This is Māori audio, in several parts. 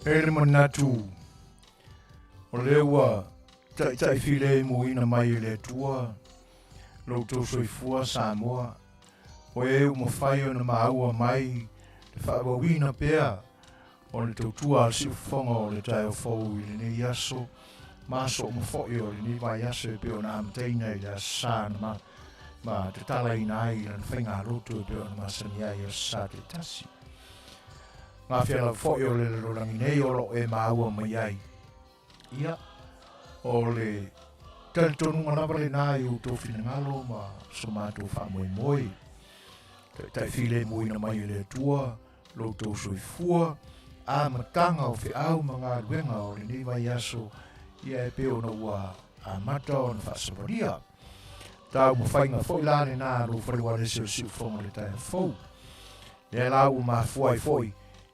Ele manatu. O leua tai file muina mai le tua. Loutou soifua Samoa. O eu mo whai na maua mai. Te whaawawina pea. O le tautua al siufonga o le tai o fau i le ne yaso. Maso mo fōi o le ni vai yaso e peo na amteina i le asana ma te tala ina ai lan whainga roto e peo na masani ai o sa te tasi. Ngā whiala fōi o le rorangi nei o lo e maua mai ai. Ia, o le talitonunga nawale nā i uto whina ngalo ma so mātou whamoe moe. Tai while moe na mai le tua, loutou soifua, a matanga o Fai'au ma ngā ruenga o le ni vai yaso ia e peo na ua a mata o na whaasaparia. Tau mo whainga fōi lāne nā ro whariwane se o siu whonga le tai fōu. Ia lau o mā fuai fōi.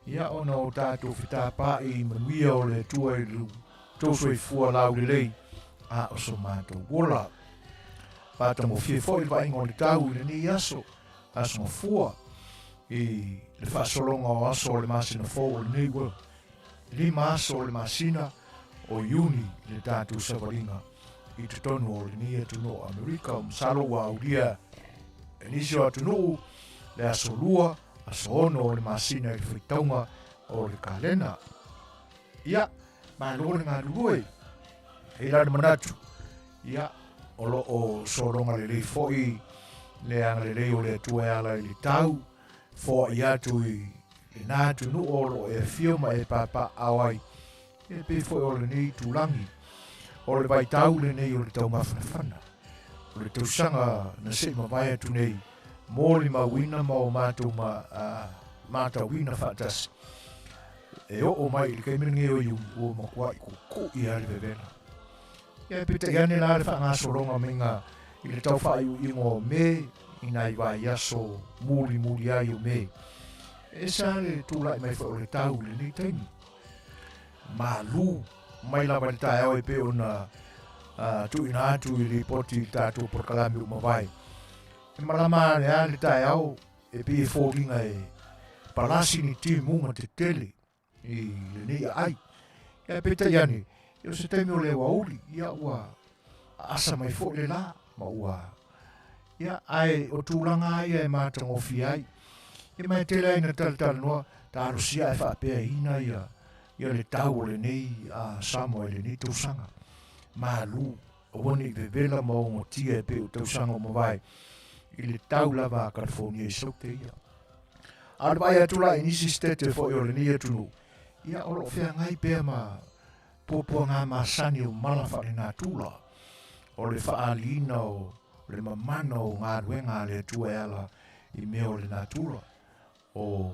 Ia ona o tātou whita pā i Manuia o le tua i lu. Tōso i fua lau le lei. A o so mātou wola. Pāta mo fie fōi le wainga o le tau i le ni aso. Aso mo fua. I le whaasolonga o aso o le masina fōu o le nei wala. Li maso o le masina o Iuni le tātou savaringa i te tonu o le nia tuno Amerika o msalo wa aulia e nisi o tunu le aso lua aso ono o le masina i le whitaunga o le kalena. Ia, ma lone ngā lurue e lade manatu. Ia, o lo o soronga le lei foi le anga le lei o le atua e ala i le tau fo i atu i le nā tunu o lo e fioma e papa awai e pe foi o le nei tūlangi. O le vai tau le nei o le tau mawhanawhana. O le tausanga na se mawai atu nei. Mōli mawina ma o mātou mātou wina whaatasi. E o mai le keimingi o iu o makua i kuku i hali vevena. Ia pita i ane la le whaangasoronga minga i le tau whaiu i ngō me i nai vai aso muli ai o me. E sa le tūlai mai wha o le tau le nei taimi. Malu mai la mai tae au e pe ona tu ina atu i li poti tātou por kalami o mawai. E malama le a le tae au e pe e fōringa e palasi ni ti munga te tele i le nei ai. E pe ta iani, e o se teimi o le wauri, ia ua asa mai fō le la, ma ua. Ia ai o tūlanga ai e mātang o fi ai. E mai tele ai na tal noa, ta arusia e whaapea ina ia. Ia le tau le nei a Samoa le nei tausanga. Malu, o wani i vevela ma o ngotia e pe o tausanga o mawai. I le tau lava a California i saute ia. Ar vai atula i nisi stete fo i o le nei atunu. Ia oro fea ngai pea ma popua ngā masani o malawhare nā tula. O le whaalina o le mamana o ngā ruenga le atua e ala i mea o le nā tula. O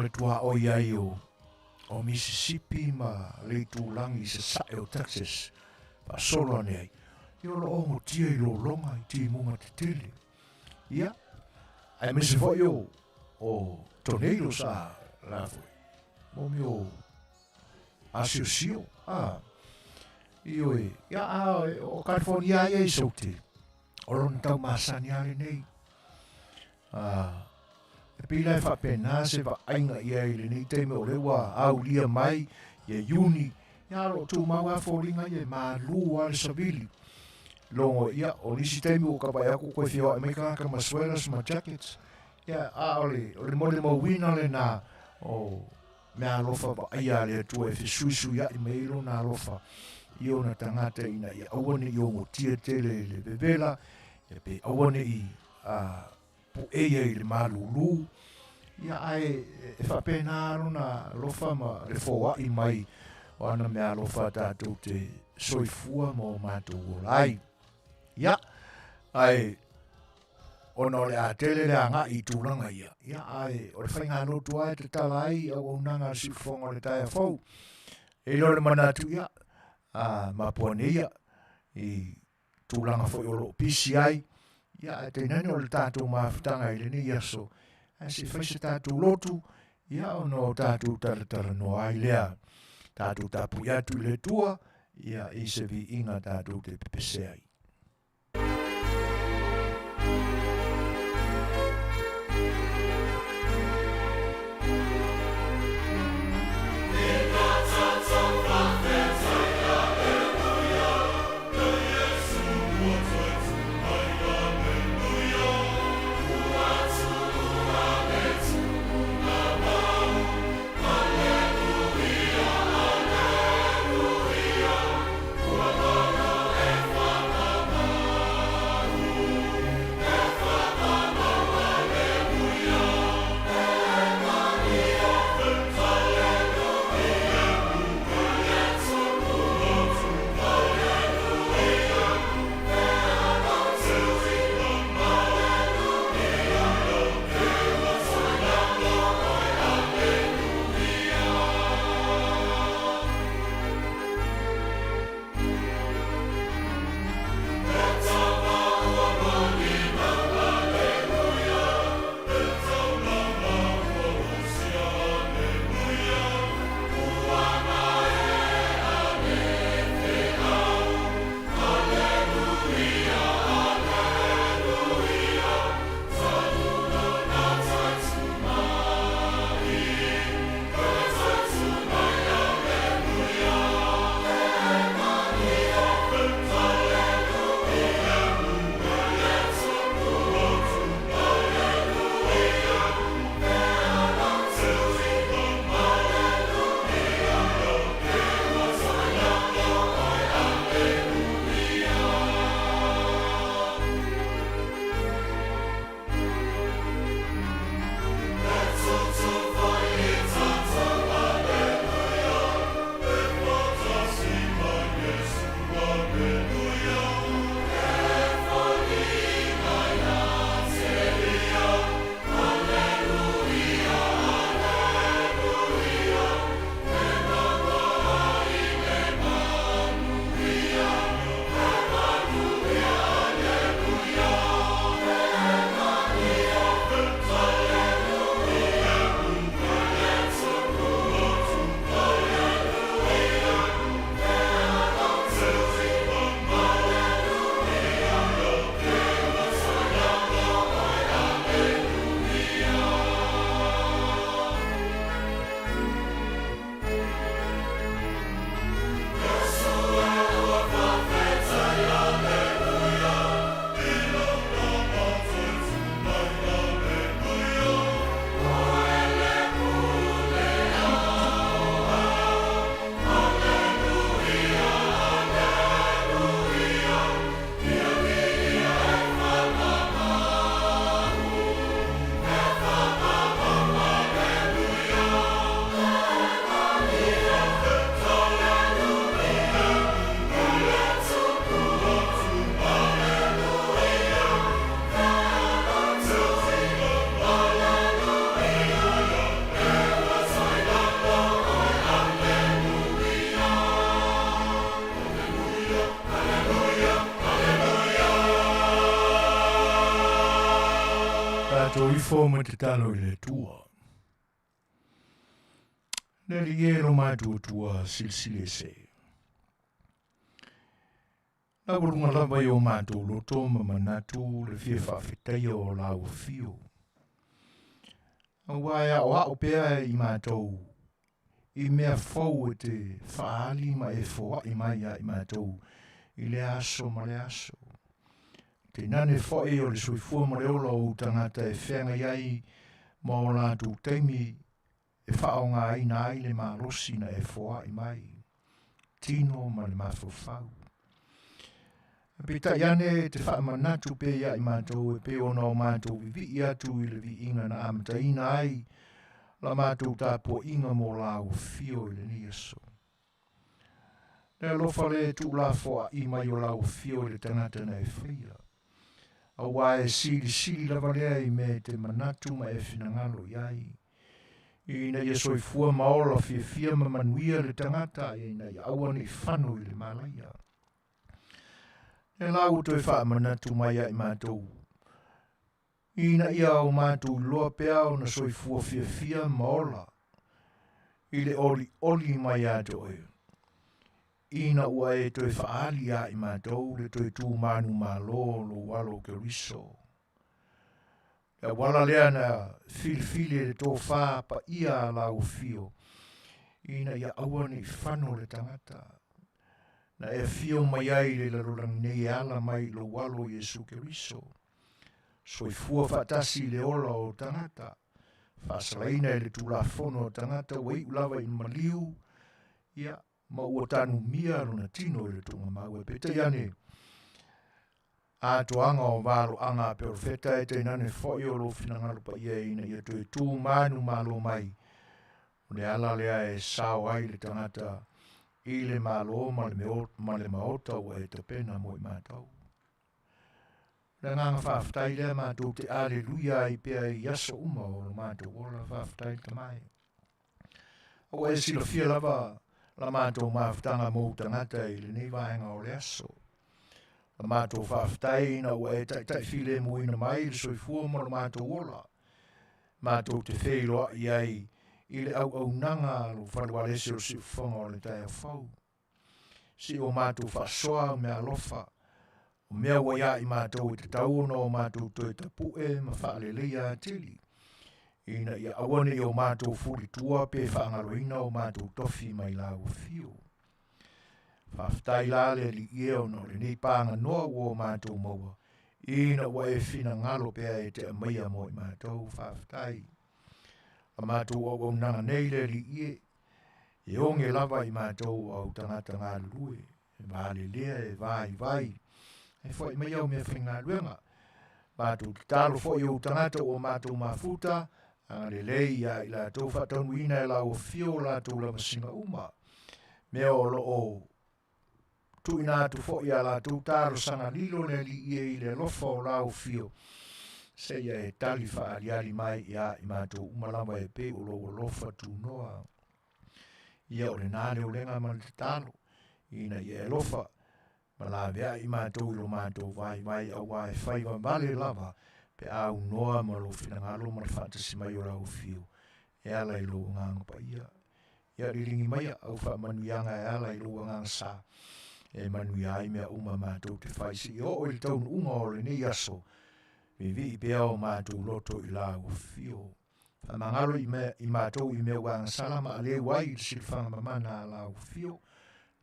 le tua o iai o Mississippi ma le tūlangi se sae o Texas pa solo ane ai. I o lo ongo tia i lo longa i ti munga te tele. Ia, ai mese foi o tornadoes a la foi. Momi o asio. I o e, ia o California ia i saute. O lona tau masani ale nei. E pila e whapena se wa ainga ia i le nei teime o lewa au lia mai i Iuni. Ia ro tū maua fōringa i mā lua le savili. Longo ia o nisi teime o kapai aku koe whioa e meika ka ma sweaters ma jackets. Ia o le mole mawina le nā o mea alofa wa aia le atua e whisuisu ia i meiro nā alofa. I o na tangata ina i awane i o mo tia tele le bebela. Ia pe awane i po eia i le malulu. Ia ai e whapena aruna lofa ma le fōa i mai o ana mea lofa tātou te soifua mo mātou o lai. Ia ai ona o le a tele le anga i tūranga ia. Ia ai o le whainga notu ai te tala ai au unanga si whonga le taia fau. E lore manatu ia mapuane ia i tūranga fo i olo pisi ai. Ia te nani o le tātou mawhitanga i le ni aso. A se whaise tātou lotu, ia ono tātou taratara no ai lea. Tātou tapu i atu i le tua, ia i se vi inga tātou te pepese ai. fōma te talo I le tua. Neri ero mātua tua silsile se. Nā warunga lava I o mātua loto ma manatu le fia whawhetai o lau fio. Waia o hao pēa I mātou I mea fau e te whaali ma e fōa I mai I mātou I le aso ma le aso. Te nane whae o le soifua ma le ola o tangata e whenga iai ma o lātou teimi e whao ngā ina ai le mālosi na e fōa I mai. Tino ma le mawhawhau. Pita iane te wha manatu pe ia I mātou e pe ona o mātou I vi atu I le vi inga na amata ina ai la mātou tāpua inga mō lau fio I le ni aso. Nea lofa le tu la fōa I mai o lau fio I le tangata na e whia. A wae sili lava lea I me te manatu ma e whinangalo iai. Ina ia soifua maola fia ma Manuia le tangata ina ia awane I whanu I le malaia. E lau toi wha manatu mai ai mātou. Ina ia o mātou loa pea o na soifua fia maola. I le oli mai ato e. Ina ua e toi whaali ai mātou le toi tū manu malo lo walo ke riso. E wala lea na fili le tō wha pa ia lau fio. Ina ia awane I whano le tangata. Na e fio mai ai le larorang nei ala mai lo walo Yesu ke riso. Soifua whatasi le ola o tangata. Whasalaina le tūlafono o tangata wei ulawa I maliu. Ia ma ua tanu mia runa tino I le tunga mau e peta iane. Ato anga o walo anga perfeta e te nane fwoi o lo finangalo pa ia ina ia tue tū manu malo mai. O le ala lea e sao ai le tangata I le malo ma le maota o e te pena mo I mātau. Le nganga whawhtai lea mātou te aleluia I pia I aso uma o lo mātou ola whawhtai te mai. O e sila fia lava la mātou mawhtanga mō tangata I le nei vaenga o le aso. La mātou whawhtai ina o e tai file mo ina mai le soifua mo la mātou ola. Mātou te Fai'oa iai I le au nanga lo whalualese o si whonga o le tai a whau. Si o mātou whasoa o mea lofa. O mea waia I mātou I te tauona o mātou toi tapu e ma whaaleleia tili. Ina ia awane I o mātou furi tua pe whaangaloina o mātou tofi mai lau fio. Whaftai la le li ieo no le nei pānga noa o mātou maua. Ina wa e whina ngalo pea e te amaia mo I mātou whaftai. A mātou o nanga nei le li ie. E onge lava I mātou au tangata ngā lue. E vāle lea e vai. E fwoi mai au mea whinga luenga. Mātou ki tālo fwoi o tangata o mātou mafuta. Anga le lei ia I la tau whatanu ina e la o fio la tau la masinga uma. Mea o lo o. Tu ina atu fwoi a la tau tāro sanga lilo le li ie I le lofa o la o fio. Se ia e tali wha aliari mai ia I mātou umalawa e pe o lo lofa tu noa. Ia o le nāne o lenga man te tālo. Ina ia e lofa. Ma la vea I mātou ilo mātou vai a wai whaiva vale lava. Pe au noa ma lo finangalo ma whatasi mai o rau fio. E ala I lo ngang pa ia. Ia riringi mai au wha manuianga e ala I lo ngang sa. E manuia I mea uma mātou te whaisi. I o il taun unga o le nei aso. Me vi I pea o mātou loto I la o fio. Wha mangalo I mātou I mea wang salama a le wai I silwhanga mamana a la o fio.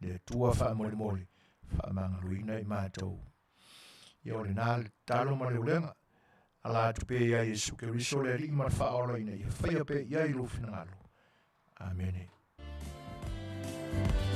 Le tua wha mole. Wha mangalo ina I mātou. Ia o le nā le talo ma le ulenga. Ala tu pe ia Yesu ke riso le ri ma whaola ina ia whaia pe ia I lo finangalo. Amen. Yeah.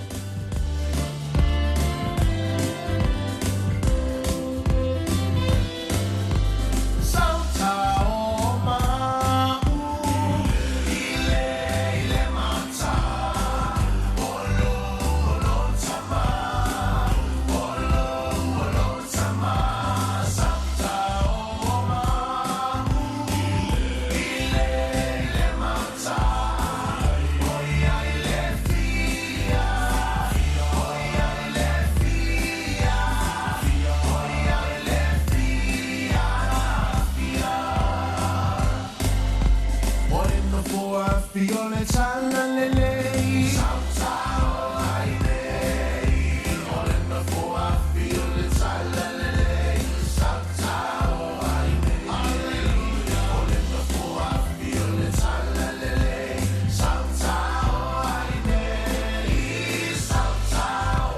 afi o le tala lelei Sautau ai nei O le mafo afi o le tala lelei Sautau ai nei Alleluia O le mafo afi o le tala lelei Sautau ai nei Sautau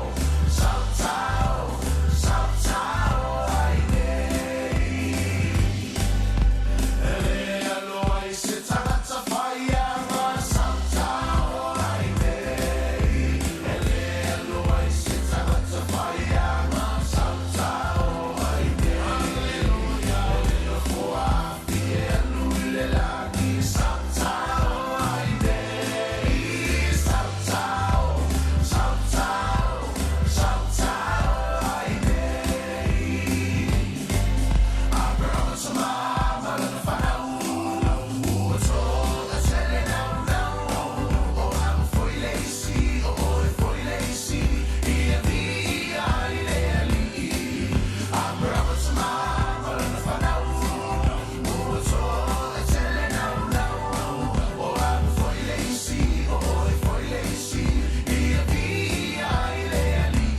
Sautau Sautau ai nei Ele aloa I se tangata whaianga Sautau ai nei Ele aloa I se tangata whaianga Sautau ai nei Alleluia Ele lofo afi e anu I le lagi Sautau ai nei Sautau Sautau Sautau ai nei Abraham sama malana whanau Ua tō a tele nau nau O am foi leisi o e foi leisi Ia vi ai le ali Abraham sama malana whanau Ua tō a tele nau nau O am foi leisi o e foi leisi Ia vi ai le ali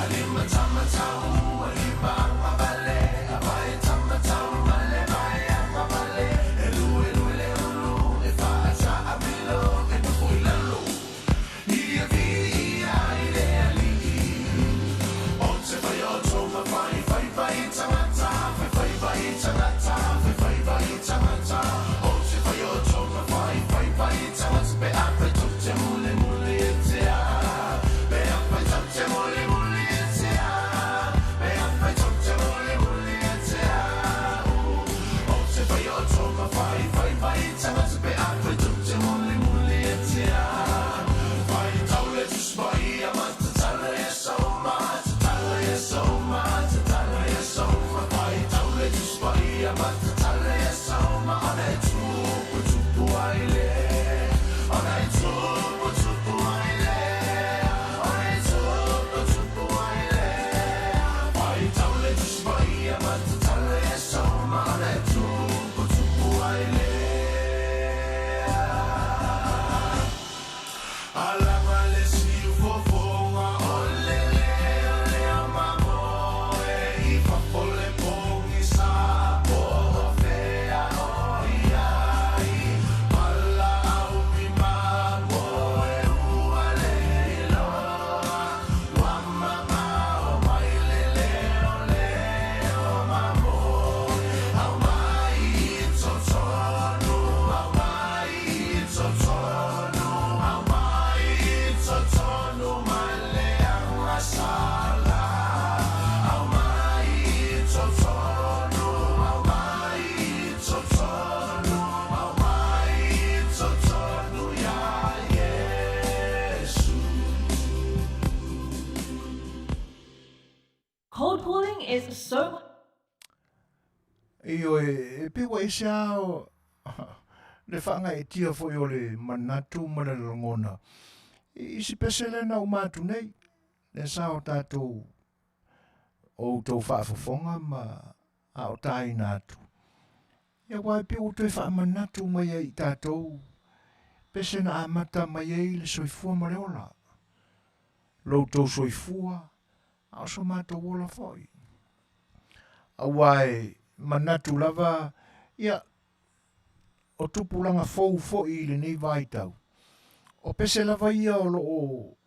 Alima tamatau alima mabale Abai tamatau male mai amabale Elu elu le ulu e whaata amilo e nuku I lalo Ia vi ai le ali O te whai o tō mawhai whai whai tangata Whai whai tangata Whai whai tangata O te whai o tō mawhai whai whai tangata Pe apai tuk te mule mule e te a Pe apai tuk te mule mule e te a Pe apai tuk te mule mule e te a O te whai o tō mawhai whai whai tangata Pe apai tuk te mule mule e te a Whai taule tu spai a mata tala e sauma Tala e sauma Tala e sauma Whai taule tu spai a mata tala e sauma Ona e tupu ai le Ona e tupu ai le Ona e tupu ai le Whai taule tu spai a mata tala e sauma Ona e tupu ai le Alanga le siu fofonga ole a mamo I whapole pongi sa po o whea oi ai Pala au mi mamo ua le iloa Wamama o mai le o mamo Au mai I totonu Au mai I totonu Au mai I totonu Male anga sala Au mai I totonu Au mai I totonu Au mai I totonu Ya Yesu Cold calling is so Io e piwa I se ao le whanga e tia foi o le manatu ma le longona. I si pesele na umatu nei, le sao tātou o tau whaafofonga ma a o tai nātu. Ia wai pe o tui wha manatu mai e I tātou, pese na amata mai e le soifua ma le ola. Lou tau soifua, a o so mātou ola foi. A wai manatu lava, ia o tupulanga fou foi le nei vai tau. O pese lava ia o loo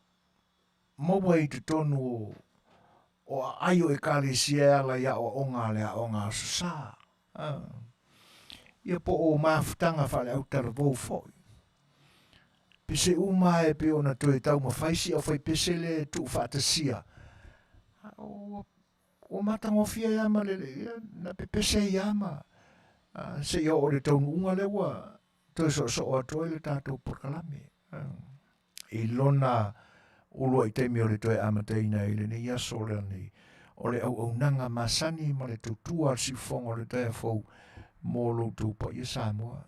maua I te tonu o aio e kare siela ia o onga le a onga sa. Ia po o mafutanga whale au taravou foi. Pese uma e pe ona toi tau ma whaisi au whai pese le tu whaatasia. O matangofia iama le na pe pese iama. Se ia o le taunu unga le wa toi so o atoi le tātou porkalame. I lona ulua I teimi o le toi amateina I le ni aso le ni o le au nanga masani ma le tutua al sifonga o le tai fau mo lo tupa I Samoa.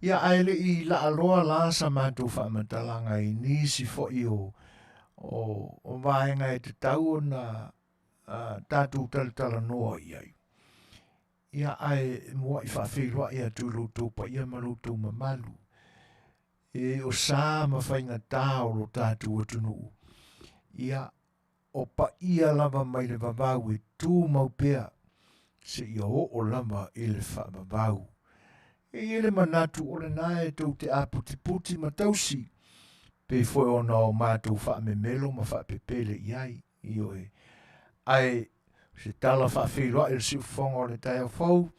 Ia aile I la aloa la sa mātou whamatalanga I nisi fo I o vaenga e te tau na tātou talatala noa I ai. ia ai mua I Fai'oa ia tu loutou pa ia ma loutou mamalu. E o sa ma whaingata o lo tātou atunuu. Ia o pa ia lava mai le vavau e tū maupea se ia o lava I le whaavavau. E ele manatu o le nae tau te aputi matausi pe foi ona o mātou whaamemelo ma whaapepele iai I oe. Ai se tala Fai'oa le si ufonga o le taia fau,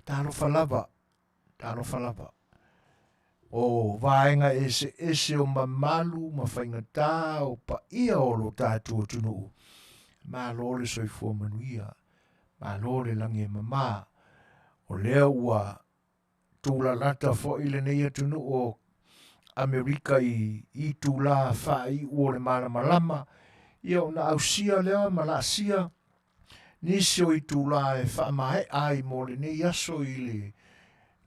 tālofa lava. O vaenga ese o mamalu ma whaingata o pa ia o lo tātou atunuu. Ma lo le soifua Manuia, ma lo le langi e mama, o lea ua tūlalata fo I le nei atunuu o Amerika I tūla whai o le malamalama, ia o na ausia lea malasia, nisi o I tūla e whaamahe ai mo le nei aso I le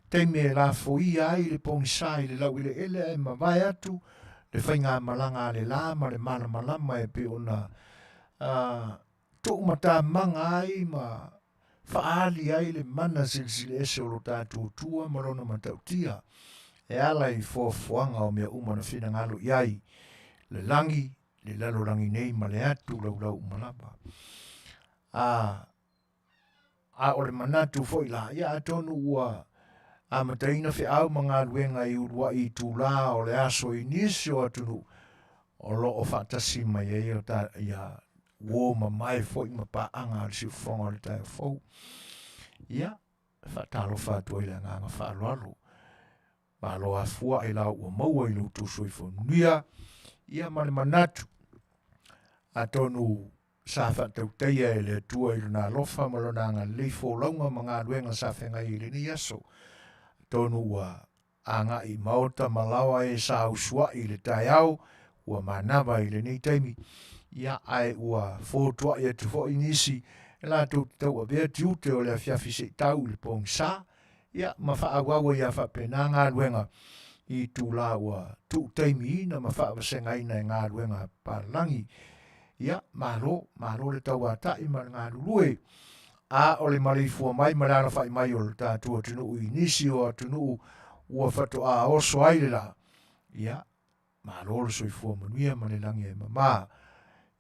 teime la foi ai le pongsai le lau ile ele e mawai atu le whainga malanga le lama le malamalama e pe ona tuk mata manga ai ma whaali ai le mana silsile ese o lo tātua tua marona matautia e ala I fofuanga o mea umana whina ngalo iai le langi le lalo langi nei ma le atu lau umalapa a o le manatu foi la ia atonu ua a mataina Fai'au mga luenga I urua I tūla o le aso I nisi o atunu o lo o whaatasi mai e o ta ia wō ma mai foi ma paanga al si ufonga o le tae fau. Ia, whaatalo whaatua I le nganga whaaloalo. Ma lo a fua I lau ua maua I luto soifo nuia. Ia male manatu. A tonu sa whaatauteia e le tua I luna lofa malona ngā leifo launga mga luenga sa whenga I le ni aso. Tonu ua anga I maota malawa e Suasua I le taiao ua manawa I le nei taimi ia ai ua fotua I atu fo inisi e la tau a vea tiute o le Afiafi se tau le pong sa ia ma whaawawa ia whapena ngā luenga I tūla ua tu taimi ina ma whaawasenga ina e ngā luenga palangi ia malo le tau a tai ma ngā lulue a o le maleifua mai marara whai mai o le tātua tunuu I nisi o tunuu ua whato a oso aile la. Ia, ma lolo soifua Manuia ma le langi e mama.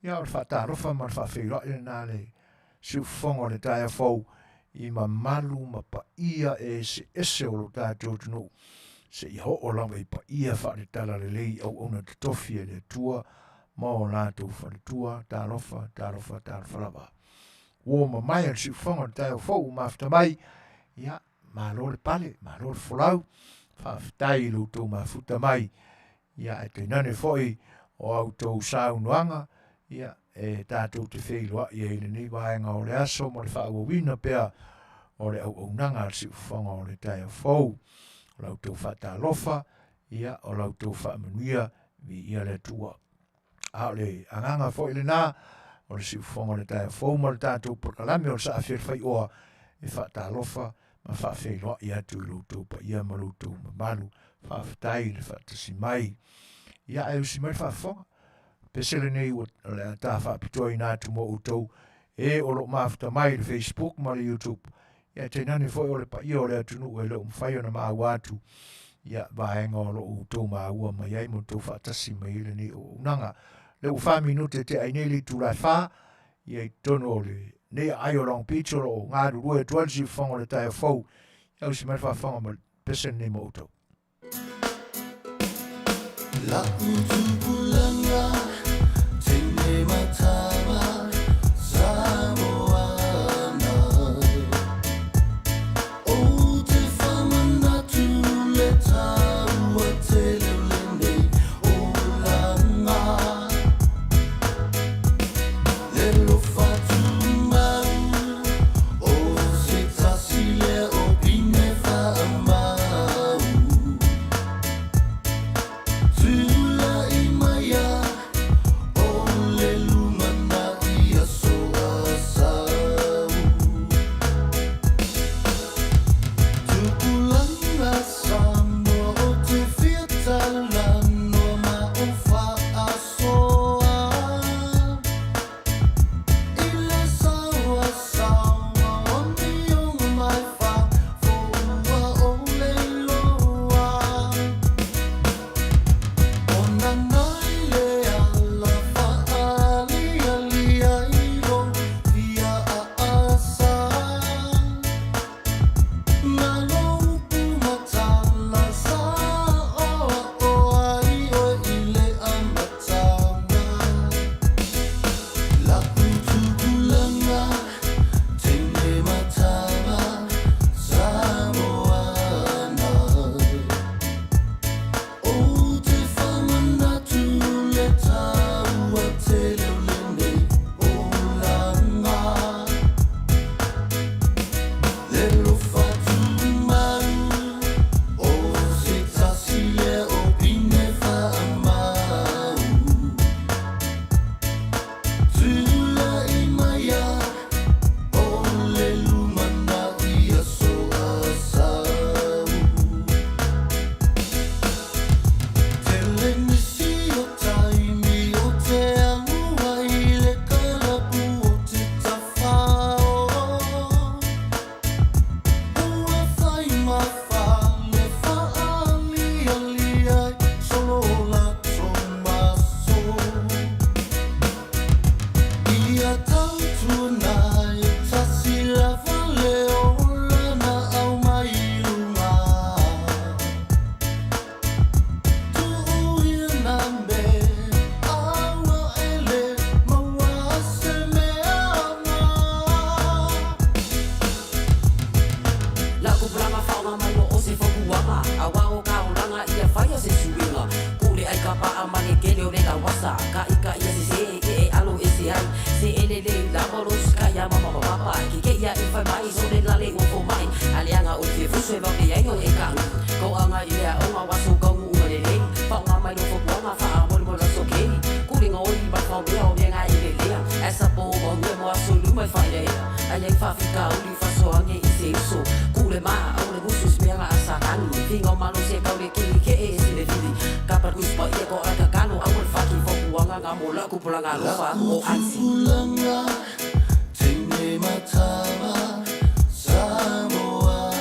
Ia o le whatarofa ma le Fai'oa le nā le siufonga o le taia fau I mamalu ma pa ia e se ese o lo tātua tunuu. Se I ho o lawa I pa ia whaare tala le lei au ona te tofi e le tua ma o lātou whaare tua, tārofa lava. Wo mai al si fonga tai o fou mafta mai ia ma lo le pale ma lo le folau fa tai lo to mafuta mai ia e te nane foi o auto saunuanga ia e tātou te Fai'oa ia I le nei vaenga o le aso mo le whaawawina pea o le au nanga al si fonga o le tai o fou o lautou whatalofa ia o lautou whaamanuia vi ia le tua a le anganga foi le nā o le siufonga le tae fau ma le tātou prokalame o le sa Fai'oa e whaatalofa ma Fai'oa I atu I loutou pa ia ma loutou mamalu whaafatai le whaatasi mai ia e usi mai whaafonga pesele nei o le tā whaapitoa I nātu mo utou e o lo mafta mai le Facebook ma le YouTube ia te nani foi o le pa ia o le atunu e le umwhai o na maa watu ia vaenga o lo utou maa ua mai ai mo tau whaatasi mai le ni o unanga le ufa minute te ai nei tu la fa ia I tono le nei ai o long pitch o ngā rua e tualsi whonga le tae fau ia usi mai whawhonga ma pesen nei mautou. La utupulanga tene matama Samoa o te whamana tu le taua te lelene o langa Tula I Kapa amane kele o rega wasa Ka ika ia se e alo e se ai Se ele le la moros kaya mama papa Ki ke ia i whai mai so le lale o fo mai Alianga o te fuso e wapi ai o e ka Ko anga i lea o ngā waso kaungu uma le lei Whaunga mai no whapuanga wha mori mo la so kei Kuringa o i ma whau mea o renga i le lea Esa po o nge mo aso luma i whai lea Aliang whawhika uli whaso ange i se uso Kule maa au le musu smeanga asa kangi Finga o malo se kaule kili ke e se le vidi Kapar kuspa ia ko aka kano au le whaki whapuanga ngā mo la kupulanga lofa o ansi Tine matawa Samoa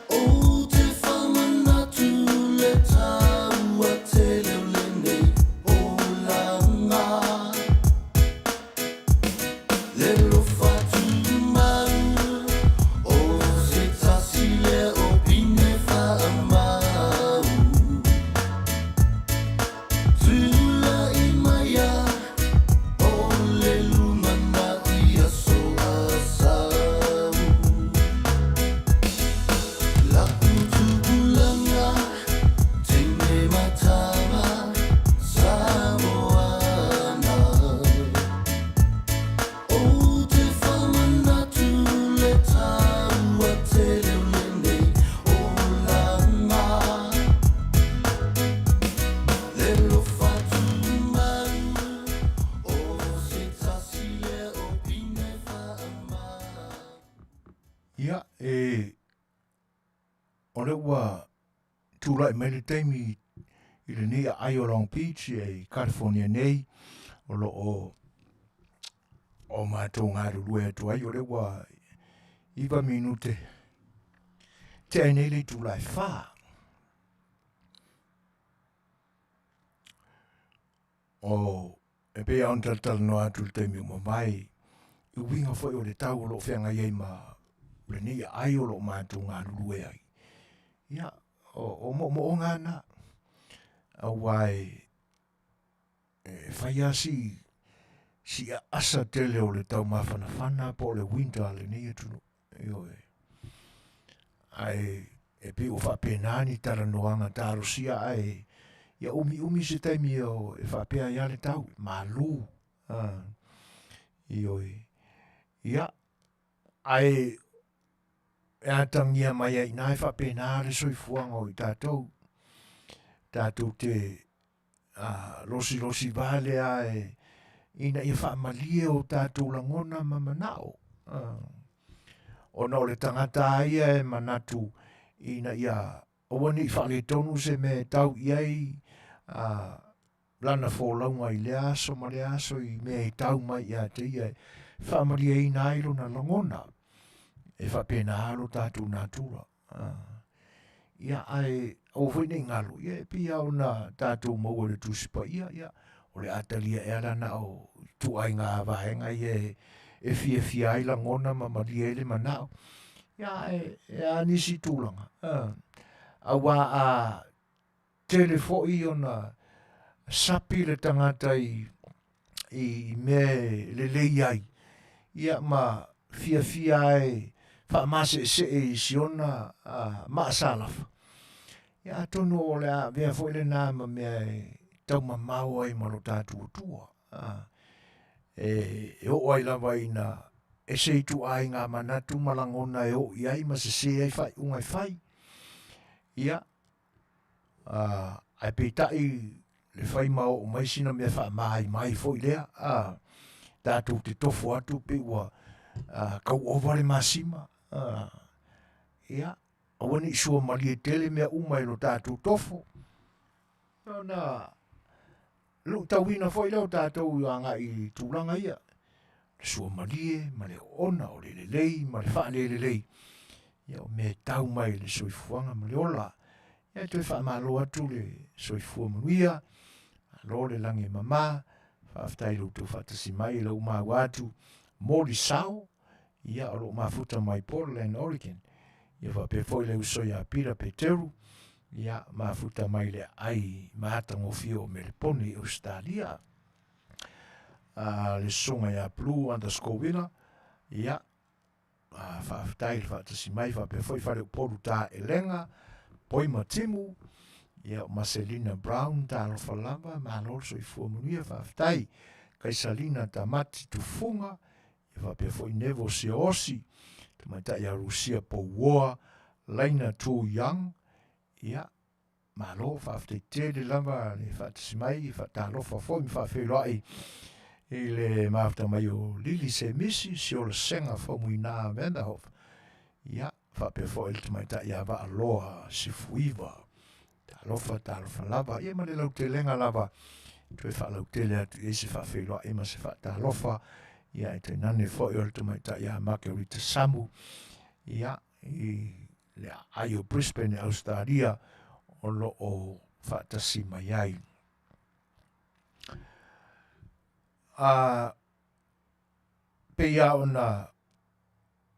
O te whamanatu le taua te leulene o langa Le lofa tu mau o se tasi le o pine whaamau Tula i maia o le lumana ia so asau La utubulanga tine matawa Samoana O te whamanatu le taua te leulene o langa Le lofa tu mau o se tasi le o pine whaamau Ia, o le ua tūlai mai le taimi i le nei a ai o Long Beach e California nei o lo o mātou ngā rurue atu ai o le ua iwa minute te ai nei le tūlai whā o e pe aon tatal no atu le taimi o mai i winga foi o le tau o lo whenga iei ma le nei a ai o lo mātou ngā rurue ai ia o mo ngana a wai whaia si a asa tele o le tau mawhanawhana po le winter le nei atu ai e pe o whapenani tara noanga taro sia ai ia umi se taimi o e whapea ia le tau malu ia ai e atangia mai ai nai whapena le soifuanga o i tātou te losi vale ai ina i whaamalie o tātou langona mamanao o na o le tangata ia e manatu ina ia o wani i whale tonu se me tau iai lana fōlaunga i le aso ma le aso i me i tau mai ia te ia whaamalie i na ilo na langona e whapena alo tātou nātura. Ia ai, o whine ngalo, ia pia o na tātou maua le tūsipa, ia, o le atalia e alana o tu ai ngā vahenga e fia ai langona ma maria ele manao. Ia e anisi tūlanga. Awa a telefo i o na sapi le tangata i me le lei ai. Ia ma fia ai whaamase se e siona maasalafa. Ia tono o lea vea fo ile nāma mea tau mamau ai malo tātua tua. E o ai lava ina e seitu ai ngā manatu malangona e o iai ma se ai whai ungai whai. Ia ai peitai le whai mao o maisina mea wha mai fo ilea. Tātou te tofu atu pe ua kau ovale masima. Ia, awani sua mali e tele mea umai lo tātou tofo. Na, lu tauina foi leo tātou anga i tūlanga ia. Sua mali e, ma le ona o le lelei, ma le wha le lelei. Ia, o me tau mai le soifuanga ma le ola. Ia, toi wha malo atu le soifua manuia, lo le lange mama, whaaftai lo tu whatasi mai le umau atu, mori sao, ia o lo mafuta mai Portland, Oregon. Ia whape foi le usoi a pira Peteru. Ia mafuta mai le ai mahatango fio me le poni Australia. Le songa ia Blue _Willa. Ia whaaftai le whaatasi mai whape foi whare uporu tā e lenga. Poi matimu. Ia Marcelina Brown talofa lava malolo soifua Manuia faafetai Kaisalina tamati tufunga ia faapea foʻi nevo osi tamaitaʻi a Rusia Fai'oa Laina Tu Young ia malo faafetaitele lava le faatasimai faatalofa foʻi ma faafeiloaʻi i le mafta mai o Lili Semisi si o le senga faumuinā Vanderhof ia faapea foʻi le tamaitaʻi a vaaloa Sifuiva talofa lava ia ma le lautelega lava toe faalautele atu i se faafeiloaʻi ma se faatalofa ia e tainane foʻi o le tamaitaʻi a Margarita Samu ia i le ai o Brisbane e Australia o loo faatasi mai ai. Peia ona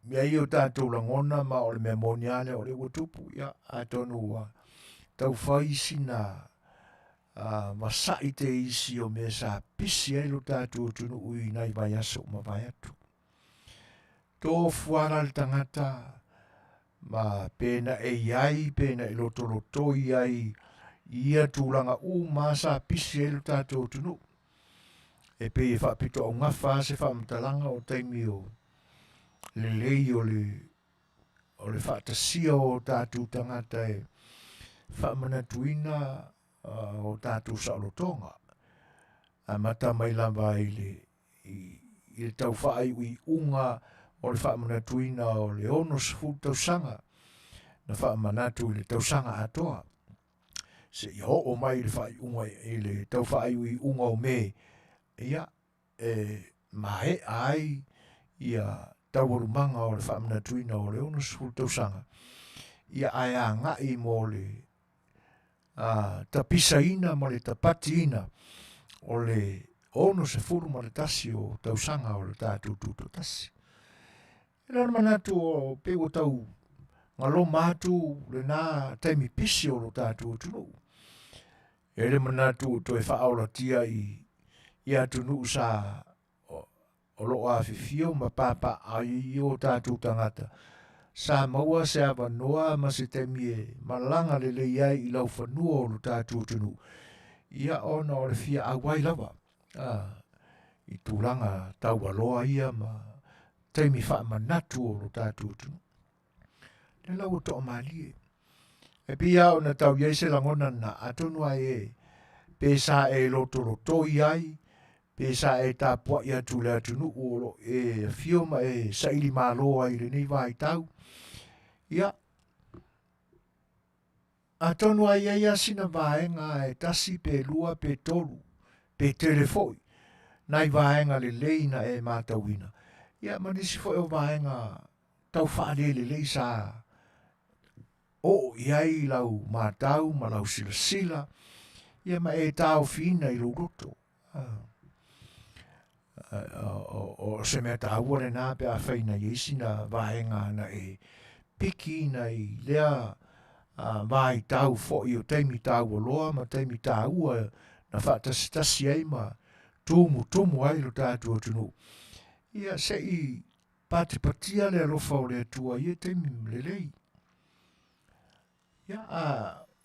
mea i o tātou langona ma o le mea moniale o le ua tupu ia a tonu taufai sina masaʻi te isi o mea sa pisi ai lo tātou tunuu i nai vai aso ma vai atu. Tō fuara le tangata ma pena e iai, pena e loto i ai ia tūlanga ma sa pisi ai lo tātou tunuu. E pe e whaapito au ngafa se whaamatalanga o taimi o le lei o le whaatasia o tātou tangata e whaamanatuina o tātou saolotonga. A mata mai lava i le tau whaai ui unga o le whaamanatuina o le ono sifu tausanga na whaamanatu i le tausanga atoa. Se i ho o mai le whaai unga i le tau whaai ui unga o me ia mahe ai ia tawarumanga o le whaamanatuina o le ono sifu tausanga. Ia ai a ngai mo le tapisaina ma le tapatiina o le ono se furu ma le tasi o tausanga o le tātou tūtou tasi. E lana manatu o pego tau ngalo matu le nā taimi pisi o lo tātou tunu. E le manatu o toe whaaola tia i atunu sa o lo Afifio ma papa ai o tātou tangata. Samoa se avanoa ma se temie malanga le le iai i lau whanua o lo tātou tunu. Ia ona o le fia awai lava. I tūlanga tau aloa ia ma teimi wha manatu o lo tātou tunu. Le lau o toa malie. E pia ona tau iei se langona na atonu ai e pesa e loto iai, pesa e tāpua i atu le atunu o lo e fioma e saili māloa i le nei vai tau. Ia, atonu ai ai asina vaenga e tasi pe lua pe tolu, pe telefoi, nai vaenga le leina e mātauina. Ia, manisi foi o vaenga tau whaare le lei sa o iai lau mātau, ma lau sila, ia ma e tau fina i lo roto. O se mea tāua le nā pe a whaina iesina vaenga na e piki na i lea vai tau fo'i o teimi tau aloa, ma teimi tāua na whaatasitasi ai ma tumu ai lo tātua tunu. Ia se i patipatia le alofa o le atua i e teimi lelei. Ia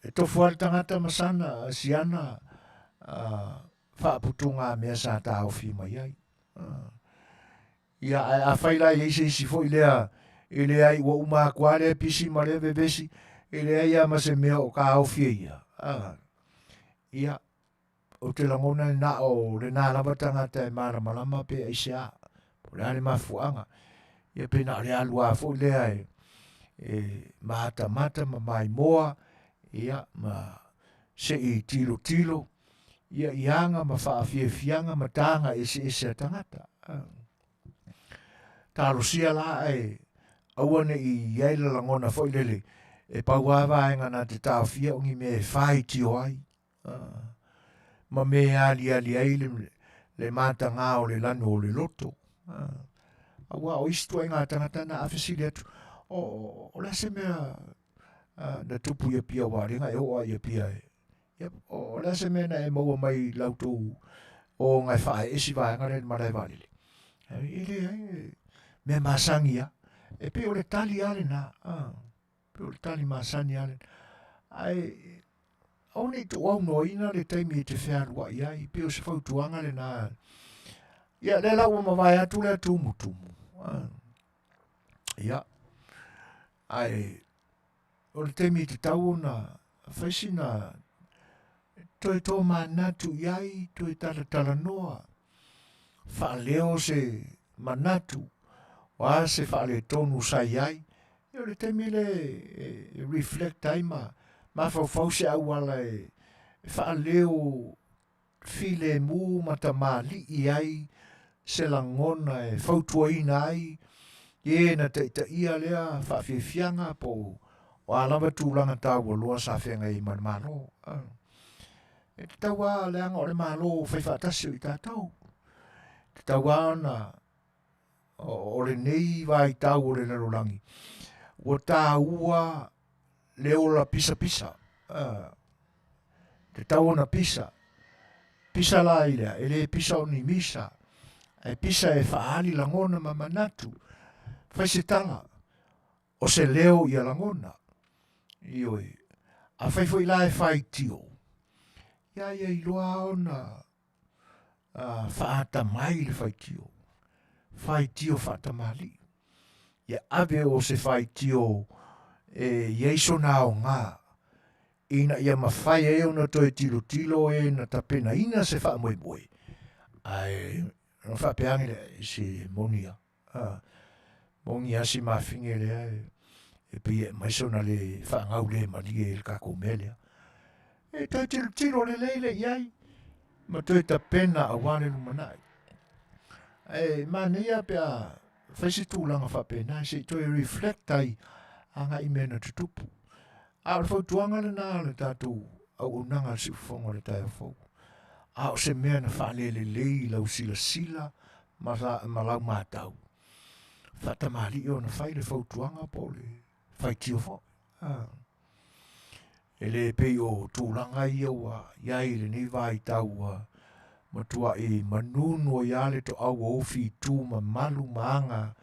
e tofu al tangata masana siana whaaputunga mea sa tāofi mai ai. Ia a whaila i eise isi fo'i lea e lea i wa uma kuare pisi ma lea bebesi e lea ia ma se mea o ka aufia ia. Ia o te langona na o le nā lava tangata e mara malama pe eise a po lea le mafuanga. Ia pe na le alua fo'i lea e mata ma mai moa ia ma se i tilo ia ianga ma whaafianga ma tanga ese tangata. Tarosia la e awane i iaila langona foi lele e pauawa e ngana te tāwhia ongi me whai tio ai. Ma me ali ai le mata ngā o le lano o le loto. Awa o istu ai ngā tangata na awhisiri atu. O la se mea na tupu ia pia waringa e oa ia pia e. O la se mea na e maua mai lautou o ngai whae esi vaenga le marai walile. Ele ai me masangi ia. E pe o le tali ale na. Pe o le tali masangi ale. Ai o ni tu au no ina le taimi te whea rua iai, pe o se whautuanga le nā. Ia, le lau ma vai atu le tumu. Ia, ai, o le taimi te tau na, whaisina, toi tō manatu iai, toi tala noa, whaaleo se manatu, wa se whaale tonu sai iai, o le taimi le reflect ai ma whau se au ala e whaaleo file mu matamali iai, se langona e whautuaina ai, e na te ia lea whawhiwhianga po o alama tūlanga tau o loa sa whenga i manmano. E te taua leanga o le malo whaiwhatasi o i tātou. Te taua na o le nei vai tau o le larolangi. O tā ua le ola pisa. Te taua na pisa. Pisa la ilea, ele pisa o ni misa. E pisa e whaali langona ma manatu. Whaisitala. O se leo i a langona. Ioi. A whaifo ila e whai tio. Ia i loa ona whaata mai le whai tio. Whai tio whaata mali. Ia ave o se whai tio e ieiso na o ngā. Ina ia mawhai e ona toi tilo e na tapena ina se wha moe. Ai, no wha peangere se Manuia. Manuia si mawhinge lea e pia maisona le wha ngau le malie il kako melea. E toi tilo le leile iai. Ma toi tapena a wane lumanai. E mania pia whaisitūlanga wha pena se toi reflect ai anga i mena tutupu. A le whautuanga le nā le tātou au unanga si ufonga le tai whau. A o se mea na whalele lei lau sila ma lau mātau. Whatamali o na whai le whautuanga po le whai tio whau. E le pei o tūlanga i au iai le ni vai tau matua e manunu o iale to au ofi tū ma malu maanga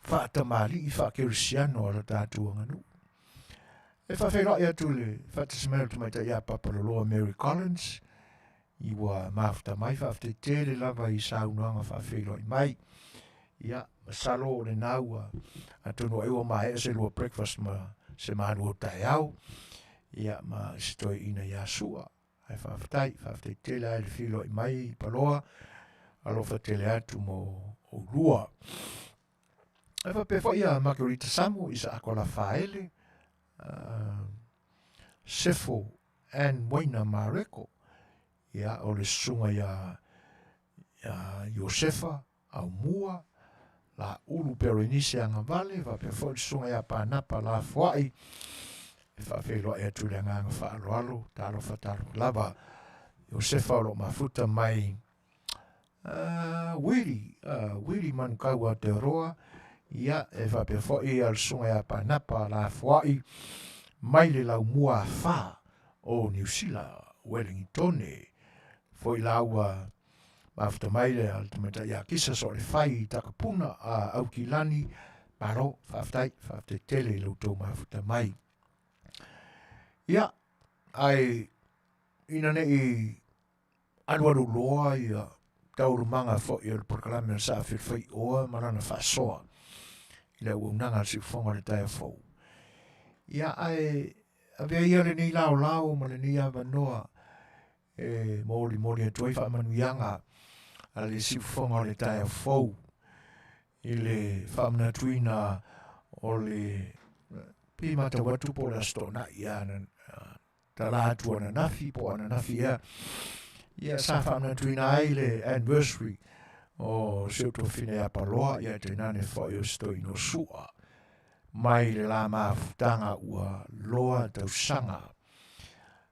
whatamali i whakerisiano ala tātou anganu. E whawhera ia tu le whatasmera tu mai ta ia papaloloa Mary Collins. Iwa mafuta mai whawhte tere lava i saunuanga whawhera i mai. Ia, masalo o le naua. A tono ewa mahe se lua breakfast ma se manu o tai au. Ia, ma sitoi ina ia sua. Ai whawhte tere ai le whilo i mai i paloa. Alofa tele atu mo o lua. Ai whapewha ia Margarita Samu isa akola whaele. Sefo and Waina Mareko. Ia o le sunga ia Josefa au mua la ulu peronise anga vale va pe fo sunga ia panapa la fuai e fa felo e tu le nganga fa alo talo fatalo lava Josefa lo mafuta mai Willy man kaua te roa ia e va pe fo e al sunga ia panapa la fuai mai le lau mua fa o New Zealand Wellington foi laua mafuta mai le altamata ia kisa so le fai takapuna a aukilani paro whaftai tele i lautou mafuta mai. Ia, ai ina ne i anuaru loa i taurumanga fo i le proklame na sa Fai'oa marana whasoa i le unanga si ufonga le tai fau. Ia ai avea ia le nei lao ma le nei avanoa e moli e tuai wha Manuianga a le si ufonga le tai fau i le whamana tuina o le pimata watu po la stona ia ta la atua na nafi po ana nafi ia sa whamana tuina ai le anniversary o Setu fine a paloa ia te nane whai o stoi no sua mai le la mafutanga ua loa tausanga.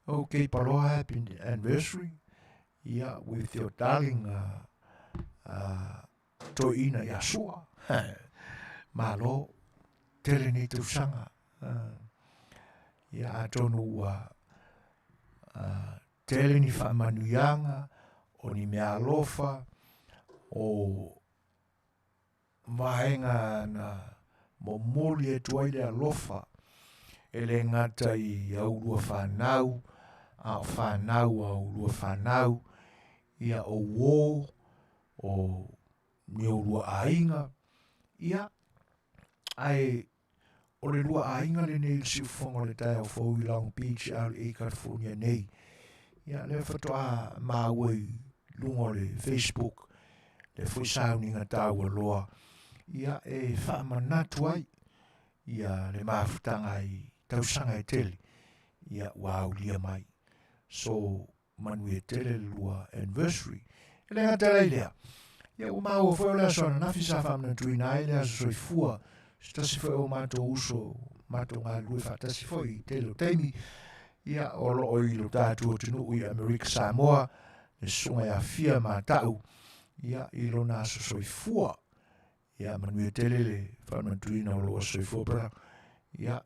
Okay, paloha, happy anniversary. Yeah, with your darling Toina Yasua. Malo, teleni tausanga. Yeah, tonu teleni fa Manuianga, o ni mea alofa, o vaenga na momoli e tuaile alofa, ele ngata i aurua whanau, a o whanau au lua whanau, ia o wō, o neo lua ainga, ia ai o le lua ainga le nei si ufonga le tai o fōu i Long Beach au e California nei. Ia le whatoa māui lungo le Facebook, le whuisauninga tau a loa. Ia e whaamanatu ai, ia le mawhutanga i tausanga e tele, ia wau lia mai. So, Manuia tele lua anniversary. Ele ngata lei lea. Ia o mau o whaolea sona nafi sa whamanatu i nai lea so i fua. Stasi Fai'oa mato uso, mato ngā lue whatasi foi tele o teimi. Ia o loo i lo tātua tunu i Amerika Samoa, le sunga i Afia mātau. Ia i lo nā so i fua. Ia Manuia tele le whamanatu i nā loa so i fua bra. Ia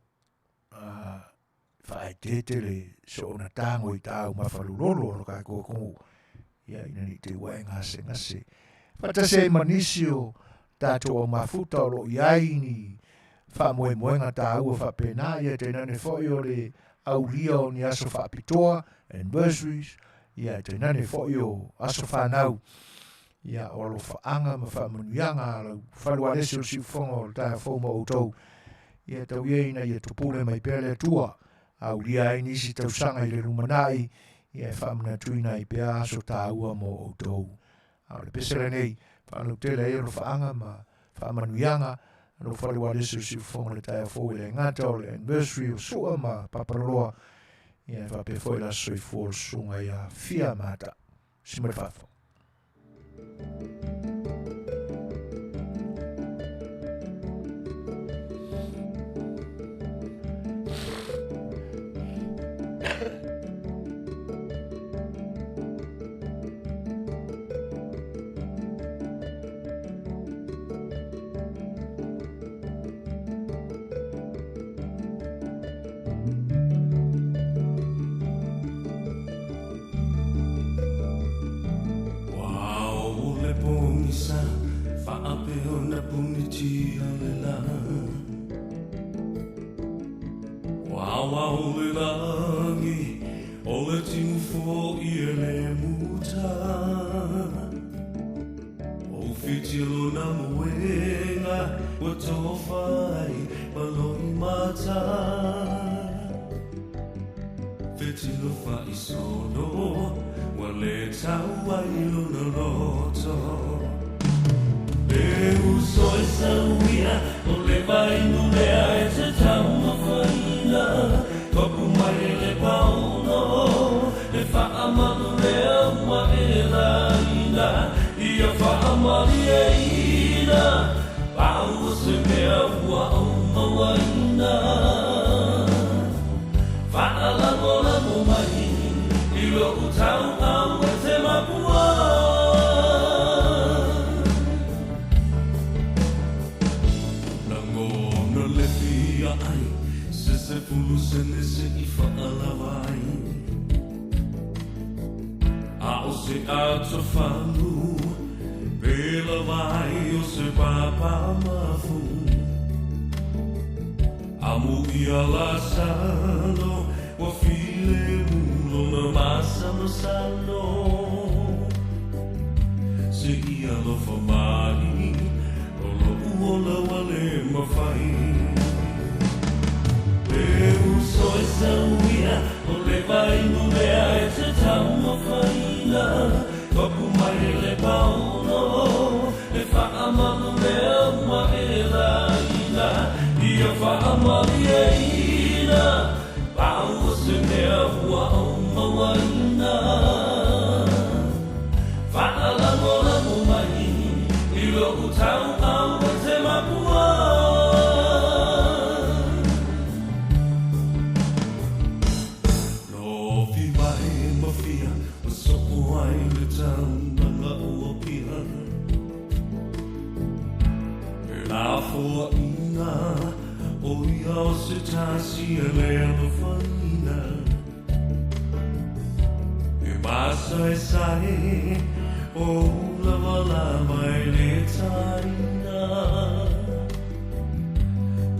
whae tele so o na tango i tāu mawhalulolo lo kai kua kongu. Ia ina ni te wae ngase. Whatase manisi o tātua o mafuta o lo iai ni whamoe moenga tāu o whapena. Ia te nane foi o le au lia o ni aso whapitoa, anniversaries. Ia te nane foi o aso whanau. Ia o lo whaanga ma whamanuianga lau whaluarese o siufonga o tāia whauma o tau. Ia tau ieina ia tupule mai pele tua. Au lia e nisi tausanga i le rumanai. Ia e whamanatuina i pea aso tāua mo o tau. Au le pesere nei, whanau tele e lo whaanga ma whamanuianga. Ano whaluarese o siufonga le tāia whau le ngata o le anniversary o sua ma paparoa. Ia e whape foi la soi fuol sunga ia fia mata. Simare whafo.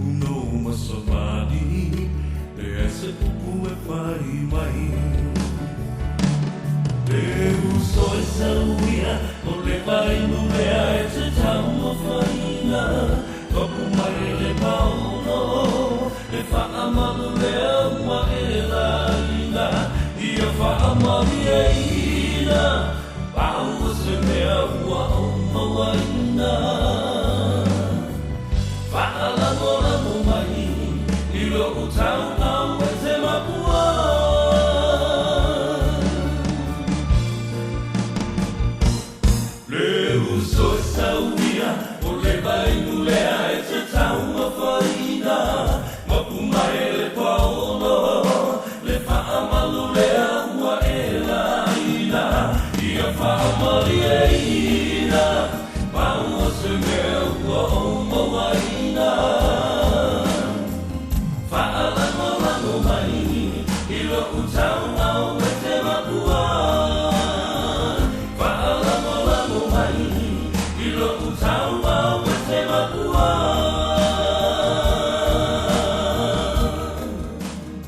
Uno masomani, ese upu e fai mai.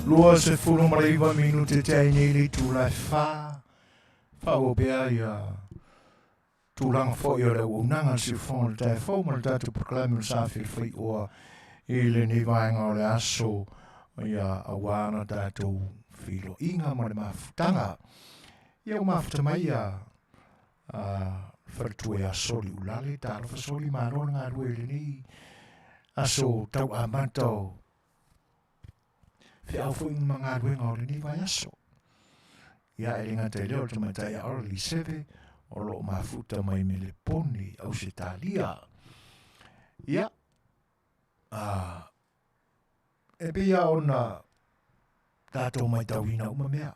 Lua se fulu mariva minute te ainili tu la Fa'o bea ia tūranga fo i ora unanga si whonga te fo ma tatu proklame sa Fai'oa i le ni vaenga o le aso ia awana tatu filo inga ma le mafutanga ia o mafuta mai a wharatue a soli ulale tālo fa soli marona ngā rue le ni aso tau a mantau Whiau fo inga ngā rue ngā le ni vai aso ia e ringa te leo te matai a orli seve o lo mafuta mai me le poni au se talia. Ia. E pia ona tātou mai tauina uma mea.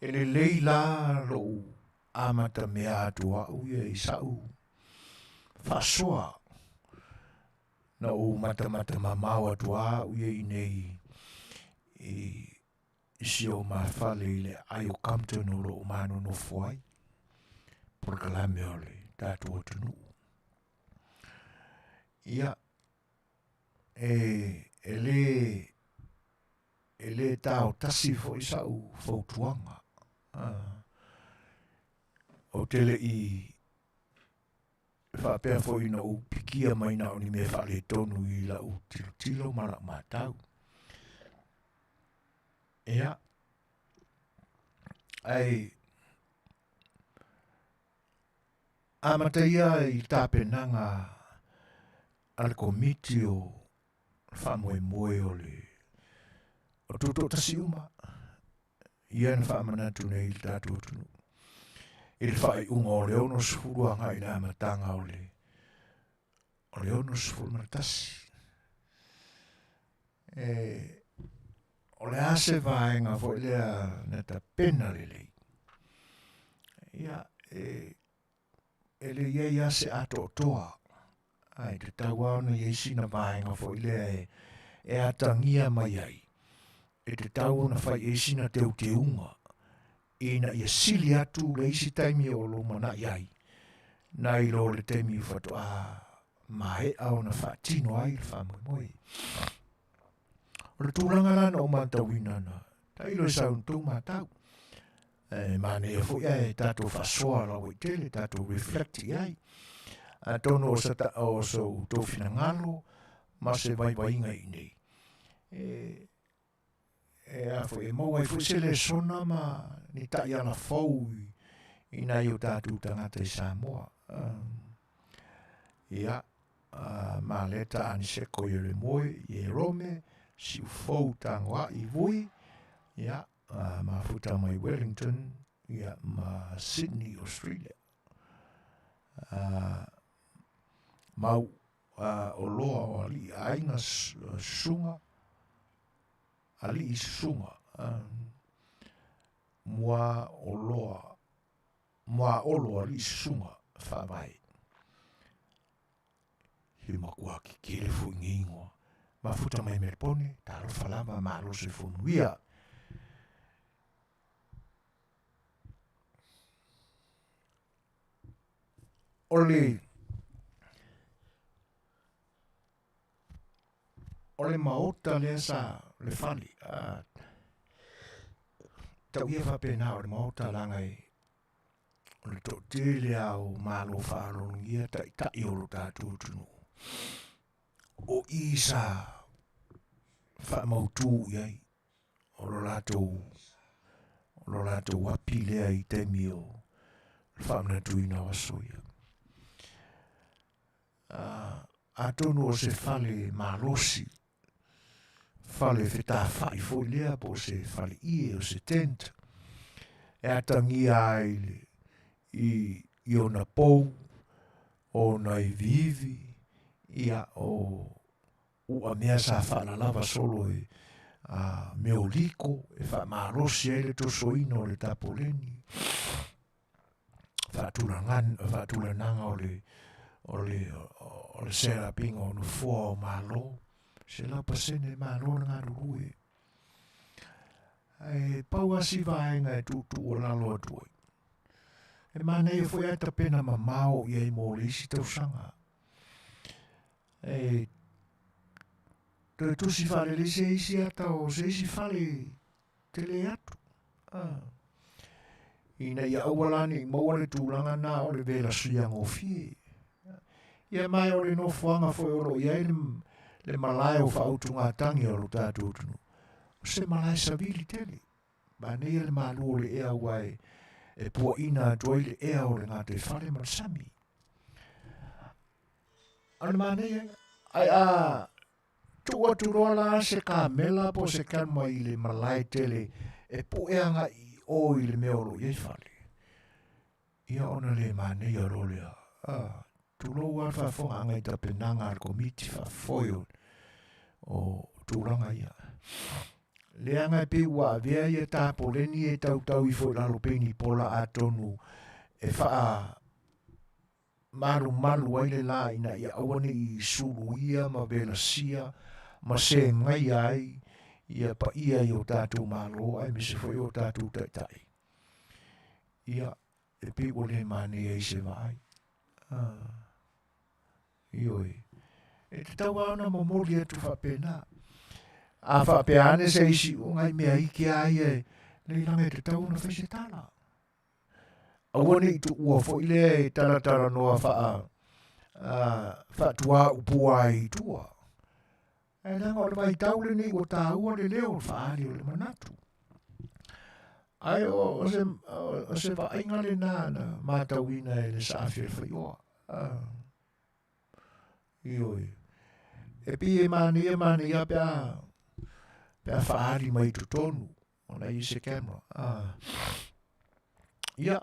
E le leila lo amata mea atua uia i sau. Fasoa. Na o mata mamau atua uia i nei si o mawhale i le ai o Compton o lo mano no fuai. Porkalame o le tātua tunu. Ia, e le tau tasi fo i sau fautuanga. O tele i whapea fo i na u pikia mai na o ni me whale tonu i la u tilo mara matau. Ia, ai amataia i tāpenanga al komiti o whamoe o le o tuto tasi uma ia na whamanatu nei i tātua tunu. I le whai unga o le ono sifurua ngai na amatanga o le ono sifuru maratasi. O le ase vaenga fo lea na ta pena lelei. Ia, e le iei ase ato toa. Ai, te taua ona iei sina vaenga fo lea e atangia mai ai. E te taua ona fai iei sina teu te unga. I na ia sili atu le isi taimi o lo mana iai. Na i lo le taimi ufato mahe au na whaatino ai le whamoe. O le tūranga rana o matawina na tailo e saun tū matau. Mane e fo ia e tātou whasoa la o tele, tātou reflecti ai. A tono o sata o so tōwhina ngalo, ma se vai inga i nei. A fo e mau ai fo se le sona ma ni tai ana fau i nai o tātou tangata i Samoa. Ia, ma leta ani seko i le moe, i e rome, si ufou tangoa i vui, ia, ma futa mai Wellington, ia, ma Sydney, Australia. Mau o loa o ali ainga sunga, ali i sunga, mua o loa ali i sunga, whawai. He makua ki kere fu ingoa. Ma futa mai merpone, taro falava ma lo se fonuia. Ole maota le sa le fali. Tau ia whapena ole maota langai. Ole to tele au malo whaalongia ta ioro tātou tunu. O isa whaamautu iai, o lo latou o lo lato wapi lea I temi o whamna tuina wasoia. Atonu o se fale malosi, fale fetawhai foi lea po se fale ie o se tent. E atangia ai I ona pou, ona I vivi, ia o ua mea sa whanalava solo meo liko, e wha marosi e le tosoina o le tapoleni. Whatulananga o le serapinga o no fua o malo, se la pasene malo na rue. E pau asi vaenga e tutu o lalo atuai. E manei e foi ata pena mamao I ai mo le isi tausanga. E te tusi fale le se isi ata o se isi fale tele atu. Ina ia awalani maua le tūlanga na o le vela suia ngofie. Ia mai o le no fuanga foi oro ia le malai o whautunga tangi o lo tātou tunu. Se malai savili tele. Manei le malu o le ea wai e pua ina atoi le ea o le ngate whale marsami. Ane manei ai tua turoa la se ka mela po se kanma I le malai tele e po eanga I o I le meoro I whale. Ia ona le manei a rolea. Tulo wa Faafofoga'aga I tapenanga al komiti Faafofoga'aga o tūranga ia. Leanga e pe ua avea ia tāpoleni e tautau I foi lalo peni pola atonu e wha malu ai le la ina ia awane I suru ia ma vela sia ma se ngai ai ia pa ia I o tātou malo ai me se foi o tātou taitai. Ia e pe o le mane ai se vai. Ioi. E te tau ana momoli atu whapena. A whapeane se isi o ngai mea ike ai e nei langa te tau na whaise tala. Awane I tu ua fo ile e taratara noa whatua upua I tua. E langa o le vai taule nei o tā ua le leo whaari o le manatu. Ai o se whainga le nāna mātauina e le saafia Fai'oa. Ioi. E pi e Manuia pia whaari mai tutonu. Ona I se camera. Ia.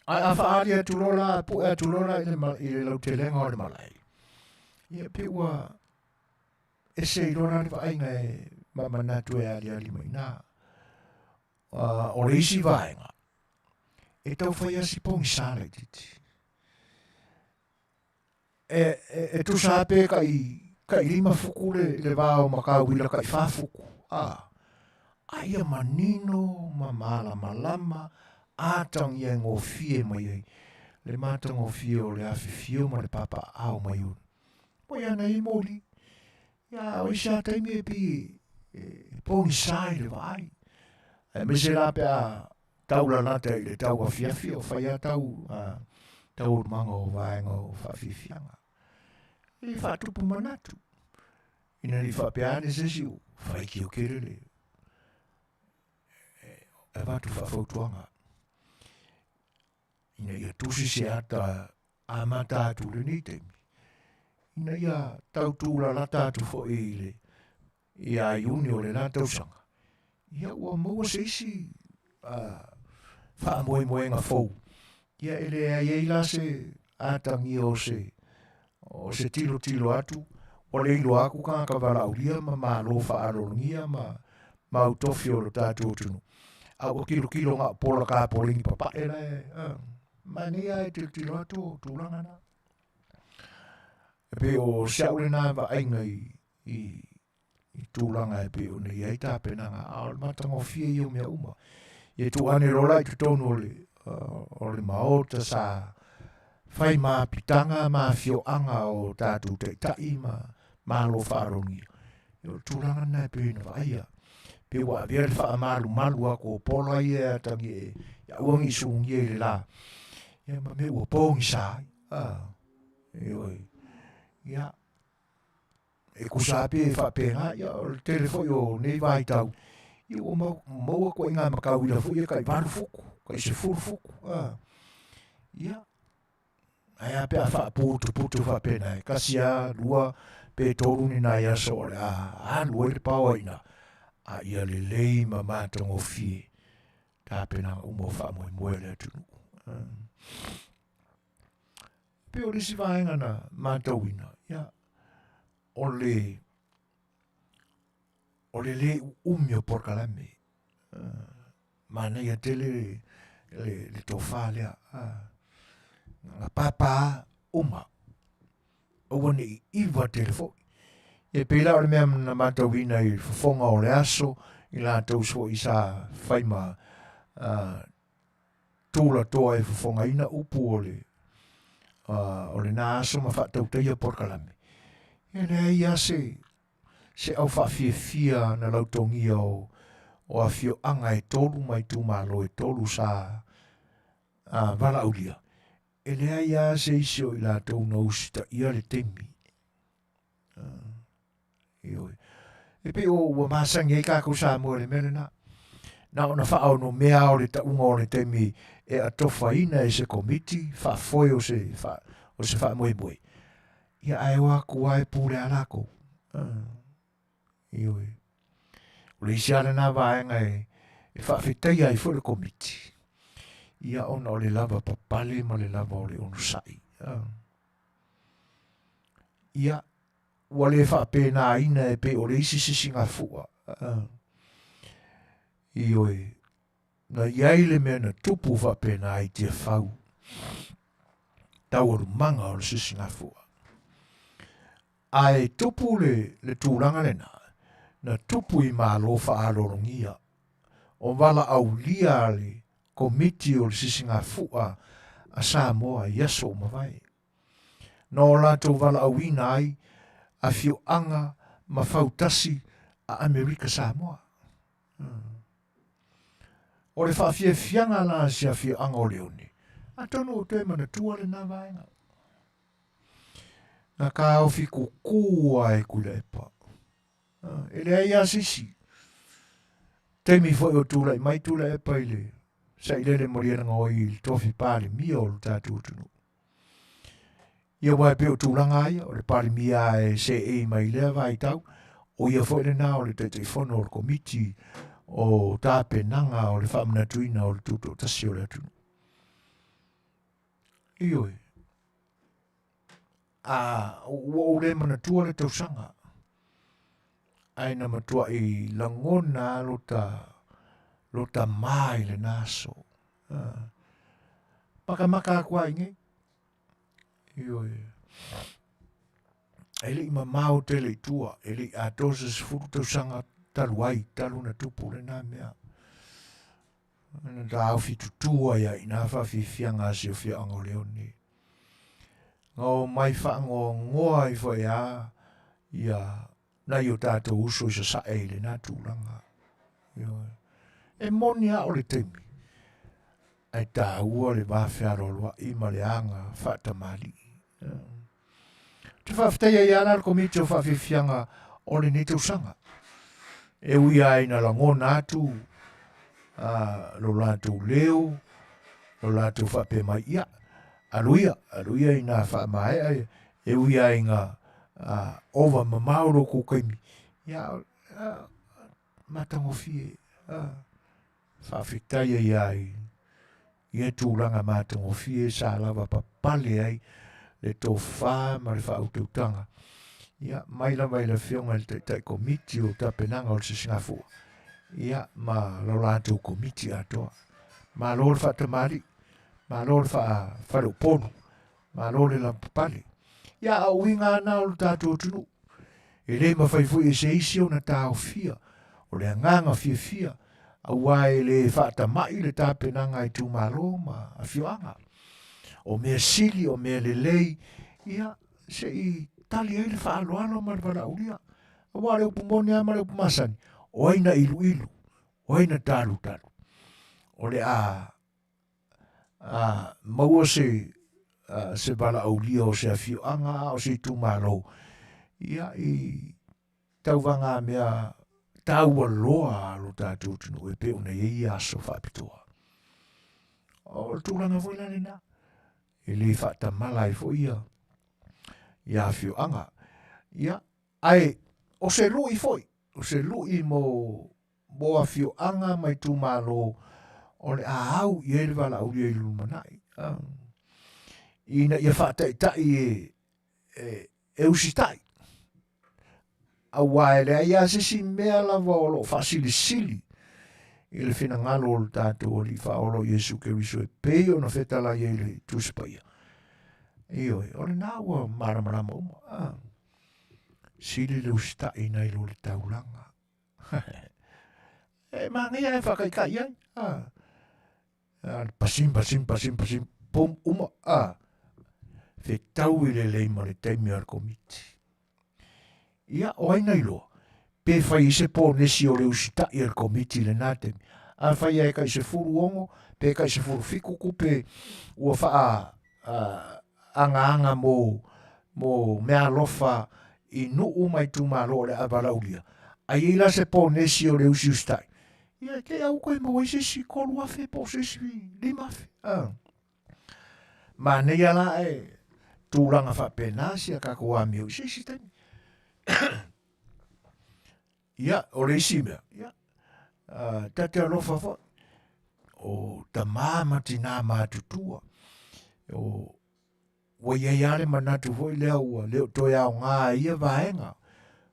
Ai a whaari e turola, pu e turola I le lautelenga o le malai. Ia pe ua e se ilona le whainga e mamanatu e ali mai nā. O le isi vaenga. E tau whai asi pongi sāle titi. E tu sape kai lima fuku le vāo makauila kai whafuku. Aia manino, mamala malama, ātang ia ngofie mai ai. Le mata ngofie o le Afiafi ma le papa au mai un. Mo ia nei moli. Ia o isa taimi e pi pongi sāi le vai. Me se la pia taula nata I le tau Afiafi o whaia tau manga o vaenga o whawhiwhianga. I whatupu manatu. Ina ni whapeane se siu, whaiki o kerele. E watu whawhautuanga. Ina ia tusi se ata amata atu le ni temi. Ina ia tau tūla lata atu fo le. Ia iuni o le nā tausanga. Ia ua maua se isi whaamoemoenga fau. Ia ele ai la se atangi o se tilo atu. O le ilo aku ka wala ulia ma malo whaarongia ma utofi o lo tātou tunu. Au kilo ngā pola ka polingi papa mania e tilo atu tūlanga na. E pe o siaule nā ainga I tūlanga e pe o nei ai tāpenanga. Au le matanga o fie I o mea uma. Ie tu ane rola I te tonu o le maota sa whai mā pitanga mā Fai'oanga o tātou teitai mā lo whaarongi. Io tūlanga nā pe ina whaia. Pe wa vea le wha malu ako pola I e atangi e ia uangi sungi e le la. Ia ma me ua pōngi sāi. Ioi. Ia. E kusape e whapenga. Ia o le telefoi o nei vai tau. I o maua ko ngā makauila fu ia kai varu fuku, kai se furu fuku. Ia. Ai a pe a wha putu wha pena. Kasi a lua pe toru ni nai aso o le a lua le paua ina. A ia le lei ma mātango fie. Tā pena umo wha moe le atunu. Pe o risi vaenga na mātau ina. Ia. O le umio porkalame. Mana ia tele le tofa lea. Nga papa uma. O ni iwa telefo. E pela o le mea na mātau ina I fofonga o le aso. I la tau so I sa whaima tūla toa e Fofogaina upu o le nā aso ma whaatau teia porkalame. E le ia se au whaafiafia na lautongia o Afio'aga e tolu mai tūmalo e tolu sa valaulia. E lea ia se isi o I lātou na usita ia le temi. E pe o ua māsangi e kākou Samoa le mele na. Na ona whaau no mea o le taunga o le temi e atofa ina e se komiti, whaafoe o se whaamoe moe. Ia ai waku ai pūre alako. Ioi. O le isiana nā vaenga e whaafetai ai fo le komiti. Ia ona o le lava papale ma le lava o le onusai. Ia ua le whaapena ina e pe o le isi sisinga fua. Ioi. Na iai le mea na tupu whaapena ai tia whau. Tau aru manga o le sisinga fua. Ai tupu le tūranga le na tupu I mālo whaarorongia. O wala au lia le komiti o le sisinga fua a Samoa I aso mawai. No lato wala au ina ai Afio'aga ma fautasi a Amerika Samoa. O le whaafiafianga la si Afio'aga o leone. A tono o te mana tua le nā vaenga. Na ka ofi kukua e kulepa. E le ai asisi. Temi foi o tula I mai tula e paile. Sa ilele moriana ngoi il tofi pale mia o tatu tunu. Ia wai pe o tūranga aia, o le pari mia e se e mai lea vai tau, o ia foi le nā o le telefono o le komiti o tāpe nanga o le whaamnatuina o le tuto tasi o le atunu. Ioi. O le manatua le tausanga. Aina matua I langona lota mai le naso. Pakamaka kwa inge. Ioi. Ele I mamau tele I tua. Ele a tose se furu tausanga taluai, talu na tupu le nā mea. Na ta au fitutua ia I nā whawhiwhianga si o Afio'aga o leone. Ngau mai whaango ngoa I whai a ia na I o tātou uso I sa sae le nā tūranga. E moni a o le temi. Ai tā ua le mawhiaro loa I ma le anga whaatamali. Te whawhtaia I ana le komiti o whawhiwhianga o le netausanga. E ui ai na langona atu lo lātou leo, lo lātou whape mai ia. Aluia I nā whaamae e ui ai ngā ova mamauro ko kaimi. Ia matangofie. Whawhitaia I ai. Ia tūranga matangofie sa lava papale ai le tō whā ma le whautautanga. Ia maila whionga le tai komiti o tapenanga o le sisingafua. Ia ma laulatou komiti atoa. Ma lo le whaatamari. Ma lo le wharoponu. Ma lo le lampapale. Ia au inga ana o le tātou tunu. E le mawhaifui e se isi o na tāo fia. O le anganga fia. Au ai le whaatamai le tapenanga I tūmalo ma Afio'aga. O mea sili, o mea lelei. Ia se I tali ai le whaaloalo ma le walaulia. Awa le upumoni ama le upumasani. O aina ilu. O aina talu. O le maua se walaulia o se Afio'aga o se tūmalo. Ia I tauwanga mea taua loa lo tātou tunu e pe ona i aso whapitoa. O tūranga fwina nina. E le whaatamala e fo ia. Ia Fai'oaga. Ia, ai, o se lui foi. O se lui mo Fai'oaga mai tūmalo o le au i ele wala au i lumanai. Ina ia whaataitai e usitai. Awa ele ia sisi mea lava o lo whasilisili. I le whina ngalo o le tātou o li whaolo Iesu Keriso e pei o na Fetalaiga i le tusipaia. Io, o le nāua maramarama uma. Sili le usitai nei lo le taulanga. E mangia e whakaikai ai. Pasim, pum, uma. Whetau i le leima le teimi ar komiti. Ia, o ai nei loa. Pe whai se pō nesi o le usitai ar komiti le nātemi. A whai e kai se furu ongo, pe kai se furu fiku kupe ua wha anga mo mea lofa i nuu mai tūmalo le abalaulia. Ai ila se pō nesi o le usitai. Ia, ke au koe mo i se si kolu afe po se si lima afe. Ma nei ala e tūranga whapena si a kako ami o se si tani. Ia, o le isi mea. Ia, tate alofa fo. O ta māma tina mātutua. O waiaiare manatu foi lea ua. Leo toi au ngā ia vaenga.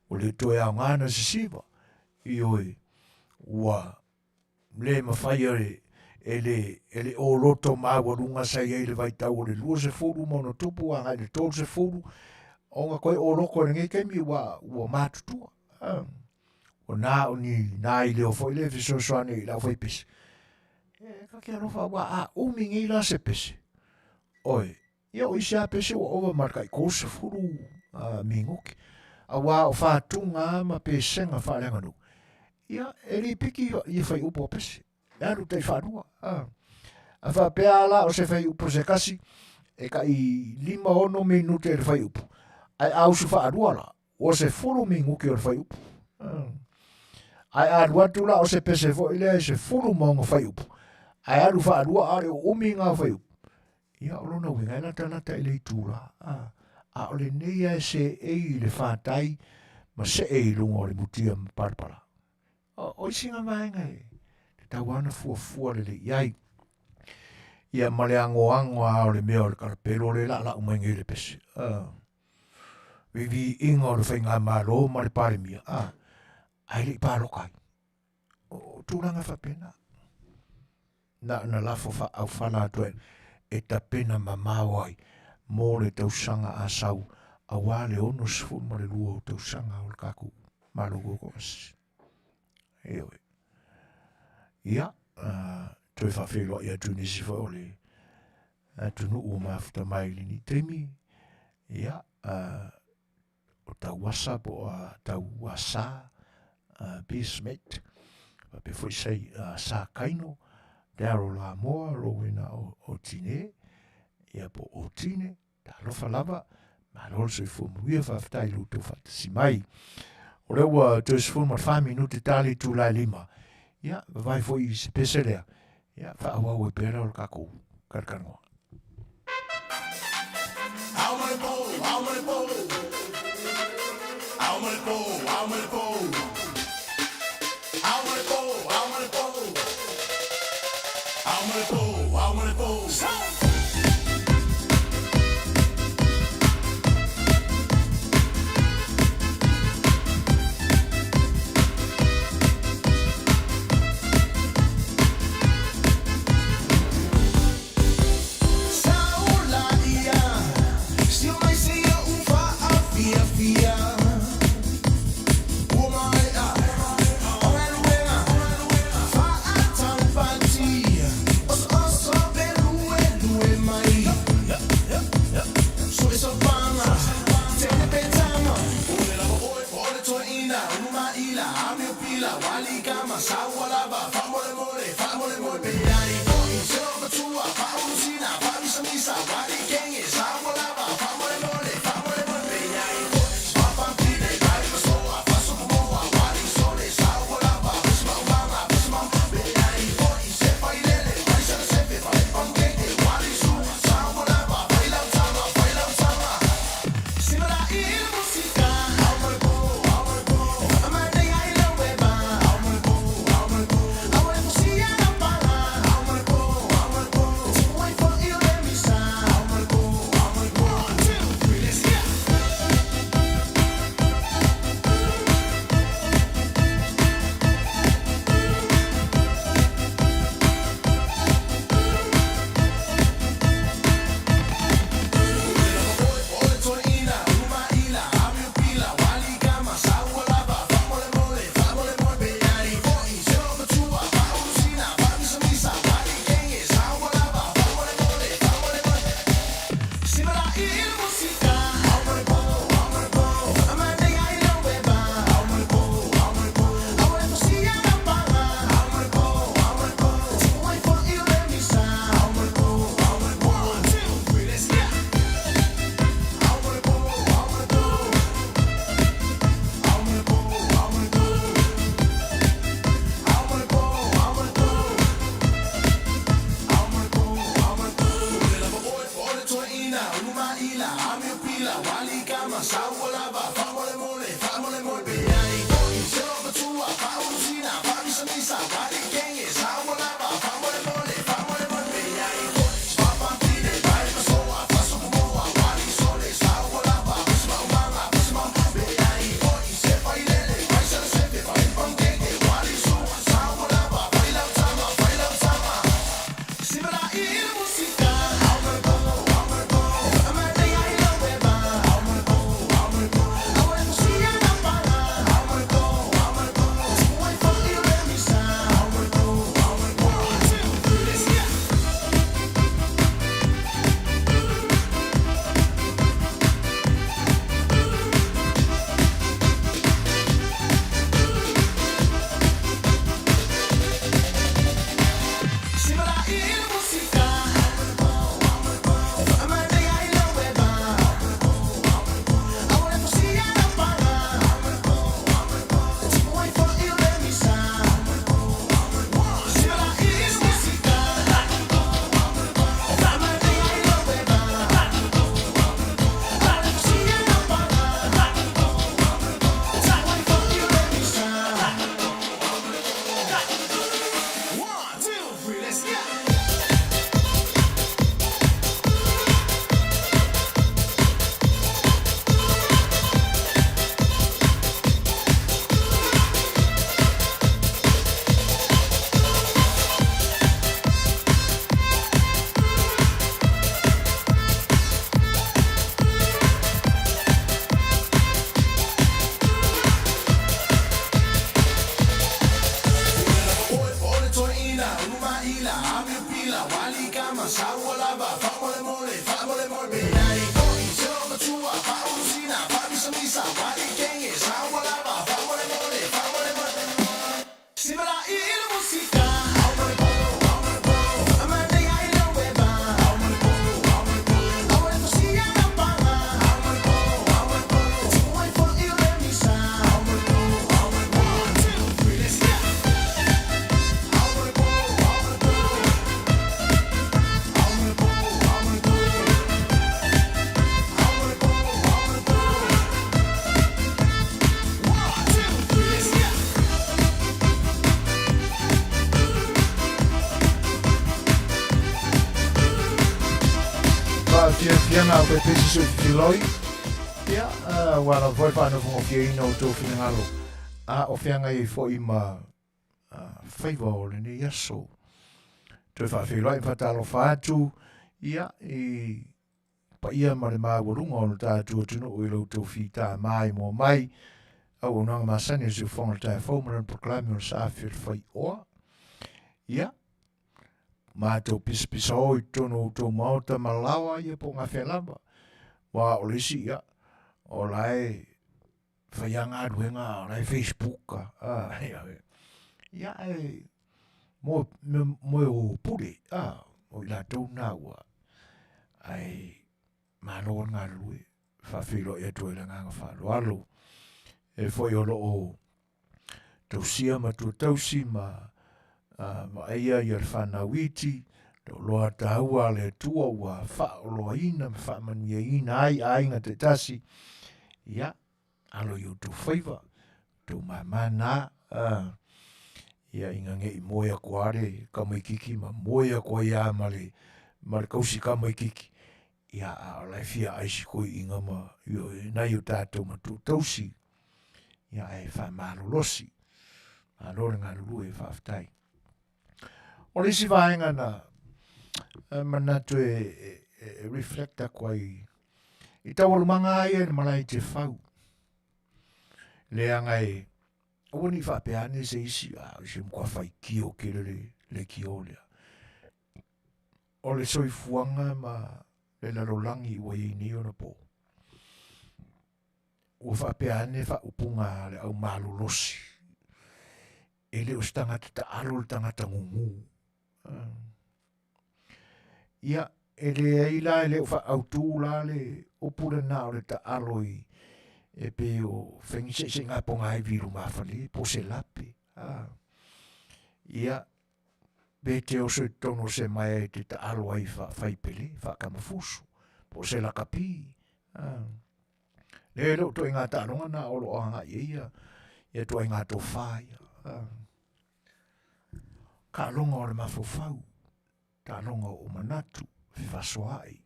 O le toi au ngā na sisiva. I oi. Ua le mawhai ele o roto māwarunga sai e le vaitau o le lua se furu mono tupu a ngai le tolu se furu o ngā koe o roko e ngei kemi ua mātutua. O nā o ni nā i leo foi le fisosoane i lau fai pese. E ka kia rofa wa a umi ngei la se pese. Oi, ia o isi a pese o ova markai ko se furu mingoki. A wa o whātunga ma pesenga whalenga nu. Ia, e li piki i whai upo pese. E aru tei whanua. A whapea ala o se whai upo se kasi, e ka i 5 minute e le whai upo. Ai au su whaarua la, o se furu minguki o le whai upo. Ai aru atu la o se pese fo ile se furu mongo whai upo. Ai aru whaarua are o umi ngā whai upo. Ia, o lona winga nata i le tūra. A o le neia se i le whātai, ma se i lunga o le mutia parpara. O singa maenga e. Te tawana fua le iai. Ia male ango a o le mea o le karapelo le la umengi le pese. Vivi inga o le whainga maro ma le pare mia. Ai le paro kai. O tūranga whapena. Na lafo au whala atuen. E ta pena mamawai. Mō le tausanga a sau. A wale ono sifun ma le lua o tausanga o le kaku. Marogo komas. Ewe. Ia, toi whawhelo ia tunisi fo ole. Tunu o mafuta mai ni temi. Ia, o tau wasa po tau wasa bismate. Pe foi sei sa kaino. Daro la moa rowena o tine. Ia po o tine. Ta lofa lava. Ma lor se fu muia whaftai luto whatasi mai. O rewa tōs fu mar 5 minuti tali tu lai 5. Ia, vai foi se peselea. Ia, whaawa ue pera o kako. Karkangoa. Afiafianga o pepesi se filoi. Ia, wala foi whana fo Keynote o tō whingalo. O whianga i fo i ma Fai'oa o le ne yaso. Tō whawhiloi whatalo whātu. Ia, i pa ia ma le māwarunga o le tātua tino o i lau tō whita mai mo mai. Au unanga masani se whonga tai whaumaran proklami o sa Fai'oa. Ia, mātou pisa o i tono tō maota malawa ia po ngā whelama. Wa o lisi ia, o lai whaianga aduenga, o lai Facebook. Ia e, mo o pure, o i la tau nāua. Ai, mānoa ngā rui, whawhilo ia tō i la nganga whālo. E foi o lo o tausia ma tō tausi ma aia i ar whanawiti, lo loa taua le tua ua whaoloa ina, Manuia ina ai ngā te tasi. Ia, alo i o tō whaiva, tō mamana, ia inga nge i moia koare, kamaikiki, ma moia koa ia ma le kausi kamaikiki. Ia, lai fia aisi koi inga ma, nai o tātou ma tō tausi. Ia, e whamalolosi, alore ngā ruru e whaftai. O lisi vaenga na manatu e reflecta kwa i tawalumanga ai e malai te whau. Leanga e, awani whapeane se isi, se mkwa whai kio kere le kio lea. O le soifuanga ma le larolangi ua i ni o na po. Ua whapeane upunga le au malolosi. E le ustangata ta alo le tangata ngungu. Ia, ele eila ele ufa autu la le opula na o le ta aloi e pe o whengise se ngā ponga ai viru mawhale, po se lape. Ia, be te o se tono se mai e te ta alo ai whaipele, whakamafusu, po se lakapi. Le lo to ngā tānonga na olo anga ia, ia to ngā to whaia. ka longa o le mafofau, ta longa o manatu, whiwhasoai.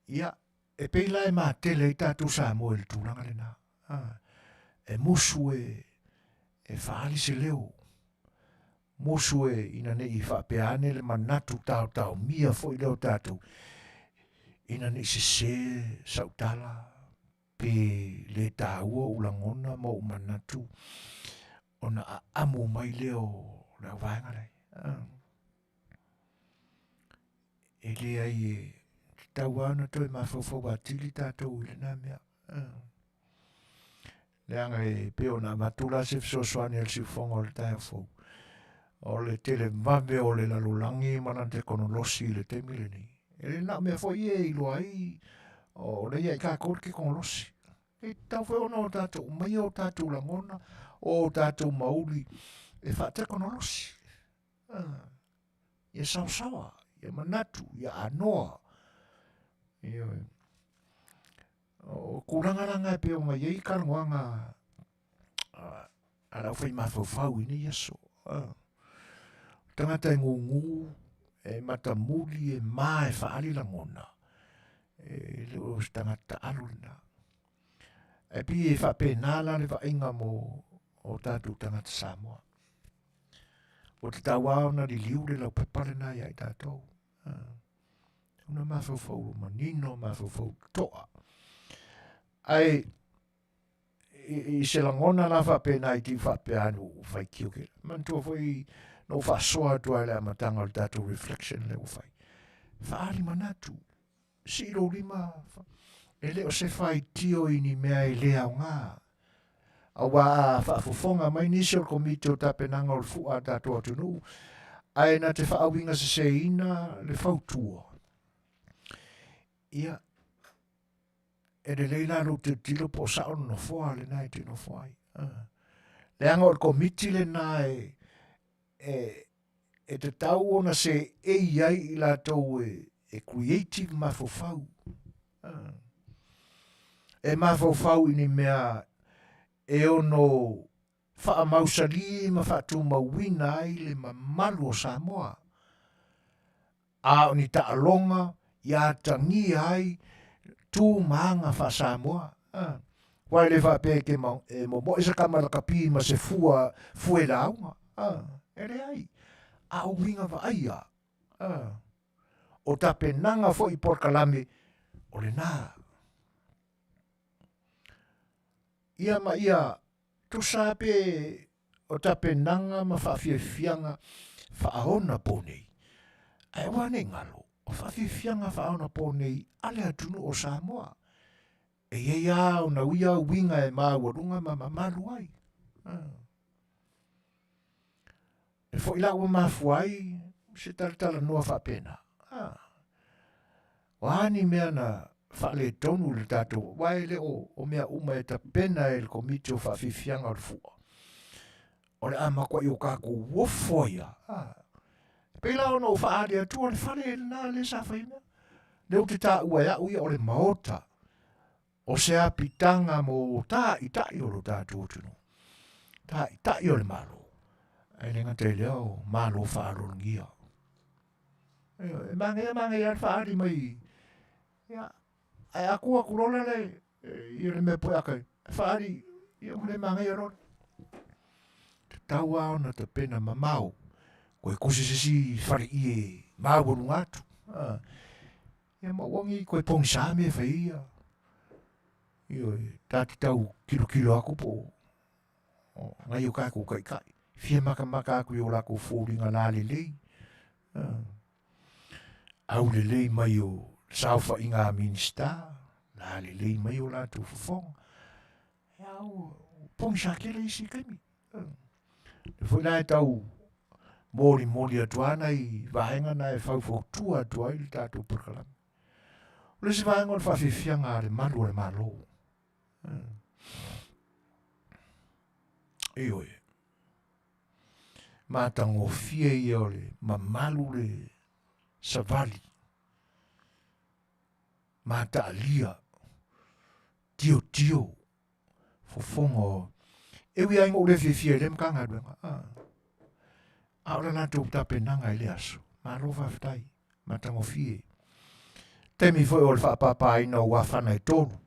Ia, e peila e mā tele i tātou Samoa le tūranga le nā. E musu e whaali se leo. Musu ina ne I whapeane le manatu tau mia fo I leo tātou. Ina ne se sautala, pe le tāua ulangona mo manatu. Ona amu mai leo la vaenga lei. E le ai tauana toi mafofoga tili tātou I le nā mea. Leanga peo na matula se Suasua ni el sifonga o le tae fau. O le tele mame o le lalulangi manante konolosi le te mileni. E le na mea fo I loa I o le ia I kākor ke konolosi. E tau feo na o tātou mai o tātou langona o tātou mauli e whate konolosi. Ia sausawa, ia manatu, ia anoa. Ia o kurangaranga e peo nga iei karangoanga ala whai mafofau I ni yaso. Tangata e ngungu, e matamuli, e maa e whaali langona. E leo tangata aluna. E pi e whape nala le whainga mo o tātou tangata Samoa. O te tawao na li liu le lau pepare na ia I tātou. Una mafofau manino, mafofau toa. Ai, I se langona la whape na I ti whape anu whai kiuke. Mantua fwoi no whasoa tua le amatanga o tātou reflection le o whai. Whaari manatu. Siro lima. E leo se whai tio I ni mea I lea o ngā. Awa Faafofoga mai nisi o komite o tapenanga o le fua tātou atunu. Ai na te whaawinga se ina le whautua. Ia, e le leila lo te tilo po sao no foa le nai te no foai. Le anga o le komite le nai e te tau ona se iai I la tau e creative mafofau. E mafofau I ni mea e ono wha mausali ma whatu mawina ai le mamalu o Samoa. A ni taalonga ia tangi ai tu maanga wha Samoa. Wai le wha peke e mo isa kamara kapi ma se fue launga. Ere ai. A uwinga wa aia. O tape nanga fo I porkalame o le nā. Ia ma ia tu sape o tape nanga ma Afiafianga whaahona pōnei. Ai wane ngalo, o Afiafianga whaahona pōnei ale atunu o Samoa. E ia o na uia winga e māwarunga ma mamalu ai. E fo ila ua mafuai, se taratala noa whapena. Wani mea na whale tonu le tātou, wai le o mea uma e ta pena e le komite o Afiafianga o le fua. O le amakwa I o kako wofoia. Pela ono o whaare atu o le whale e nā le sawhaina. Leo te tā ua ia uia o le maota. O se apitanga mo tā I o lo tātou tunu. Tā I o le malo. Ai lenga te leo malo whaarongia. E mange al whaare mai. Ia. Ai aku rola le I le me poe akai. Whaari I o le mange rola. Te taua ona te pena mamau. Koe kusisisi whare I e māwaru ngātu. Ia mawangi koe pongsame whaia. Ia tāti tau kilo aku po. Ngai o kako kai. Fia maka aku I o lako fōringa nā le lei. Au le lei mai o saufa I ngā minista. Nā le lei mai o lātou fofonga. Ia o pongsake le isi kaimi. Fwoi nā e tau mori atuana I vahenga na e Faafofoga'aga atua I le tātou perkalame. O le se vahenga o le Faafofoga'aga le malu o le malo. Ioe. Matangofia I o le mamalu le savali. Mataalia. Tio. Fofonga o. Ewi aingo le fifia le mkanga duenga. Aora la tō tapenanga I le aso. Malo whaftai. Matango fie. Temi foi o le whaapapaina o wawhana I tōru.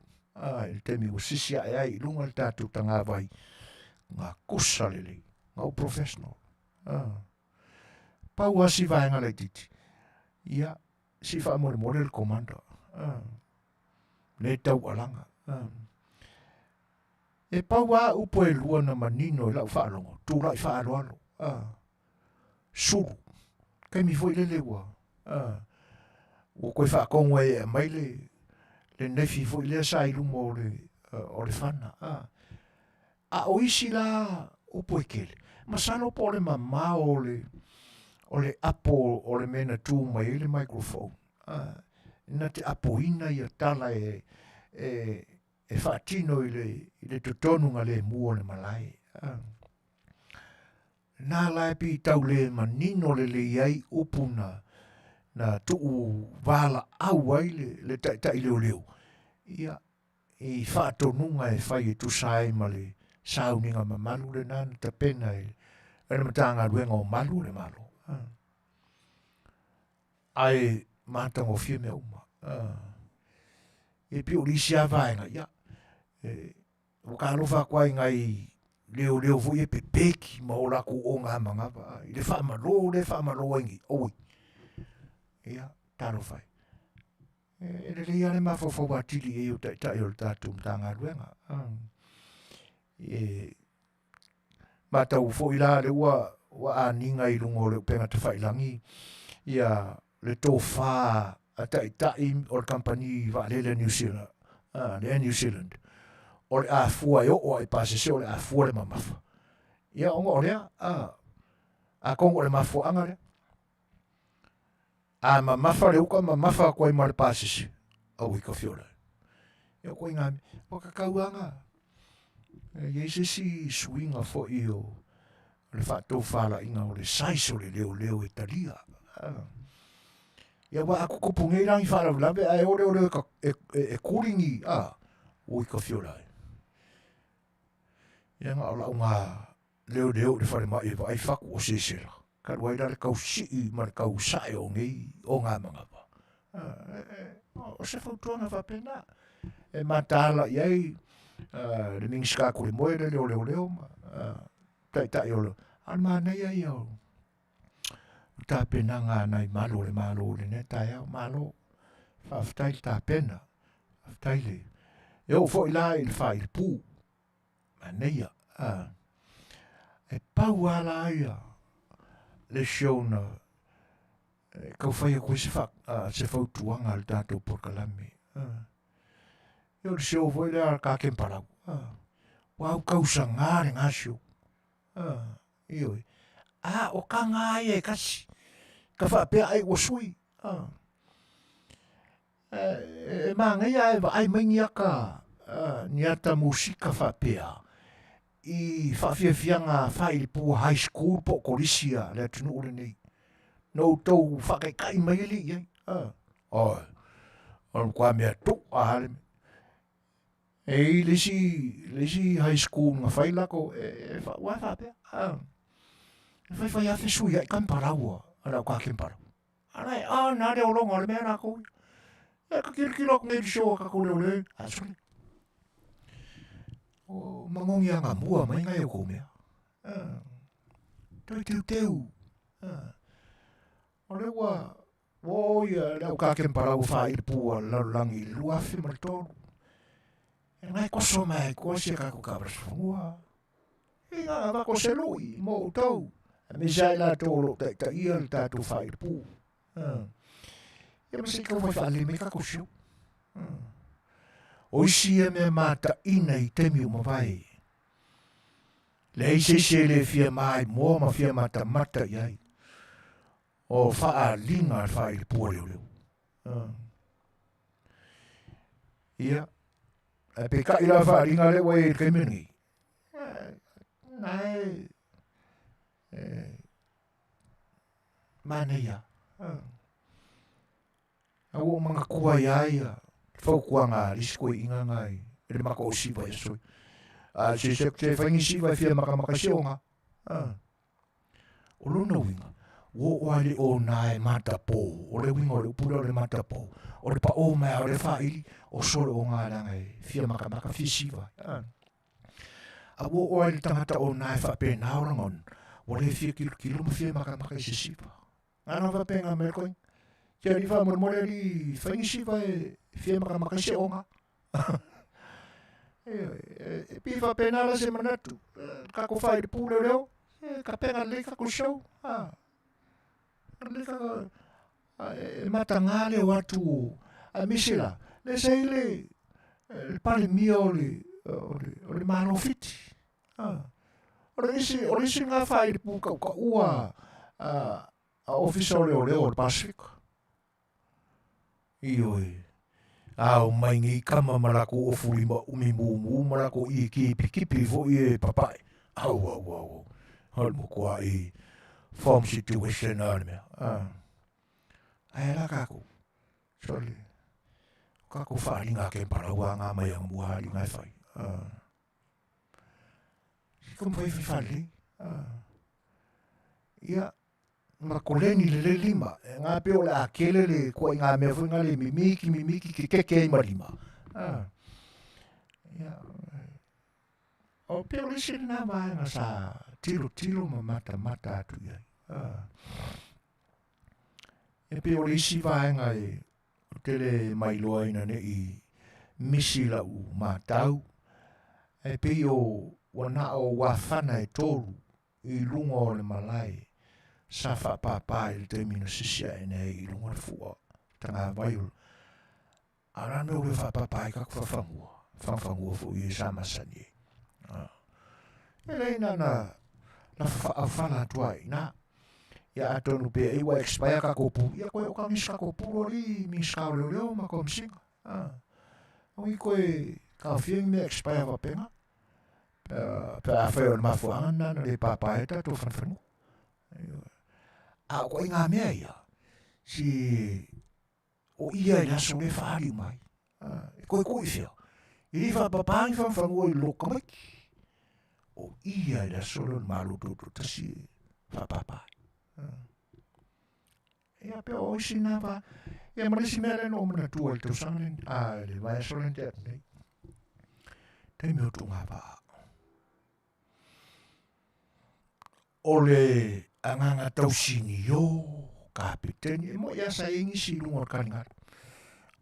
Il temi o sisia e ai. Lunga le tātou tanga vai. Ngā kusa lele. Ngā professional. Pau asi vaenga le titi. Ia. Si wha mole mole le komanda. Le tau alanga. E pau a upo e lua na manino I lau whaalongo. Tū lai whaaloalo. Suru. Kai mi foi lele ua. O koe whaakongo e mai le nefi foi le sai lumo o le whana. A o isi la upo e kele. Masano po le mamā o le apo o le mena tū mai le microphone. Ina te apo ina I a tala e whaatino I le tutonunga le mua le malai. Nā lai pi tau le manino le iai upu na tuu wala au ai le tai leo leo. Ia, I whaatonunga e whai e tusai ma le sauninga ma malu le nana ta pena e na matanga ruenga o malu le malu. Ai mātango fie me uma. E pio lisi a vaenga, ia. O ka alofa kwa ngai leo vui e pepeki ma o lako o ngā mangapa. I le whaamalo ingi, oi. Ia, taro whai. E le lea le mafofoga tili e o tai o le tātou mtanga ruenga. Matau fo I la le wa aninga I lungo le penga te whailangi. Ia, le tō wha a tai o le company le New Zealand. Le New Zealand. O le afua e o pasese o le afua le mamafa. Ia ongo o lea, a kongo le mafua anga lea. A mamafa le uka mamafa koe ma le pasese. Au I ka fiola. Ia koe ngami, o kakau anga. Ia si swinga fo I o le whaatau whala inga o le saiso le leo e talia. Ia wa aku kupungei rangi whala ulabe, ai o leo e kuringi, o I ka fiola. Ia ngā ola ngā leo le whare mai e ai whaku o sesela. Ka ruai la le kau sii ma le kau sae o ngei o ngā mangapa. O se whautuanga whapena. E matala iai, le mingiska kore moe le leo ma. Tai o leo. Al mānei ai au. Tā pena ngā nai malo le ne tai au malo. Whaftai tā pena. Whaftai le. E o fo I la I le whai le pū. Manuia. E pau ala ia. Le show na. Kau whai a koe se whautuanga le tātou porkalame. E o le show foi le a kāken parau. Wau kausa ngāre ngā show. Ioi. O ka ngāi e kasi. Ka whapea ai o sui. E māngai ai wa ai maingi aka niata musika whapea. I whawhiawhianga whailipu high school po korisia le atunu ule nei. No tau whakaikai mai li iai. On kwa mea tuk a hale me. E lisi high school nga whailako e whapea. Whai awhi sui ai kamparaua. Ana kwa kimparau. Anai, nā reo ronga le mea nā koui. E ka kirikiro ngai show ka ko le. Asuli. O mangongi anga mua mai ngai o mea. Teu. O le wa ia le ka kimparau whai pua langi luafi martonu. E ngai koso mai ko se ka ko kabras fua. E ngā wako se lui mo tau. Me sai la tolo ta ia le tatu whai pu. Ia masi kau mai whaale me ka kosio. O isi e me mata ina I temi o mawai. Le ise le fia mai mua ma fia mata iai. O wha linga whai pua leo. Ia. E pe ka ila wha linga le wai ke mingi. Nai. Manuia. Au mga kua ia. Whaukuanga risko I inga ngai. Ele maka o siwa e soi. Se whaingi siwa fia maka sionga. o lona winga. O ale o nae matapo, o le winga o le upura o le matapo, o le pa o mea o le whaili, o solo o ngā ranga e fia maka fisiwa. A o ale tangata o nae whapena o rangon, o le fia kilo ma fia maka i sisiwa. Ana whapenga me koe, kia li wha mormore li whaingisiwa e fia maka i se onga. E pi whapena la se manatu, kako whai le pūre reo, ka penga le kako show, e matangale o atu a misila le sei le pale mia o le mano fiti o le isi ngā whai le puka ka ua a ofisa o le Pacific ioi au maingi kama marako o fulima umimumu marako i kipi vo i e papai au hal mo kua i form situation arme ai la kako sorry kako fali nga ke parawa nga mai ang buhali nga fai kom fai fali ia makoleni le lima nga pe ola akele le ko nga me fu nga le mimiki ke malima ia o pe ole sina mai nga sa tiro mata atu ia e pe o isi vaenga e tele mai loa ina ne i misi la u mātau e pe o wana o wafana e tolu i lunga o le malai sa whapapa i te mina sisia e nei i lunga le fua tanga vaiul arane o le whapapa i kaku whawhangua fu i sa masani e reina na whaafana tuai na ia atonu pe e wa expire ka kopu ia koe o ka misa kopu ori misa o leo ma ko msinga o i koe ka fieng me expire wa penga pe a whai o le mafuanga na le papaeta to whanwhanu a koe ngā mea ia si o ia i aso le whaari mai koe koe whia i li whapapangi whanwhanu i loka mai o ia i aso le maluto tasi whapapai ia pe o isi nā wha ia marisi mea le no mana tua i tau sanganen le vai asolen te atnei tei meo tu ngā wha o le anganga tau sini yo kapiteni e mo ia sa ingi si lunga o karingat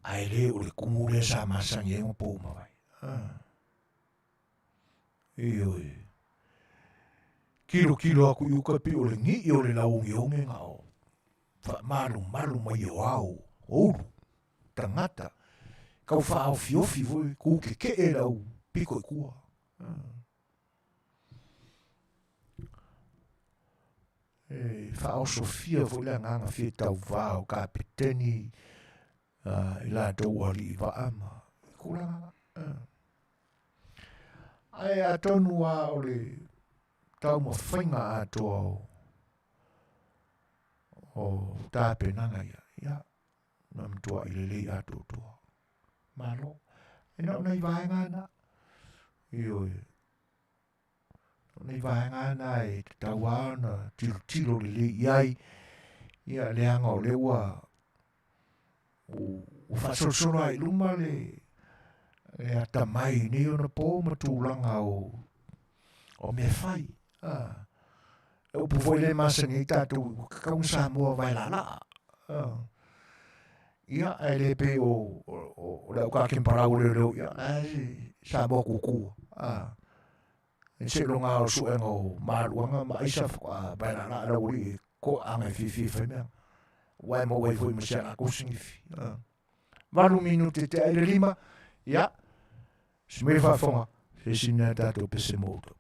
ai le o le kumule sa masang e mo po mawai ioi kilo aku yuka pi o le ngi i o le laungi onge ngā o. Wha malu mai o au, oulu, tangata. Kau wha au fiofi voi, ku ke e lau, piko i kua. Wha au Sofia voi le nganga fie tau vāo, kapiteni, i la tau ali i vaama. Kuranga. Ai a tonu a o le tau mo whainga atoa o tāpe nanga ia na mtua i lelei ato toa malo e nau nei vaenga na ioi nei vaenga na e tau ana tiro lelei iai ia leanga o leua o whasosono ai luma le atamai ni ona po matulanga o me fai o puvoi le masangi tātou kakau Samoa vai lala ia ai le pe o le au kakin parau leo ia ai Samoa kukua e se longa o suenga o maruanga ma isa vai lala ala uri ko anga fifi whaimea wai mo wai foi masiana kusingifi valu minute te aile lima ia smere whafonga se sina tātou pese moto.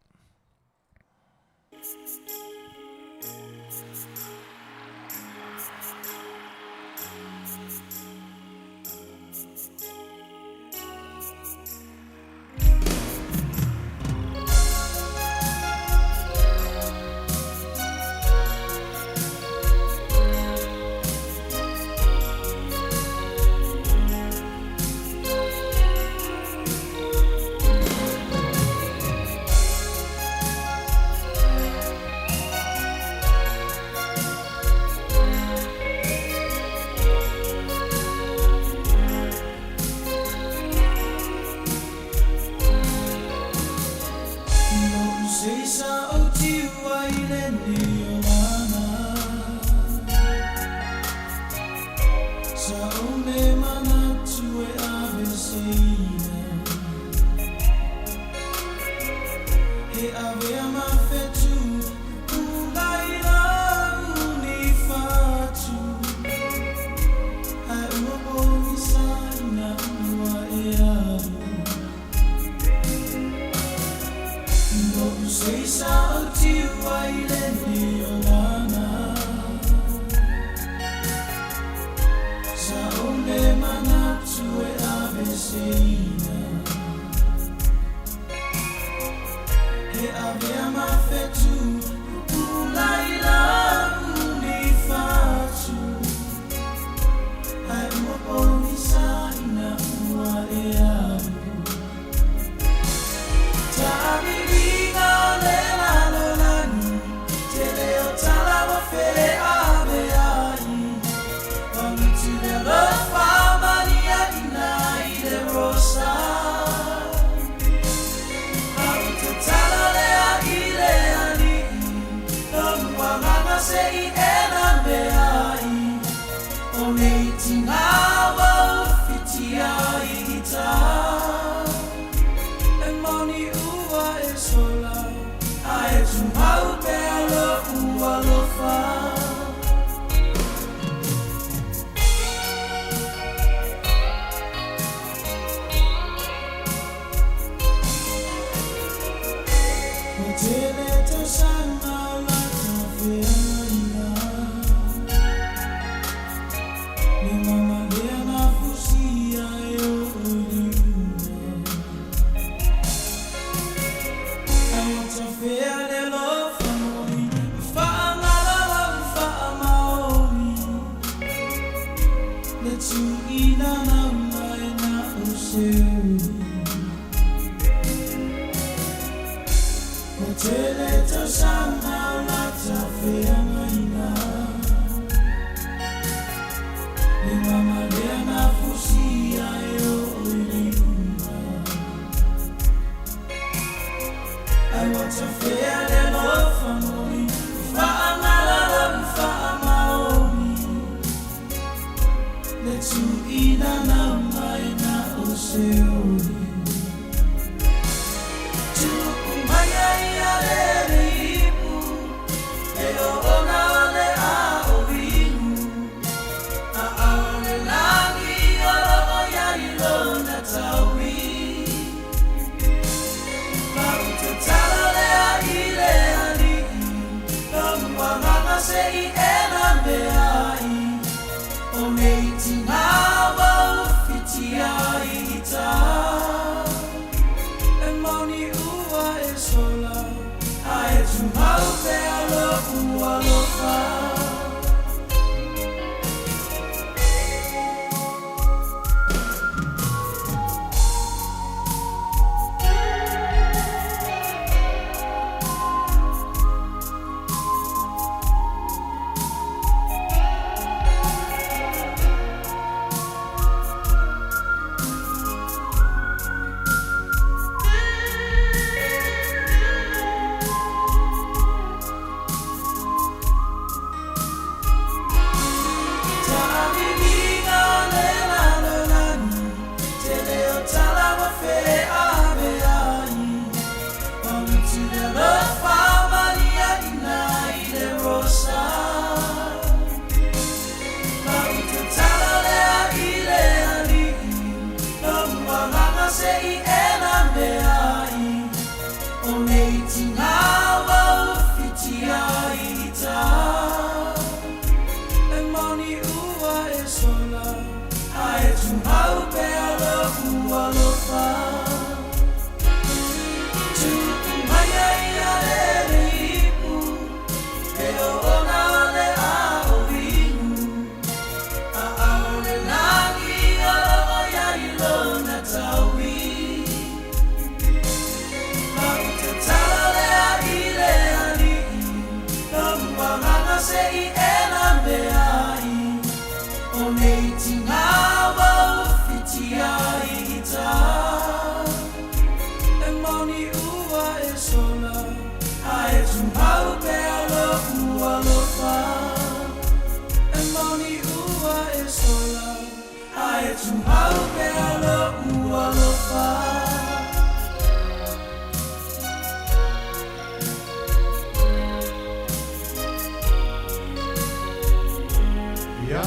Ia,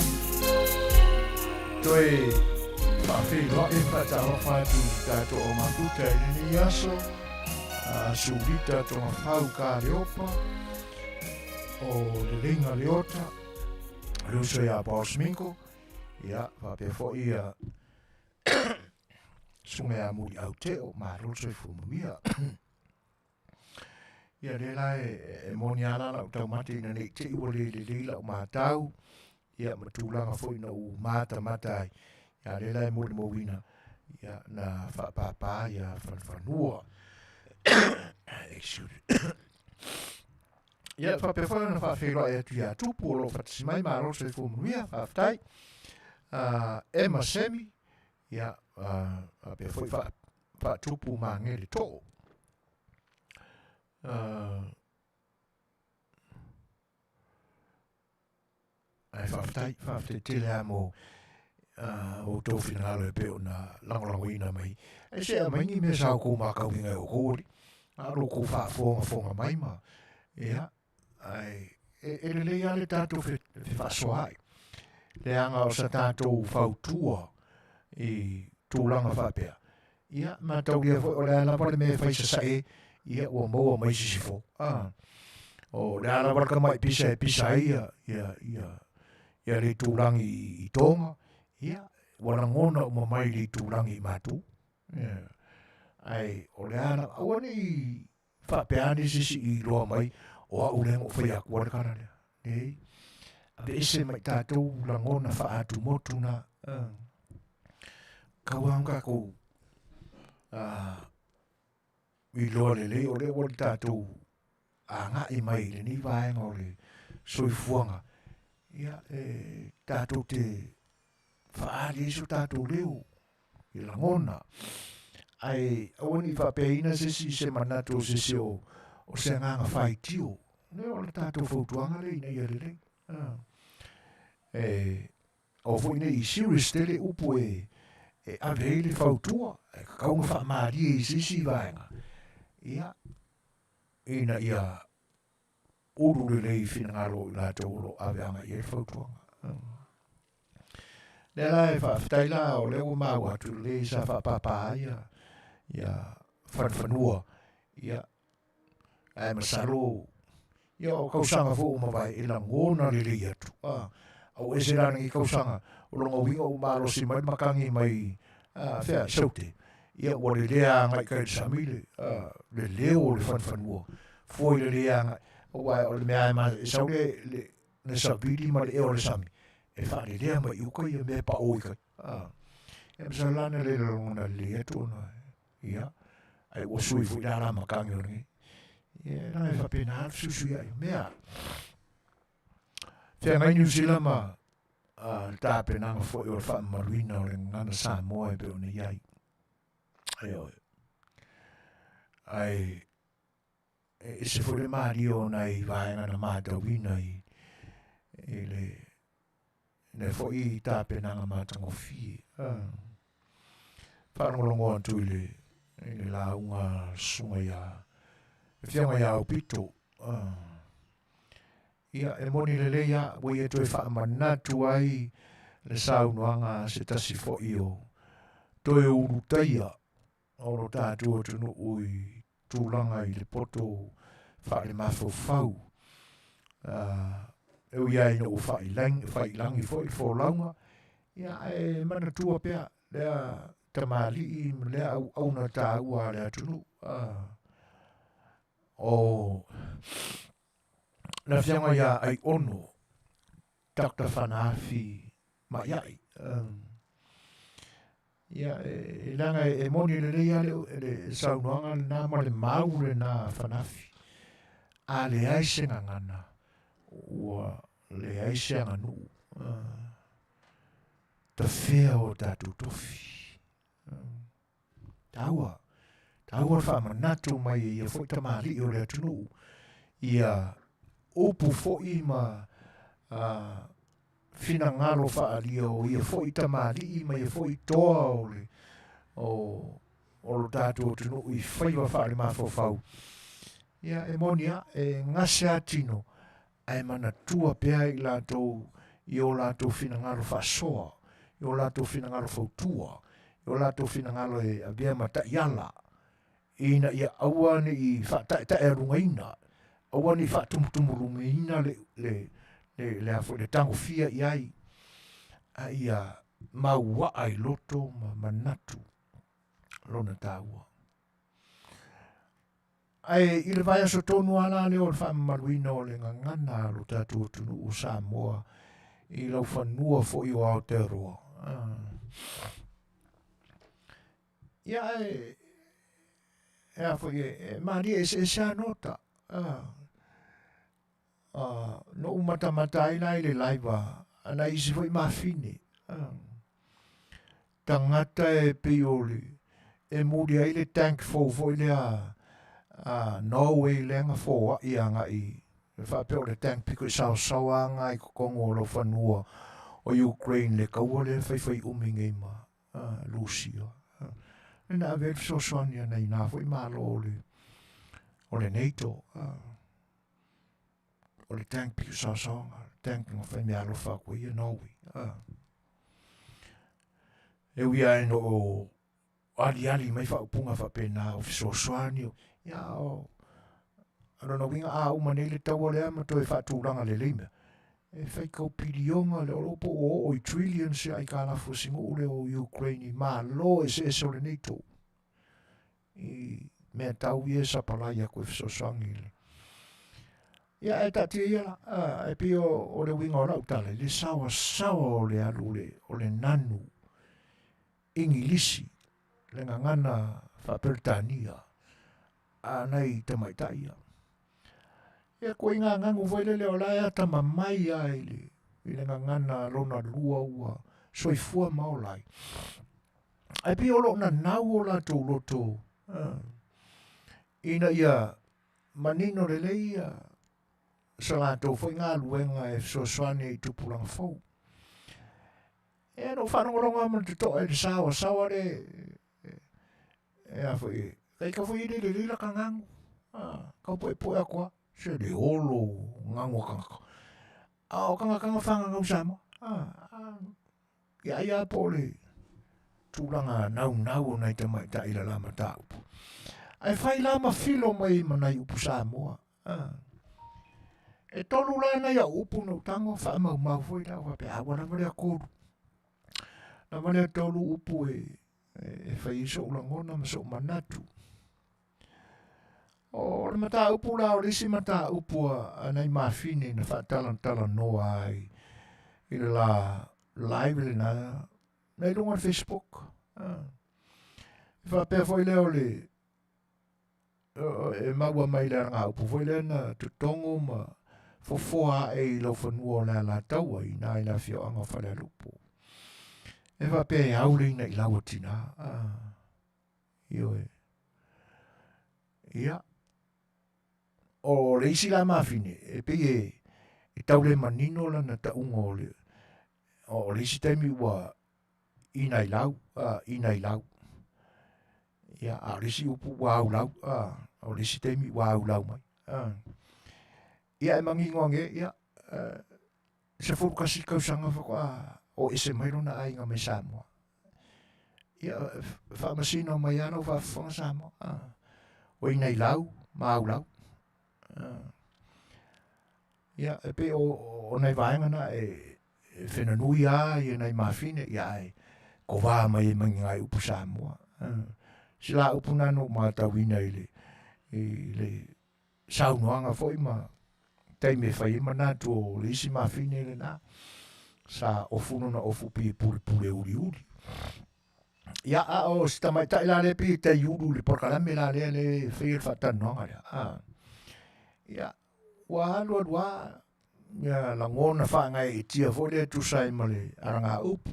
toi Fai'oa e pata'ofa tu tātou o makuta e nini aso, sulita tonga whau ka leopa, o le ringa leota, luso ia Bosminko, ia, whapefo ia sunga muri au teo, ma luso i Manuia. Ia lela e moniala la utau mati na nei te iwa le la o mātau, ia matulanga foi na u mata matai, ia lela e mori mowina, ia na whapapa, ia whanwhanua. Ia whapewhana na whawhiroa e atu ia tupu o lo whatasimai ma rosa i Manuia, whaftai, Emma Semi, ia whapewhoi whatupu ma ngere tō. Ai whaftai tele a mo o tōwhi na ngalo e peo na langolango ina mai. E se a maingi me sao kou makau ingai o kōri. Aro kou whaafonga mai ma. Ia, ai, e le lei ale tātou whaasoa ai. Le anga o sa tātou whautua i tūlanga whapea. Ia, ma tau lia o le ala pare me whaisa sae, ia ua maua mai sisifo. O le ala warka mai pisa ia le tūrangi i tonga, ia, wana ngona o mamai le tūrangi i mātu. Ai, o le ala, awane i whapeani sisi i roa mai, o au lengo whai aku wana karane. Nei, abe ese mai tātou la ngona whaatu motu na, kauanga kou, i loa le o le wali tātou a ngā i mai le ni vaenga o le soifuanga. Ia, tātou te whaari iso tātou leo i la ngona. Ai, awani whapeina sesi se manato sesi o se nganga whai tio. Ne o le tātou whautuanga le ina ia le. O fwine i serious tele upo e avei le whautua. E kaunga whaamari e sesi vaenga. Ia, ina ia uru le lei fina ngaro i la tōro aveanga i e whautuanga. Nela e whaftaila o leo mau atu le sa whapapa ia whanwhanua ia e masaro ia o kausanga fo o mawai e la ngona le le atu. Au e se rana i kausanga o longa winga o malo si mai makangi mai fea saute. Ia ua le lea ngai kai samile, le leo le fanfanua. Foi le lea ngai, o le mea ma e sau le sabili ma le eo le sami. E wha le lea mai uka ia mea pa oi kai. Ia msa lana le lona le atu ona. Ia, ai ua sui fui la makangi o ngi. Ia, ngai wha pena atu susu ia i mea. Fea ngai New Zealand ma tā penanga fo i o wha Manuia o le ngana Samoa e pe o ne iai. Ai, e se fo le maari o nei vaenga na mātawina i le fo i tā penanga mātangofi. Whanongolongo atu i le launga sunga ia. E whianga ia o pito. Ia e moni le leia, wei e toi wha manatu ai le saunuanga se tasi fo i o. Toi uru taia. Oro tātua tunu ui tūlanga i le poto wha le mafofau. E ui ai no wha i langi fo i fo launga. Ia e manatua pia lea tamali i lea au na tā ua lea tunu. O na fianga ia ai ono Dr. Fanafi ma iai. Ia e langa e moni le leia le saunoanga na ma le mau le na Fanafi. A le aise ngangana. Ua le aise nganu. Ta fea o tatu tofi. Taua wha manatu mai ia fo tamari o le atunu. Ia opu fo i ma fina ngalo wha alio ia fo i tamari i ma ia fo i toa o lo tatu o tunu i Fai'oa wha le mafofau. Ia e monia e ngase atino ai manatua pea i lato i o lato fina ngalo wha soa. I o lato fina ngalo fautua. I o lato fina ngalo e abia mata iala. Ina ia awane i wha tae rungaina. Awane i wha tumutumurungaina le afo le tango fia i ai. A ia maua ai loto ma manatu. Lona taua. Ai i le vai aso tonu ala le o le wha maruina o le ngangana lo tatu o tunu o Samoa. I lau whanua fo i o Aotearoa. Ia e fo e mari e se anota. No umata ina i le laiva. Ana isi fo i mafine. Tangata e pioli. E muri ai le tank fo i le Norway lenga fo i anga i. E whapeo le tank piko i Suasua anga i kukongo lo whanua o Ukraine le kaua le whaiwhai umingi ma Lucia. Nā vei sosoania nei nā fo i malo o le NATO. O le tank piko Suasua anga. Tank nga whai mea lo whakua i Norway. E wia e no o ali mai whaupunga whapena o fisosoani. Ia o Arona winga a umane le taua lea ma toi whaatūranga le leime. E whai kau pirionga le oropo o i trillion se ai ka lafu singo ule o Ukraine ma lo e se o le NATO. I mea tau i e sapalai a koe fisosoangi le. Ia e tatia ia e pio o le winga o lautale. Le sawa o le alu o le nanu. Ingilisi. Le ngangana whapeltania. A nei te maitaia. Ia koe ngā ngangu whaile leo lai ata mamai ai le. I le ngangana lona lua ua soifua maolai. Ai pi o na nau o la tō loto. Ina ia manino le leia. Sa la tō whai ngā luenga e Suasua i tupuranga fau. E no whanongoronga man te toa e le sawa le. E a whai. Kai ka whai le lila ka ngangu. Kau poe a koa. Se le olo ngangu kanga. O kanga whanga ngau sama. Ia po le. Tūranga nau nei te mai ta ila lama taupu. Ai whai lama filo mai manai upu Samoa. E tolu lana ia upu no tango wha mau foi la wa pe awa na marea koru. Na marea tolu upu e whai so ulangona ma so manatu. O le mata upu la o risi mata upu a nei mawhine na wha tala noa ai. I le la live le na nei runga Facebook. Wha pe foi leo le e maua mai le ranga upu foi le na tutongo ma fofoa e lo fanua la la taua i na ila Fai'oa whale lupo. E wha pe e aure ina i lawa tina. Io e. Ia. O le isi la mawhine, e pe e taule manino la na taunga o le. O le isi taimi ua ina i lau. Ina i lau. Ia, a le isi upu ua au lau. O le isi taimi ua au lau mai. Ia e mangingo nge, ia. Se furu kasi kausanga whakua o ese mairo na ainga me Samoa. Ia, whamasino mai ana o whawhanga Samoa. O ina i lau, ma au lau. Ia, e pe o nei vaenga na e whenanui a i nei mawhine, ia e ko wā mai e mangingai upu Samoa. Sila upu nano mātawina i le saunoanga foi ma teime whai manatu o le isi mawhine le na sa ofuno na ofu pi pure uri uri. Ia o sita mai tai la le pi te iuru le porkalame la le whair whatanonga lea. Ia, wa alua dua, ia la ngona whaangai e tia foi le tusai ma le aranga upu.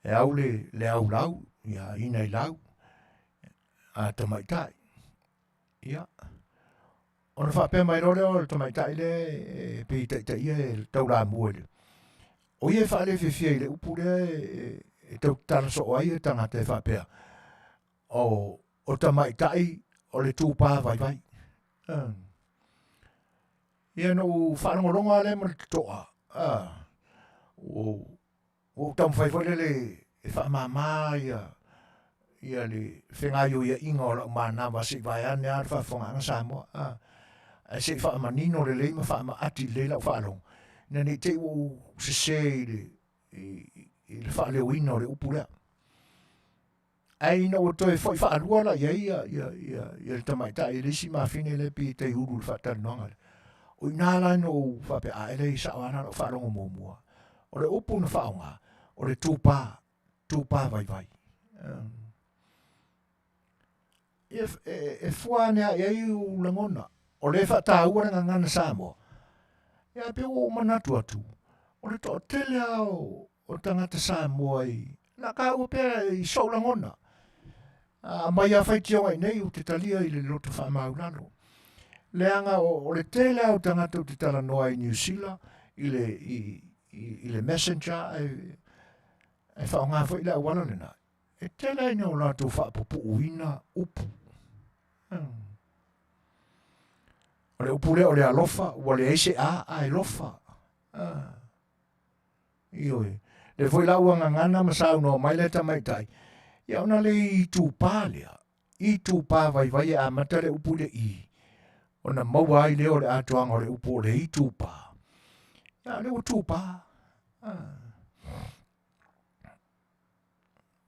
E au le au lau, ia ina i lau, a tamaitai. Ia. Ona whapea mai rore o le tamaitai le pe ita ia e tau la mua le. O ia whaale whiwhia i le upu le e tau tara so ai e tangata e whapea. O tamaitai o le tūpā vai. Ia no whaangoronga le ma le toa. O tamu whaiwhale le e whaamama ia le whengaio ia inga o la umana wasi vai ane ar whawhonganga Samoa. E se whaamanino le leima whaama ati le lau whaalong. Na ni te u se i le whaaleo ina o le upu lea. Ai na o toi foi whaalua la ia le tamaita i le si mawhine le pi te uru le whaatanonga le. O inala no whape a ele i sawana o whaalongo mōmua. O le upu na whaonga, o le tūpā vai. E fuane a iei u langona, o le whaataua na ngana Samoa. Ia pe o manatu atu. O le to tele o tangata Samoa i. Na ka ua pēra i sau langona. A mai a whaitionga i nei o te talia i le loto whaamaulalo. Leanga o le tele o tangata o te tala noa i New Zealand, i le messenger, e whaonga whai le awala lena. E tele ina o lato whaapopu uina upu. O le upu lea o le alofa, o le eise a e lofa. Ioi. Le foi lau anga ngana masau no mai le tamaitai. Ia ona le i tūpā lea. I tūpā vai a mata le upu le i. Ona maua ai leo le atuanga o le upu o le i tūpā. Ia le o tūpā.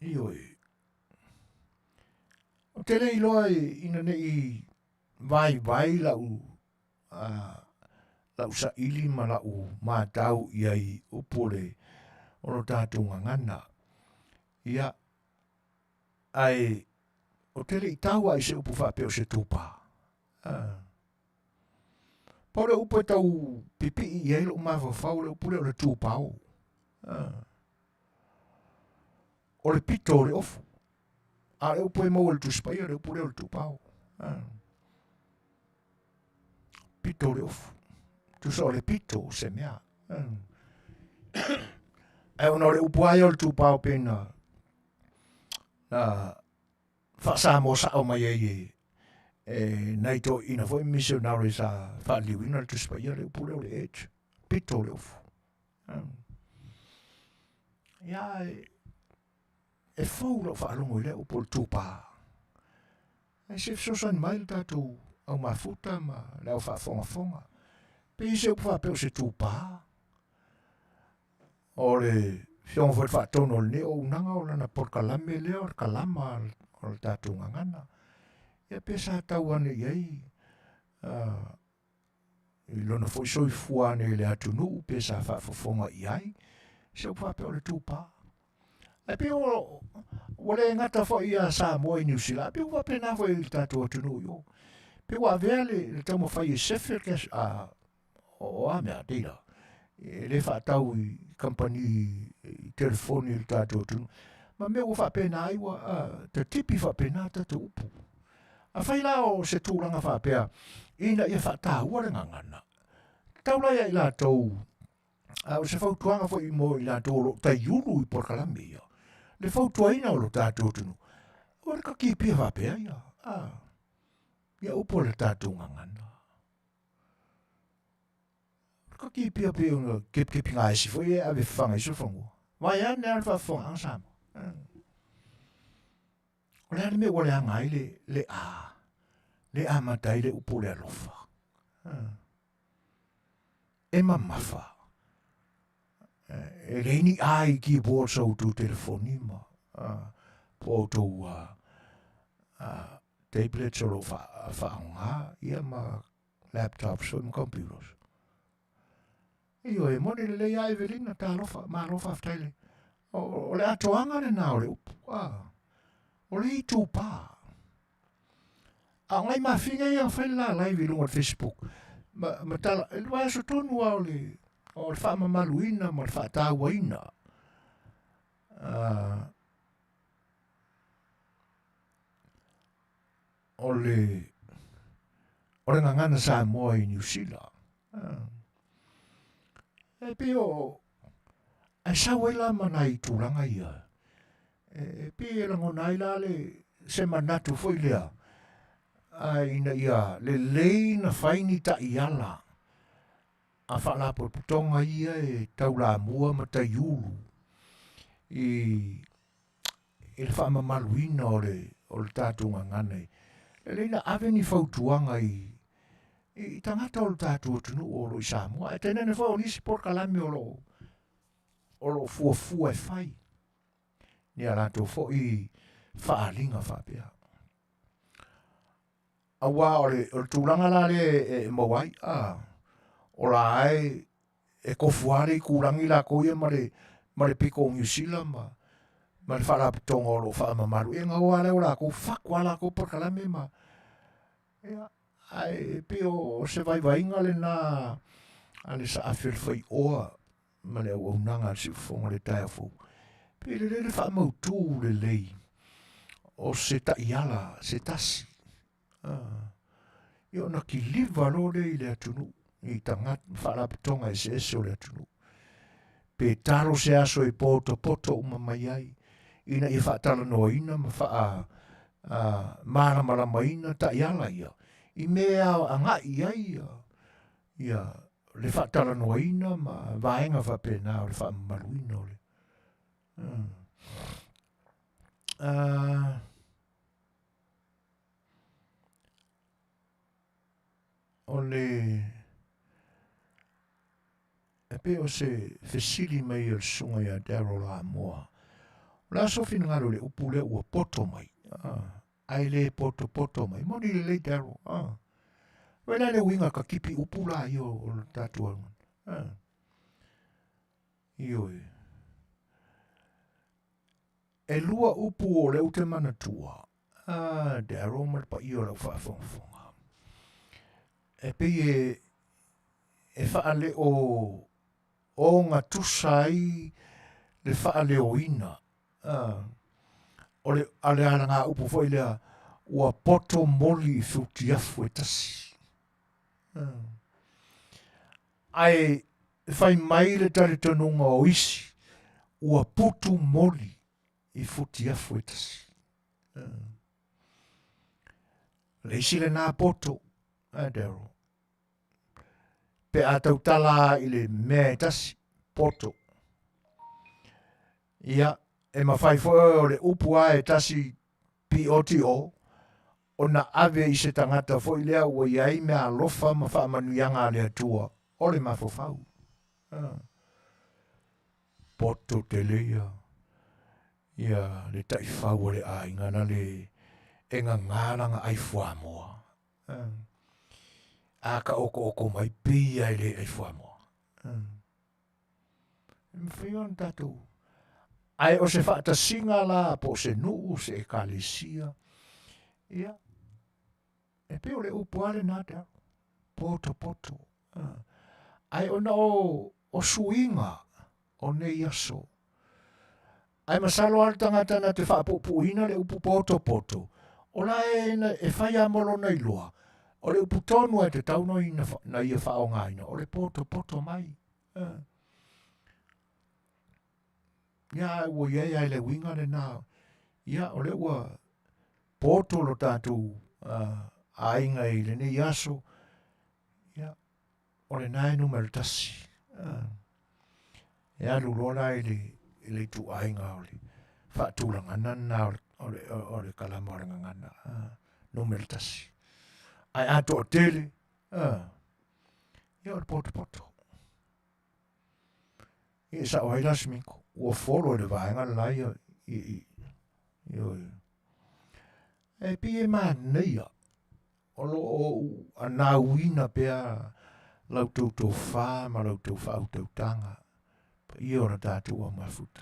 Ioi. O tele i loa ina ne i vai lau sa ili ma lau mātau iai upu le ono tātunga ngana. Ia, ai, o tele i taua i se upu whapeo se tūpā. Pau le upu e tau pipi i eilo mawhawhau le upu le o le tūpāo. O le pito o le ofu. A le upu e mau le tuspaia le upu le o le tūpāo. Pito o le ofu. Tusa o le pito se mea. E ona le upu ai o le tūpāo pena na whaasamo sa o mai e nei to ina foi missionary sa whaaliwina le tuspaia le upu le o le edge. Pito o le ofu. Ia e fau lo whaalongo i le upu le tūpā. E se fsosan mai le tātou au mafuta ma leo whaafonga. Pe se upa pe o se tupa. O le fiong fo whaatono le o unanga o lana por kalame le o kalama o le tātou ngangana. Ia pe sa tau ane iei. I lona fo soi fuane le atunu pe sa whaafofonga iai. Se upa pe o le tupa. E pe o le ngata fo ia Samoa i New Zealand. Pe upa pe na fo i le tātou atunu yo. Pe wa vea le tamo fai i sefer kes o a mea deila. Le whaatau i company i telefoni i tātou tunu. Ma mea o whapena aiwa, te tipi whapena tata upu. A whaila o se tūranga whapea, ina ia whaatau ore ngangana. Taula ia i lātou, o se whautuanga fo i mo i lātou lo tai uru i porkalame ia. Le whautuaina o lo tātou tunu. O le ka kipia whapea ia. Ia upo le tātou ngangana. Ka kipia pe o kepi ngai si fo ia ave whanga iso whangu. Vai ane al whawhanga sama. O le ane me o le angai le a. Le a matai le upo le alofa. E mamafa. E reini ai ki bo sa utu telefoni ma. Po tau tablets o lo whaanga. Ia ma laptops o computers. Io e mone le lei ai velina ta lofa, ma lofa ftele. O le atoanga le na o le upu. O le i tūpā. A ngai ma finga ia whaila live i lunga Facebook. Ma tala, e lua aso tonu o le wha mamaluina, ma le wha tāwaina. O le ngangana Samoa i New Zealand. E pe o, ai sa wela mana i tūranga ia. E pe e lango nai la le se manatu foi lea. Ai na ia, le lei na whaini ta iala. A whala po putonga ia e taula mua ma ta iulu. I le wha mamaluina o le tātunga ngane. Le lei na ave ni whautuanga I tangata o le tātua tunu o lo i Samoa. E tenene whao nisi por kalame o lo fuafua e whai. Ni a lato fo I whaalinga whapea. Awa o le tūranga la le e mawai. O la ai e kofuare I kūrangi la koia ma le piko o New Zealand ma le whalapitonga o lo whaamamaru. E ngā wale o la ko whakwa la ko por kalame ma. Ai pe o se vai le na ale sa Fai'oa ma le o nanga se fonga le tai fo pe le fa mautu le lei o se ta iala se tasi io na ki liva lo le atunu I tangat fala pitonga se o le atunu pe taro se aso I poto mai ai ina I fa tala noina ma fa mara maina ta iala ia I mea a ngai ia le whaatara noaina ma vaenga whapena o le whaamaruina o le. O le e pe o se fesili mai o sunga ia dero la moa. O la sofina ngaro le upule ua poto mai. Ai le poto mai. Moni le dero. Wela le winga ka kipi upula io o tatua. Io e lua upu o le ute manatua. Dero mar pa io la whaafonga. E pe e whaale o ngā tusai le whaale o ina. O le ale ala ngā upu foi lea ua poto moli I whiuti afu e tasi. Ai whai mai le tare tanunga o isi ua putu moli I whiuti afu e tasi. Le isi le nā poto dero. Pe a tau tala I le mea e tasi poto. Ia e mawhai fo o le upu a e tasi POTO o na ave I se tangata fo I lea ua iai mea alofa ma wha manuia ngā lea tua o le mafofau. Poto te lea. Ia le taifau o le aingana le enga ngāranga ai fuamoa. Aka oko mai pia ai le ai fuamoa. Mwhion tatou. Ai o se whaata singa la po se nuu se ekalisia. Ia. E pe o le upuare nata. Poto. Ai ona o suinga o ne yaso. Ai masalo al tangata na te whaapupuina le upu poto. Ola e whaia molo nei loa. O le upu tonu e te tauno na ia whaongaina. O le poto mai. Ia ua iei ai le winga le nā. Ia o le ua poto lo tātou ainga i le ne yaso. Ia o le nai numero tasi. Ia lulona i le tu ainga o le whaatulanga nana o le kalamorenga ngana. Numero tasi. Ai ato o tele. Ia o le poto. Ia sa o heilas miko. Ua folo le vaenga lai e pie maneia. O lo anauina pea lau tau wha ma lau tau wha au tau tanga. Ia ora tātou a mafuta.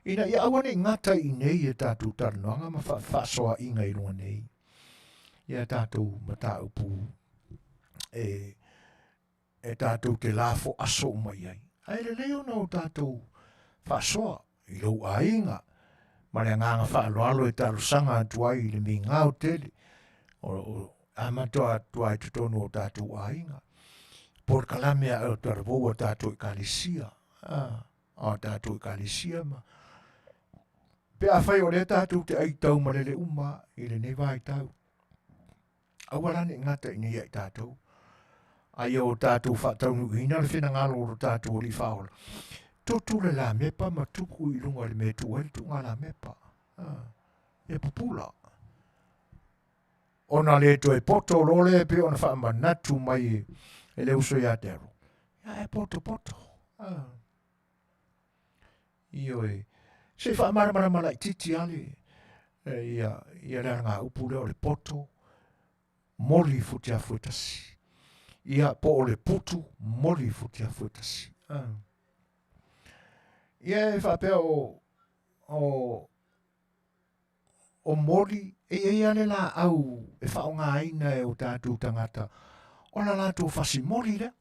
Ina ia awane ngata i nei e tātou taranoanga ma whasoa inga i runga nei. Ia tātou mata upu e tātou te lafo aso mai ai. Ai le leo na o tātou whasoa i lau a inga. Ma le nganga whaaloalo e tātou sanga atuai i le mi ngau tele. O amatoa atuai tutono o tātou a inga. Por kalamea o tarabou o tātou i kalisia. O tātou i kalisia ma. Pe a whai o le tātou te aitau ma le uma i le newa i tau. Awalane ngata i nei ai tātou. Ai o tātou whaatau nu hina le whina ngalo o tātou li whaola. Tutu le la mepa ma tuku i lunga le me tu tu ngā la mepa. E pupula. Ona le to e poto lole pe ona wha manatu mai e le uso ia tero. Ia e poto. Io e. Se wha mara i titi ale. Ia le ngā upu leo le poto. Moli futia fuetasi. Ia po o le putu moli futia fuetasi. Ia e whapea o moli e ia le la au e whaonga aina e o tātou tangata. O la lātou whasi moli le.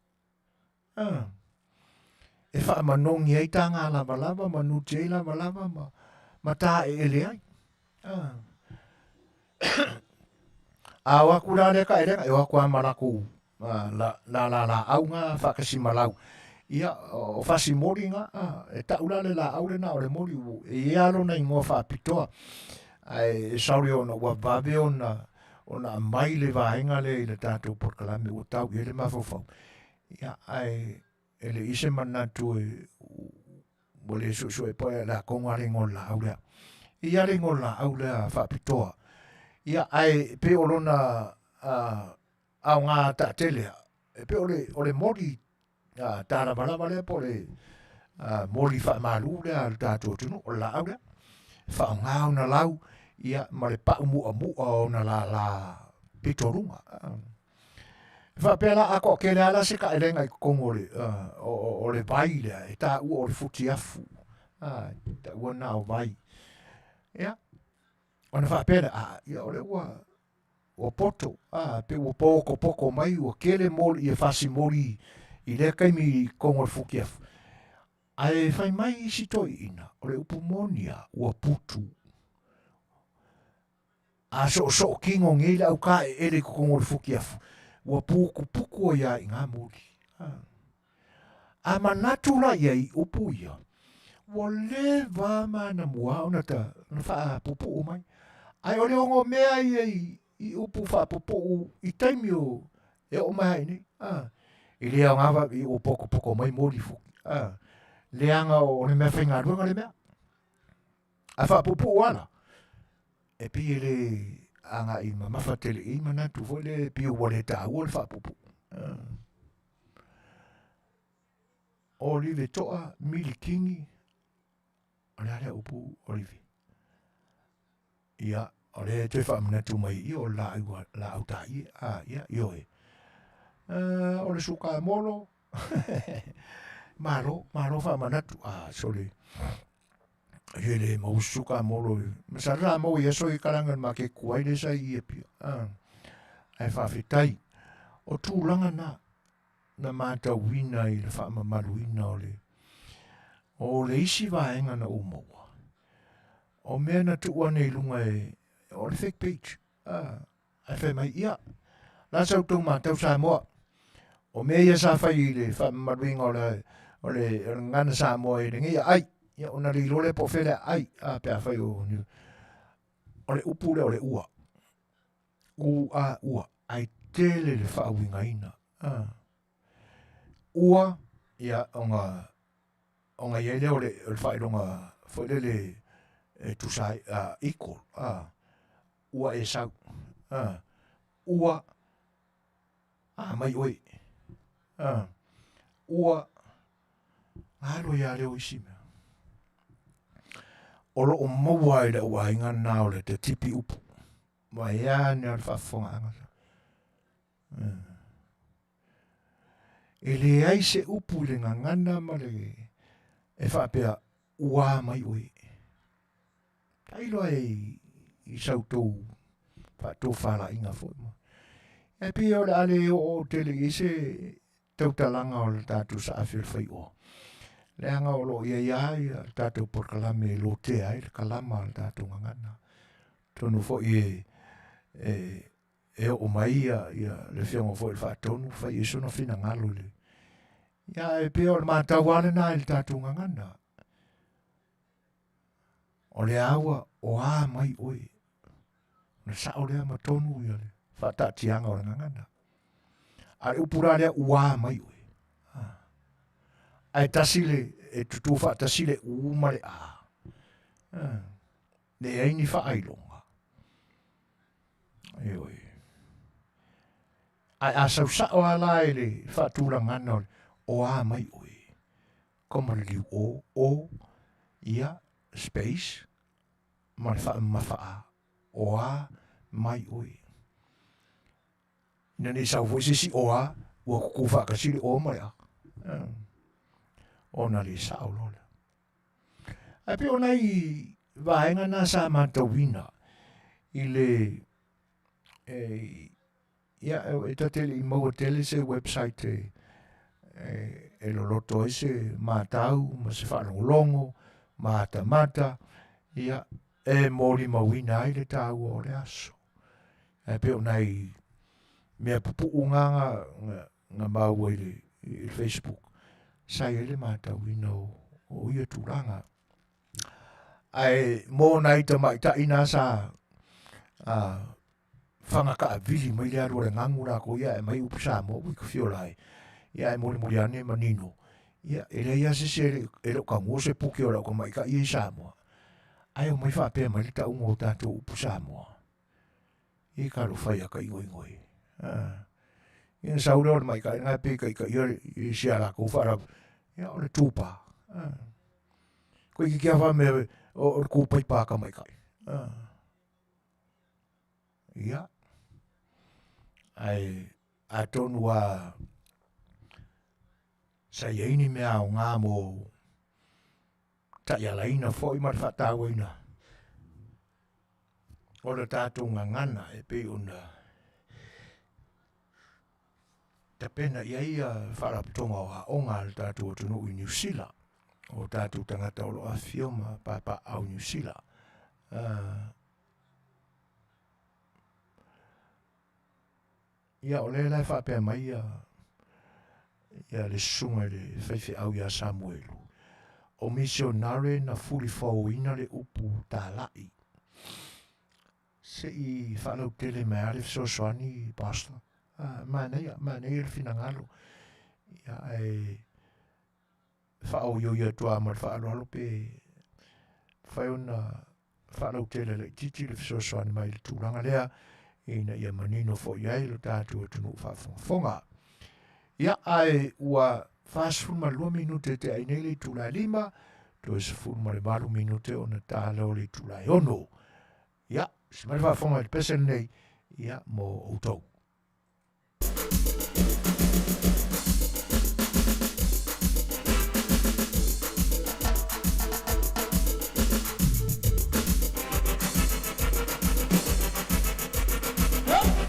E wha manongi ei tā ngā lava manu te lava ma tā e ele ai. A waku la le ka erenga e waku a maraku la au ngā whakasi malau. Ia o whasi mori ngā e taula le la au le na o le mori u e alo na ingoa whaapitoa. Ai sauri ona ua vawe ona mai le vaenga le i le tātou porkalame ua tau i le mafofau. Ia ai e le ise manatu e wale su e poe la konga le ngola au lea. Ia le ngola au lea whaapitoa. Ia ai pe o lona au ngā tātelea. E pe o le mori tāra malama lea po le mori whaamalu lea le tātou tunu o la au lea. Whaongau na lau ia ma le pau mua o na la pitorunga. Whapela ako ke le ala se ka erenga i kongo o le vai lea e tā ua o le futi afu. Tā ua nā o vai. Ia. Ona whapela ia o le ua o poto. Pe ua poko mai ua kele mori i e whasi mori i le kaimi kongo le fuki afu. Ai whai mai i sitoi ina o le upumonia ua putu. A so kingo ngile au ka e ele kongo le fuki afu. Ua puku o ia i ngā mori. A manatu la ia i upu ia. Ua le vama na mua ona ta na wha pupu o mai. Ai o le ongo mea ia i upu wha pupu i taimi o e o mai ni. I lea ngāwa i o poko mai mori fuki. Leanga o le mea whainga ruanga le mea. A wha pupu o ana. E pi le anga i ma mawhatele i manatu fo le pi o wale tā ua le wha pupu. Olive toa milikingi. Ole ale upu olive. Ia, ole te whaamnatu mai I o la autai. Ia, ioe. Ole suka molo. Maro whaamanatu. Sorry. Hele mau suka molo. Masara mau yeso I karangan ma ke kuaile sa I e pia. Ai whawhetai. O tūlanga na mata wina I le whaamamaruina ole. O le isi vaenga na umaua. O mea na tuua nei lunga o le fake page. Ai whai mai ia. La sau tau mātau Samoa. O mea ia sa whai I le whaamamaruinga o le ngana Samoa I le ngia ai. Ia ona li lole po whele ai. Pea whai o le upule o le ua. Ua. Ai tele le whaawinga ina. Ua. Ia onga iele o le whaeronga whaile le tusai equal. Ua e sau. Ua. Mai oi. Ua. Alo ia leo isi mea. Olo o maua I le ua inga nao le te tipi upu. Wa ia ni al Faafofoga'aga. E le ai se upu le ngangana ma le e whaapea ua mai oi. Tailo I sautou whaatou whala inga fōi. E pia o le ale o tele I se tautalanga o le tātou sa Afiafi Fai'oa. Le anga o lo ia le tātou por kalame lo te ai le kalama le tātou ngangana. Tonu fōi e o mai ia le whiongo fōi le whaatonu whai iso na whina ngalo le. Ia e pia o le mātau ale nā le tātou ngangana. O le awa o mai oi. Na sa o lea matonu ia le. Whaatatianga o le ngangana. A le upura lea ua mai oi. Ai tasile, e tutu whaatasile umare Ne aini whaailonga. E oi. Ai asau sao ala e le whaatūrangana o mai oi. Komara liu o, ia, space, ma le whaamawhaa. O mai oi. Nani sau fwese si o ua kuku whaakasile o mai Ona le sao lola. Ai pe ona I vaenga na sa matawina I le ia e tatele I maua tele se website e loloto se matau ma se whaarongolongo mata ia e mori mawina I le tau o le aso. Ai pe ona I mea pupu nga maua I Facebook. Sai ele mata wino o ia turanga. Ai mo nai ta mai ta ina sa whangaka a vili mai le aru le ngangura ko ia e mai upsa mo wiko fiolai. Ia e mori ane manino. Ia ele ia se ele ka ngose puki ora ko mai ka I Samoa. Ai o mai whapea mai le ta ungo tātou upu Samoa. I ka ro whai aka ingoi. Ia saura o mai ka ngai pe ka I siara ko whara. Ia o le tūpā. Koe ki kia wha me o kūpai pāka mai kai. Ia. Ai a tonu a sa iaini mea o ngā mo ta ialaina fo I mar whatawaina. O le tātou ngangana e pe una ta pena ia wharaputonga o haonga le tātou o tunu I New Zealand. O tātou tangata o lo Afioma papa au New Zealand. Ia o le lai whapea mai ia le sunga le whaiwhi au ia Samuelu. O misionare na fuli Fai'oa le upu tālai. Se I whalau tele mai arif Suasua pastor. Manuia le finangalo. Ia e whaau ia tua mar whaalo pe whaiona whalau tele le titi le Suasua mai le tūranga lea ina ia manino fo iai le tātua tunu Faafofoga'aga. Ia ai ua Fast malua minute te ainele tula lima, to is malu minute o na tālo le tula ono. Ia, se mai whafonga le pesen nei, ia mo outou. Hey!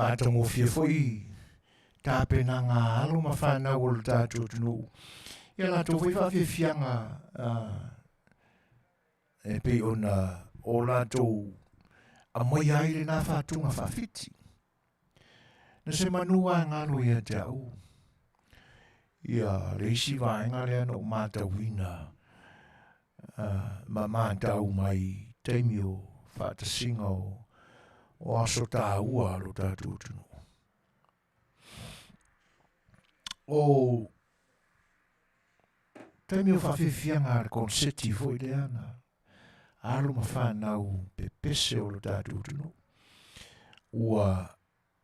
Mātango fia foi tāpena ngā alo ma whanau o le tātou tunu. Ia lātou foi whawhianga e pe ona o lātou a moi aile nā whātunga whawhiti. Na se manua ngalo ia te au. Ia reisi vaenga lea no mātawina ma mātau mai teimi o whātasinga o aso tā ua alo tātou tunu. O teimi o whawhiwhianga ar konseti foi le ana. Alo ma whanau pepese o lo tātou tunu. Ua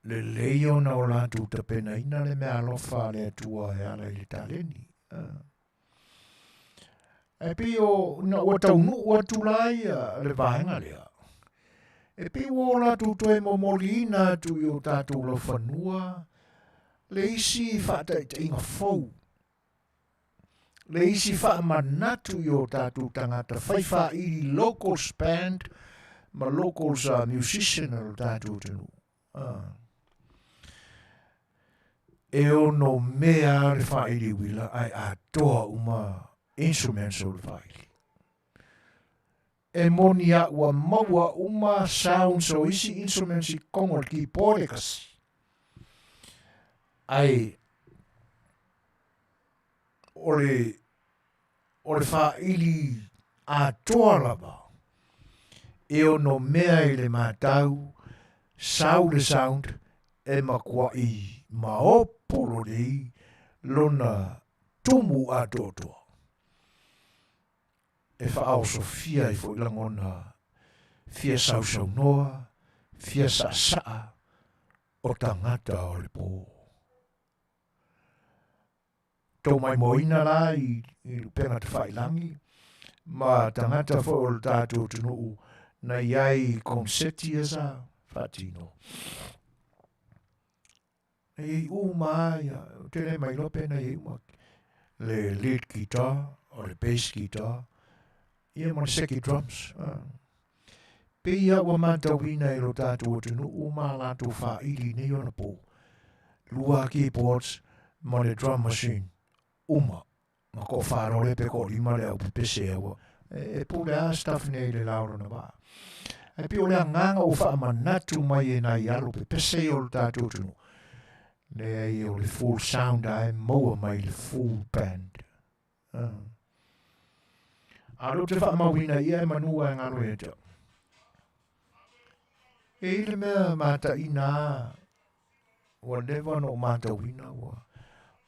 le leo na o lātou tapena ina le mea alofa le atua e ala i le taleni. E pi o na ua taunu ua tulai le vaenga lea. E pi o lātou toe momoli ina tu i o tātou lo whanua. Le isi whata i te inga fau. Le isi wha manatu i o tātou tangata whaiwha i locals band ma locals musician o tātou tenu. E ono mea le whairi wila ai atoa uma instruments o le whairi. E moni a ua maua uma sounds o isi instruments i kongo ki pōrekasi. Ai o le whairi atoa lava. E ono mea i le mātau sau le sound e makua i maopolo nei lona tumu a totoa. E whaao Sofia i fo ilangona fia sau noa, fia saa o tangata o le pō. Tau mai moina la i penga te whailangi, ma tangata fo o le tātou tunu na iai konseti esa whatino. E umaya, tele mai lope na le lead guitar o le bass guitar, ia mo seki drums. Pe ia ua matawina i lo tātou tunu uma lātou whaili nei ona pō. Lua keyboards mo le drum machine. Uma. Ma ko wharole pe ko lima le au pese ewa. E pō le a staff nei le laura na wā. E pe o le nganga o wha manatu mai e nai alo pe pese o le tātou tunu. Le ai o le full sound ai moa mai le full band. Alo te wha mawina ia e manua e ngaro e te. E le mea mata ina wa lewa no mata wina wa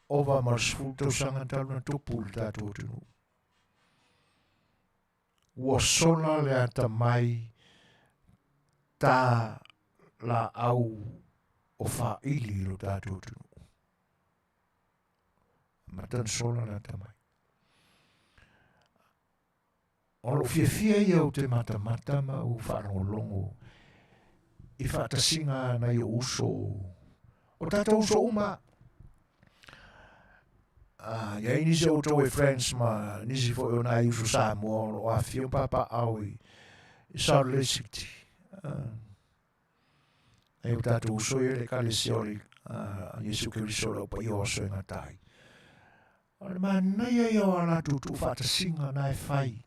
ova marsfuto sanga talu na tupu le tātou tunu. Wa sola le ata mai tā la au o whaili lo tātou tunu. Matan sola le ata mai. Olo fia ia o te mata ma u whanolongo i whatasinga na i uso. O tata uso uma. Ia nisi o tō e friends ma nisi fo o na i uso Samoa o Afiafi o papa au i Salt Lake City. E o tata uso i le kale siori Yesu Kiriso o pa i oso e ngatai. O le Manuia i o ala tutu whatasinga na e whai.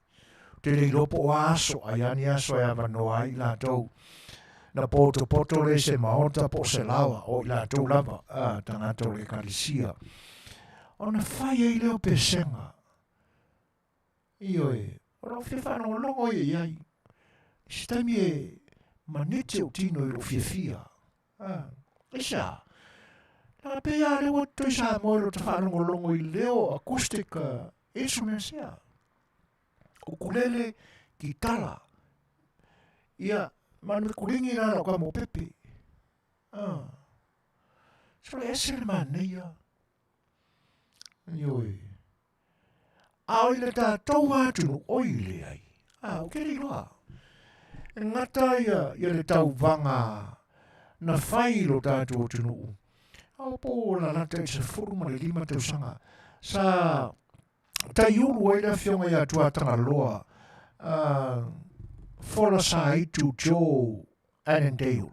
Te le lopo o aso, ayani aso e avanoa i lātou. Na poto le se maota po se lawa, o i lātou lava, tangata o le kalisia. O na whai e leo pesenga. Io e, o na whiwhano longo e iai. Sitami e manete o tino i lo whiwhia. Isa, na pea lewa toi sa moero ta whanongo longo i leo acoustic instruments ia. Ukulele, gitara. Ia, manu kulingi nana kwa mo pepe. So le ese le Manuia. Ioi. Au ile tā tau atunu oile ai. O kere loa. E ngata ia le tau vanga na whai lo tātou atunu. Au po la lata i se furuma le 5 tausanga. Sa tai ulu ai la fionga ia tuatanga loa. Fola sa itu Joe Annandale.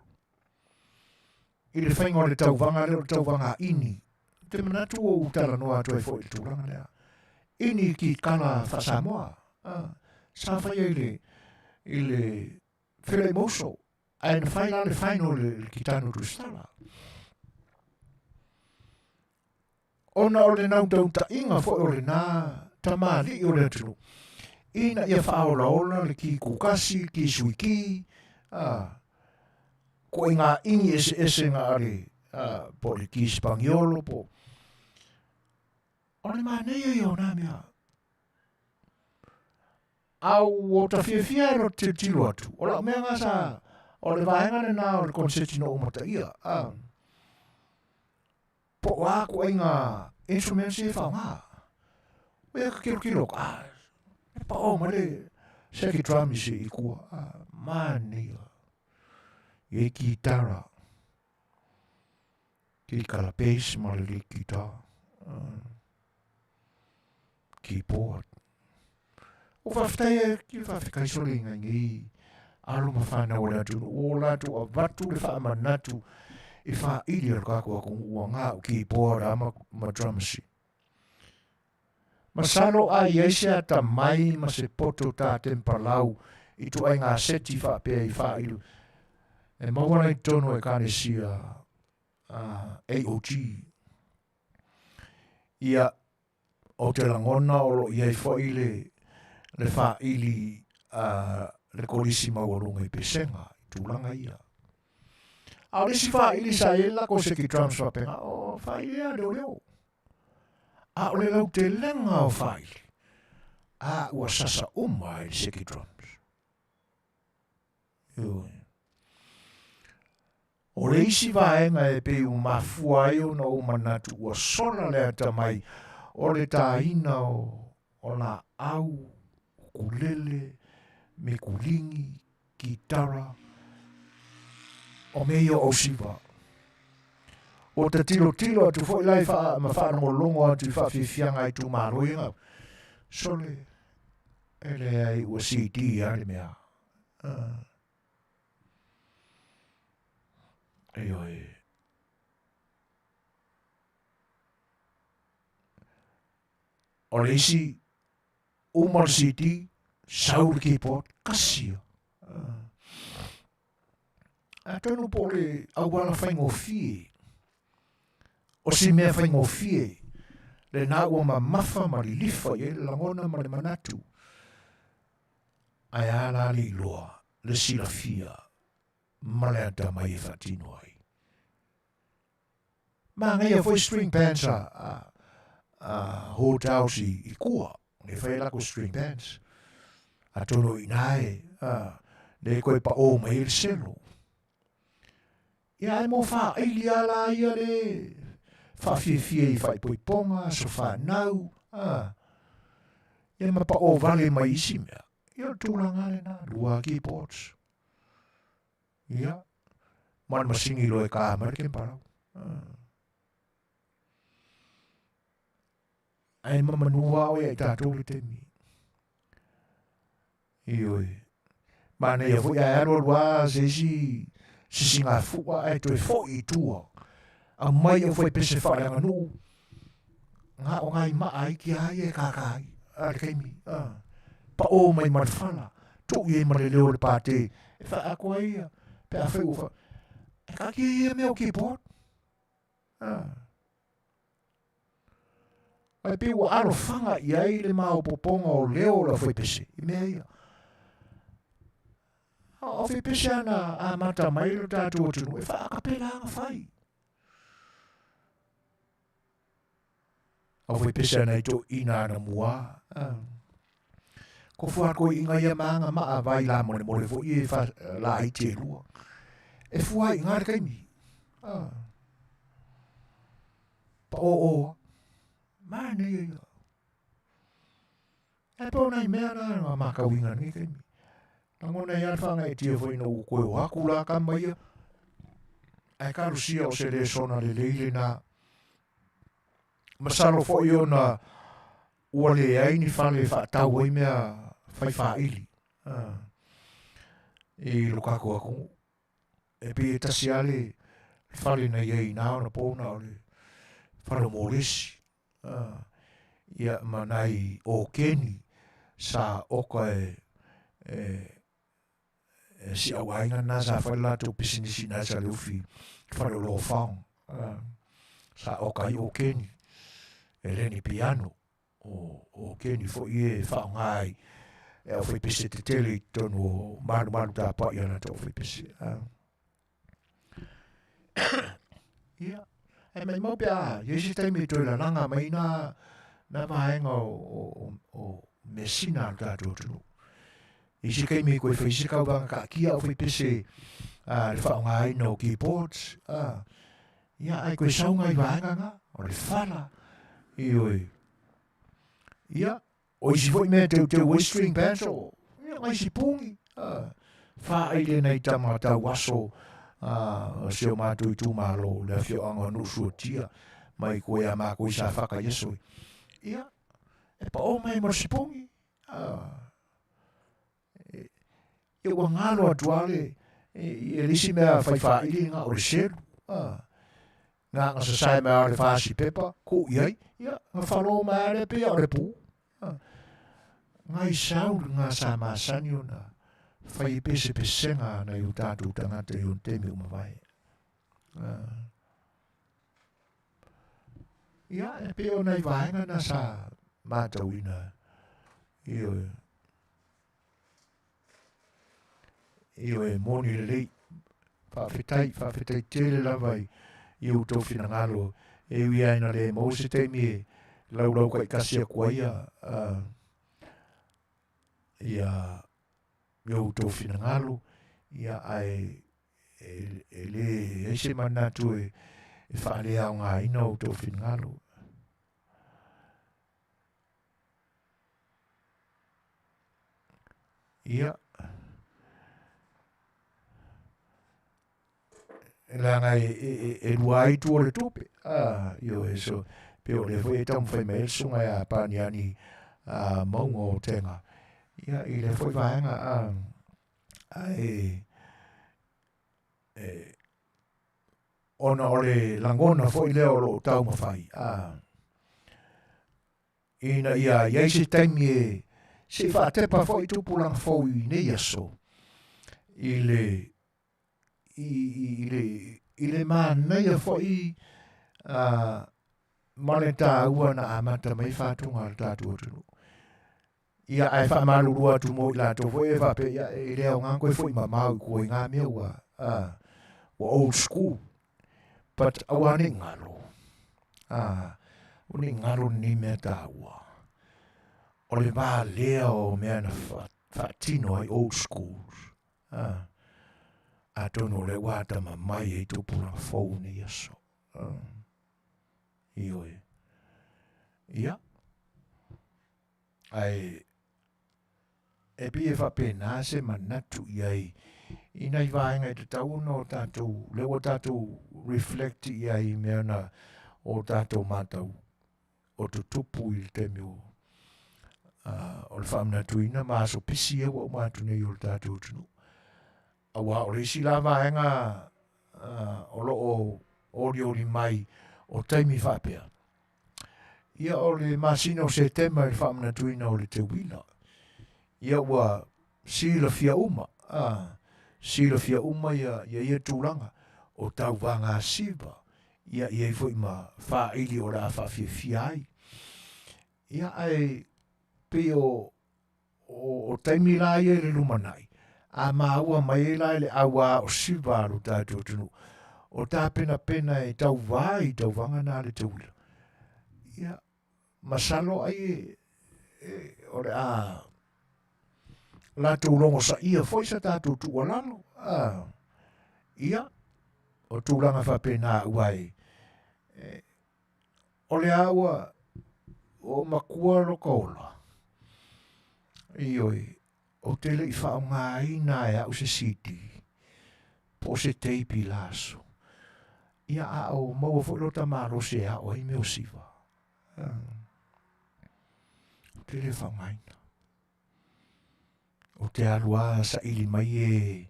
I le whainga o le tauwanga le o le tauwanga ini. Te manatu o utala noa atu e fo i le tūranga lea. Ini ki kana wha Samoa. Sa whai i le while moso. Ai na whaina le whaino le kitano tu stala. Ona o le nautau ta inga fo o le nā tamali o le tunu. Ina ia whaola le ki kukasi, ki suiki. Ko i ngā ingi ese ngā are. Po le ki Spangiolo po. O le mānei i o nā mea. Au o ta whiawhia ero te tilo atu. O la mea ngā sa, o le vaenga nā o le konsetino o mata ia. Po wā ko i ngā instruments e whao ngā. Wea ka kilo ka. Pa o ma le seki drum se i kua. Mānei. Ye ki tara. Ki kala bass ma le guitar. Keyboard. O whaftea ki whawhikaisole ngai alo ma whana o latu. O latu a watu le wha manatu i wha ili al kakua kong ua ngā o keyboard a ma drumsi. Masalo a iesia ta mai ma se poto ta tempalau i tu ai ngā seti wha pia i wha ilu. E mawana i tono e kane sia AOG. Ia o te langona o lo iai fwai le wha ili le kolisi mawarunga i pesenga i tūlanga ia. A lesi wha ili sa ela ko seki drums wa penga o wha ili a leo. A o le lau te lenga o wha ili. A ua sasa uma i seki drums. O le isi vaenga e pe mafua e o na o manatu ua sona le ata mai o le tāina o la au, kulele, me kulingi, kitara, o mea o siwa. O ta tilo atu fo ilai ma whanongo longo atu whawhiwhianga i tu maroinga. Sole, ele ai ua CD ale mea. Oi. O le isi, umar CD, saur keyboard, kasia. A tonu po le awala whaingo fie. O si mea whaingo fie. Le nā ua ma mafa ma li lifa ye langona ma le manatu. Ai ala li loa, le sila fia. Ma le ata mai e whatino ai. Ma ngai a foi string bands hotausi i kua. Ne whai lako string bands. A tono i nae. Ne koe pa o mai il selo. Ia e mo wha eili ala ia le. Wha fie i whai poiponga, so wha nau. Ia ma pa o vale mai isi mea. Ia tūlanga le nā, lua keyboards. Ia. Man masingi loe ka American parau. Ai mamanua o e tātou le temi. Ioi. Mana ia fui ai aro rua sisi ngā fua ai toi fo i tua. A mai o foi pese whareanga nu. Ngā o ngai maa i ki ai e kākai. A le keimi. Pa o mai marwhala. Tō i e mare leo le pāte. E wha a koa ia. Pe a Fai'oa. E kaki ia mea o keyboard. Ai pe ua alo whanga i ai le mao poponga o leo la foi pese. I mea ia. O foi pese ana a mata mai lo tātou tunu. E wha a kapela anga whai. O foi pese ana i tō ina ana mua. Ko fua ko i ngai maanga maa vai la mone mole fo i e wha la i te lua. E fua i ngāre kaimi. Pa o. Mane ia. E pōna i mea nā maka winga ni kaimi. Nangona i alwhanga e tia fo ina u koe o haku la kama ia. E karusia o se le sona le leile nā. Masalo fo i o na ua le aini whale whaatau i mea whai whaili. I lukako aku. E pi e tasi ale Whare na iei nā na pōna o le whare mōresi. Ia manai o keni sa oka si awainga nā sa whare lātou pisinisi nā sa leuwhi whare o lo whaong. Sa oka i o keni e reni piano o keni fo i e whaongai e o whai pese te tele i tonu o maru tā pa i ana tō whai pese. Ia, e mai mau pia, iesi taimi tō la langa mai na mahenga o mesina tātou tunu. Isi kaimi koe whai sikau wanga ka kia o whai pese le whaongai no keyboards. Ia, ai koe saunga i wahenga nga, o le whala. Ioi. Ia, o isi fwoi mea te string bands o. Ia, ngai si pungi. Wha aile nei tamata waso seo mātou i tūmalo le Afiafi no suatia mai koe a mā koe sa whaka yesoi. Ia, e pa o mai mo si pungi. E wa ngalo atuale e lisi mea whai whaili nga o le seru. Ngā sa sai mea le whasi pepa, ko iai. Ia, ngā whalo mea le pia o le pū. Ngai sauru ngā sa māsani o na whai pese pesenga na iu tātou tangata i un temi umawai. Ia, e peo nei vaenga na sa mātou ina. Io e moni le lei. Whawhetai tele lawai i u tau whina ngalo. E ui aina le mo se teimi e lau kai kasia kuaia. Ia u tau whina ngalo. Ia ai e le se manatu e whaalea o ngā ina u tau whina ngalo. Ia. E langa e luai tu o le tupe. Io e so. Peo le fwoi e tamu whai mea sunga e a pāniani maungo o tenga. Ia i le fwoi vaenga ona o le langona fwoi leo lo tau mawhai. Ina ia iai se taimi e se whaatepa fwoi tupuranga fwoi nei aso. I le mānaia fwoi mane tā ua na amata mai whātunga al tātua tunu. Ia ai whamarurua tu mo i lātou fwoi e whape ia e leo ngā koe fwoi mamau koe ngā mea ua old school. But awane ngaro. Uni ngaro ni mea tā ua. O le mā leo mea na whaatino ai old schools. A tono le wata ma mai e tupura fau ni yaso. Ioi. Ia. Ai e pi e whapena se manatu iai. Ina i vaenga i te tau no tātou. Lewa tātou reflect iai mea na o tātou mātau. O tu tupu i te meo. O le whamnatu ina maaso pisi e wa umatu nei o tātou tunu. Awa o resi la vaenga o lo o li mai o taimi whapea. Ia o le masino se tema i whamna tuina o le te wina. Ia wa sila Fai'oa. Sila Fai'oa ia tūranga o tau wanga siva. Ia i fwoi ma whaili o la Afiafi ai. Ia ai pe o taimi la ia le lumanai. A maua mai e lai le awa o siva alo tātou tunu. O tā pena e tau vai, tau wanga nā le taula. Ia, masalo ai o le la tūlongo sa ia foi sa tātou tualalo. Ia, o tūlanga whapena uai. O le awa o makua loka ola. Ioi. O tele i whaonga ina e au se siti. Po se teipi laso. Ia au maua whailota maro se au i meo siva. O tele whaonga ina. O te alua sa ili mai e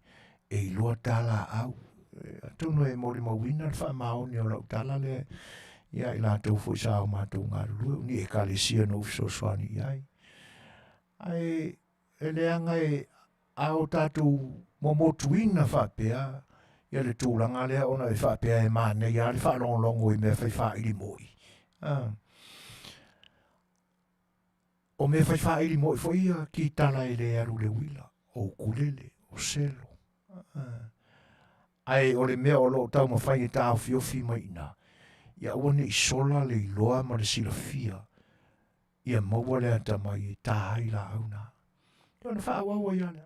ilua tala au. Tunu e mori mawina wha maoni o lau tala le ia I lātou fo sa o mātou ngā ruru ni e kalesia no Suasua ni ai. Ai e leanga e ao tātou momotuina whapea ia le tūranga lea ona e whapea e māne ia le whalonglongo I mea whai whairi moi. O mea whai whairi moi fo ia ki tala e le aru le wila o kulele o selo. Ai o le mea o lo tau mawhai e tā Afiafi mai ina. Ia wane I sola le iloa ma le silafia. Ia maua le ata mai e tāhai la auna. Ia na wha awawa ia lea.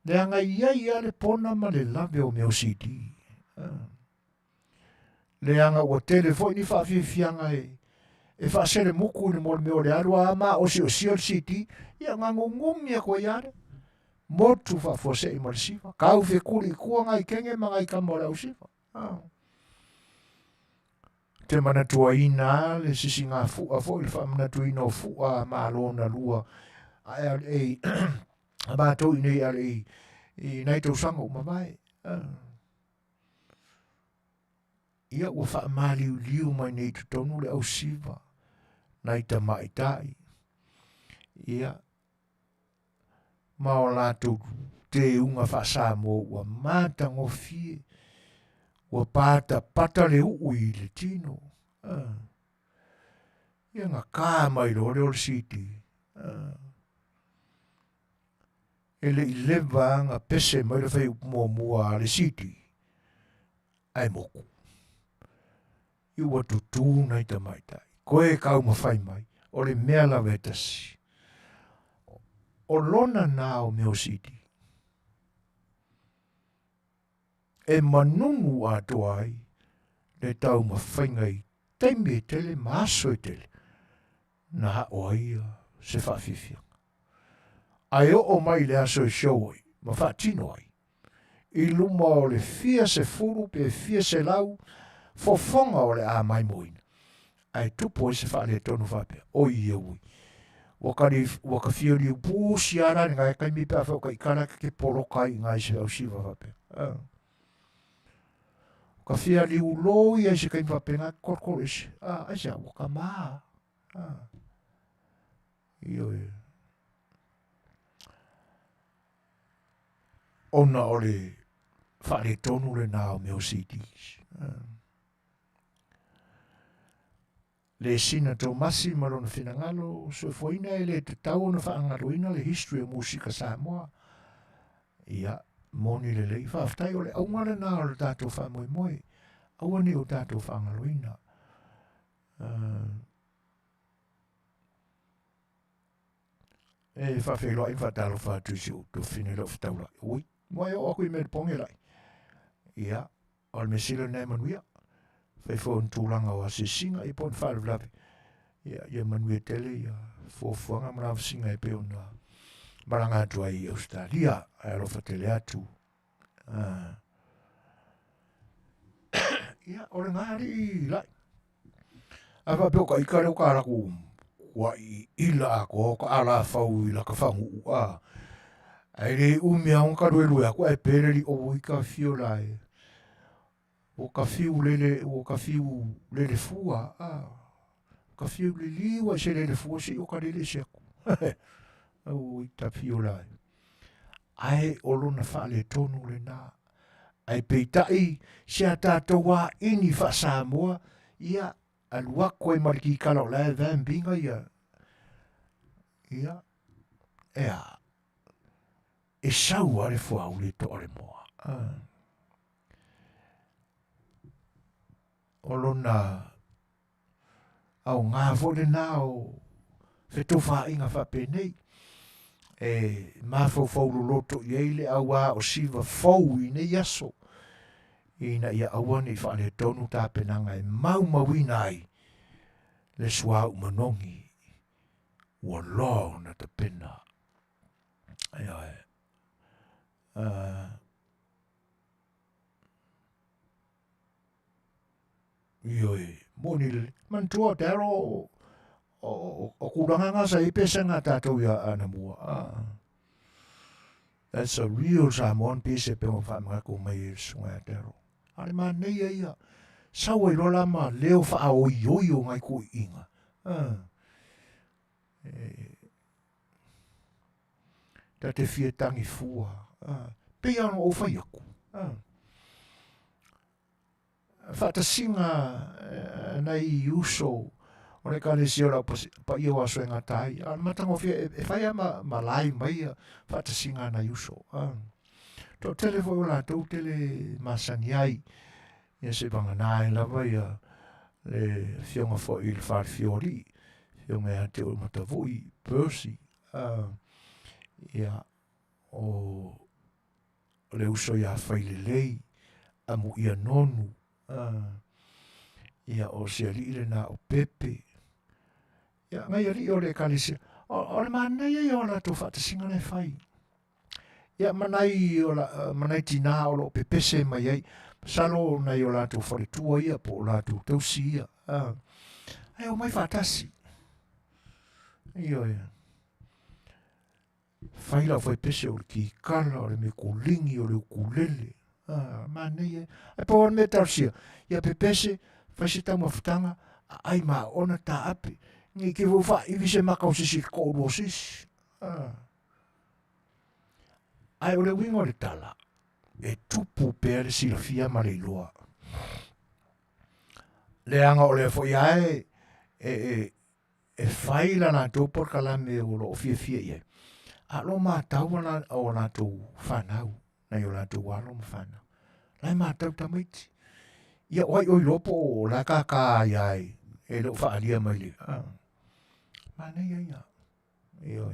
Le anga ia le pona ma le lave o meo CD. Le anga ua telefoni ni whaafianga e whaasere muku ni mo le meo le arua ama o si o si o CD. Ia ngango ngumia ko ia le. Motu whaafose I marisiva. Kau whe kuri kua ngai kenge ma ngai kamora usiva. Te manatua ina le sisi ngā fua fo I wha manatua ina o fua ma alona lua. Ai a mātou I nei ale I nei tau sanga o mawai. Ia ua wha maliu liu mai nei tutonu le au siva. Nei ta mai tai. Ia ma o lātou te unga wha Samoa ua mātango fie. Ua pata le ui le tino. Ia ngā kā mai lo le siti. Ele I lewa ngā pese mai le whai mua le siti. Ai moku. I ua tutu nei ta mai tai. Koe kau mawhai mai. O le mea la vetasi. O lona nā o meo siti. E manunu atua ai, le tau mawhaingai, teime tele, maaso tele, na hao ai se whaafifianga. Ai o mai le aso showai, ma whaatino ai. I luma o le fia se furu, pe fia se lau, fofonga o le a mai moina. Ai tupo se whaale tonu whapea, oi ui. Waka fia li busi ara, ngai kai mi pia whauka I karaka ke porokai ngai se au siwa whapea. Ka fia li uloi ai se kai whapenga korkorese. Ai se waka maa. Io e. Ona o le whaare tonu le nā o meo CDs. Le sina tō masi marona whinangalo, so foina e le te tau na whaangaroina le history o musika Samoa. Ia, moni le lei whaaftai o le aungare nā o le tātou whamoe moe. Awane o tātou whaangaroina. E whawhelo ai whatalo whātusi o tō whinero whataura. Ui, moe o aku I me ponge lai. Ia, o le mesilo nei Manuia. Fai tūlanga o se singa I pon whalawlawe. Ia Manuia tele, ia fofuanga marawa singa e peo na maranga atu ai Australia, ai alofa tele atu. Ia, o le ngāri lai. A whapeo ka ikare o ka araku wa I ila ako, ka ala whau ila ka whangu. Ai re umia on ka ruelue ako, ai pereri o I ka fio lai. O ka fiu lele fua, ka fiu le liwa se lele fua se o ka lele seku. O I ta fiu lai. Ai o lona whaale tonu le nā. Ai peitai se a tātou wā ini wha Samoa, ia aluako e mariki kala o lai vambinga ia. Ia, ea, e sau are fua ule to ore moa. O lona au ngā vole nā o whetowha inga whapenei. E mafau fauru loto I eile awa o siva fau I nei aso. Ina ia awane I whaale tonu tāpenanga e maumawina ai. Le sua umanongi. Ua lo na te pena. Ai ai. Ioi, moni le. Mantua te aro o kuranga ngā sa I pesa ngā tātou ia ana mua. That's a real Samoan piece pe mo fa mga ko mai sunga tero. Ale mana ia. Sawa i rola ma leo fa o yoyo ngai ko inga. Ta te fie tangi fua. Pe ano o fa yaku. Fa ta singa nai uso o le kane si ora pa i o aso e ngatai. Matango fie e fai ma lai mai fa ta singa nai uso. To telefo la to tele masani ai. Ia se vangana e lava ia le fionga fo il far fiori. Fionga e te o matavui, Percy. Ia o le uso ia whailelei, amu ia nonu. Ia o se alire na o pepe. Ia ngai ali o le kalise. O le mana ia o la to whatasinga nei whai. Ia manai tina o lo pepese mai ai. Salo na yo la tu foritua ia po la tu tausi ia. Ai o mai fatasi. Io ia. Faila foi pese o ki kala o le me kulingi o le ukulele. Mane ai po me tarsia. Ia pepese fai se tamo futanga ai ma ona ta ape. Ngi ke vo fa i vise makau sisi ko rosis. Ai o le wingo le tala. E tupu pere silafia ma le loa. Le anga o le foi ai e faila na to por kalame o lo fie ia. A lo ma tau na o na to fanau na yo la to walo mfana. Lai ma tau tamaiti. Ia oi lopo la kaka ai e lo fa alia mai le. Ma nei ia. Io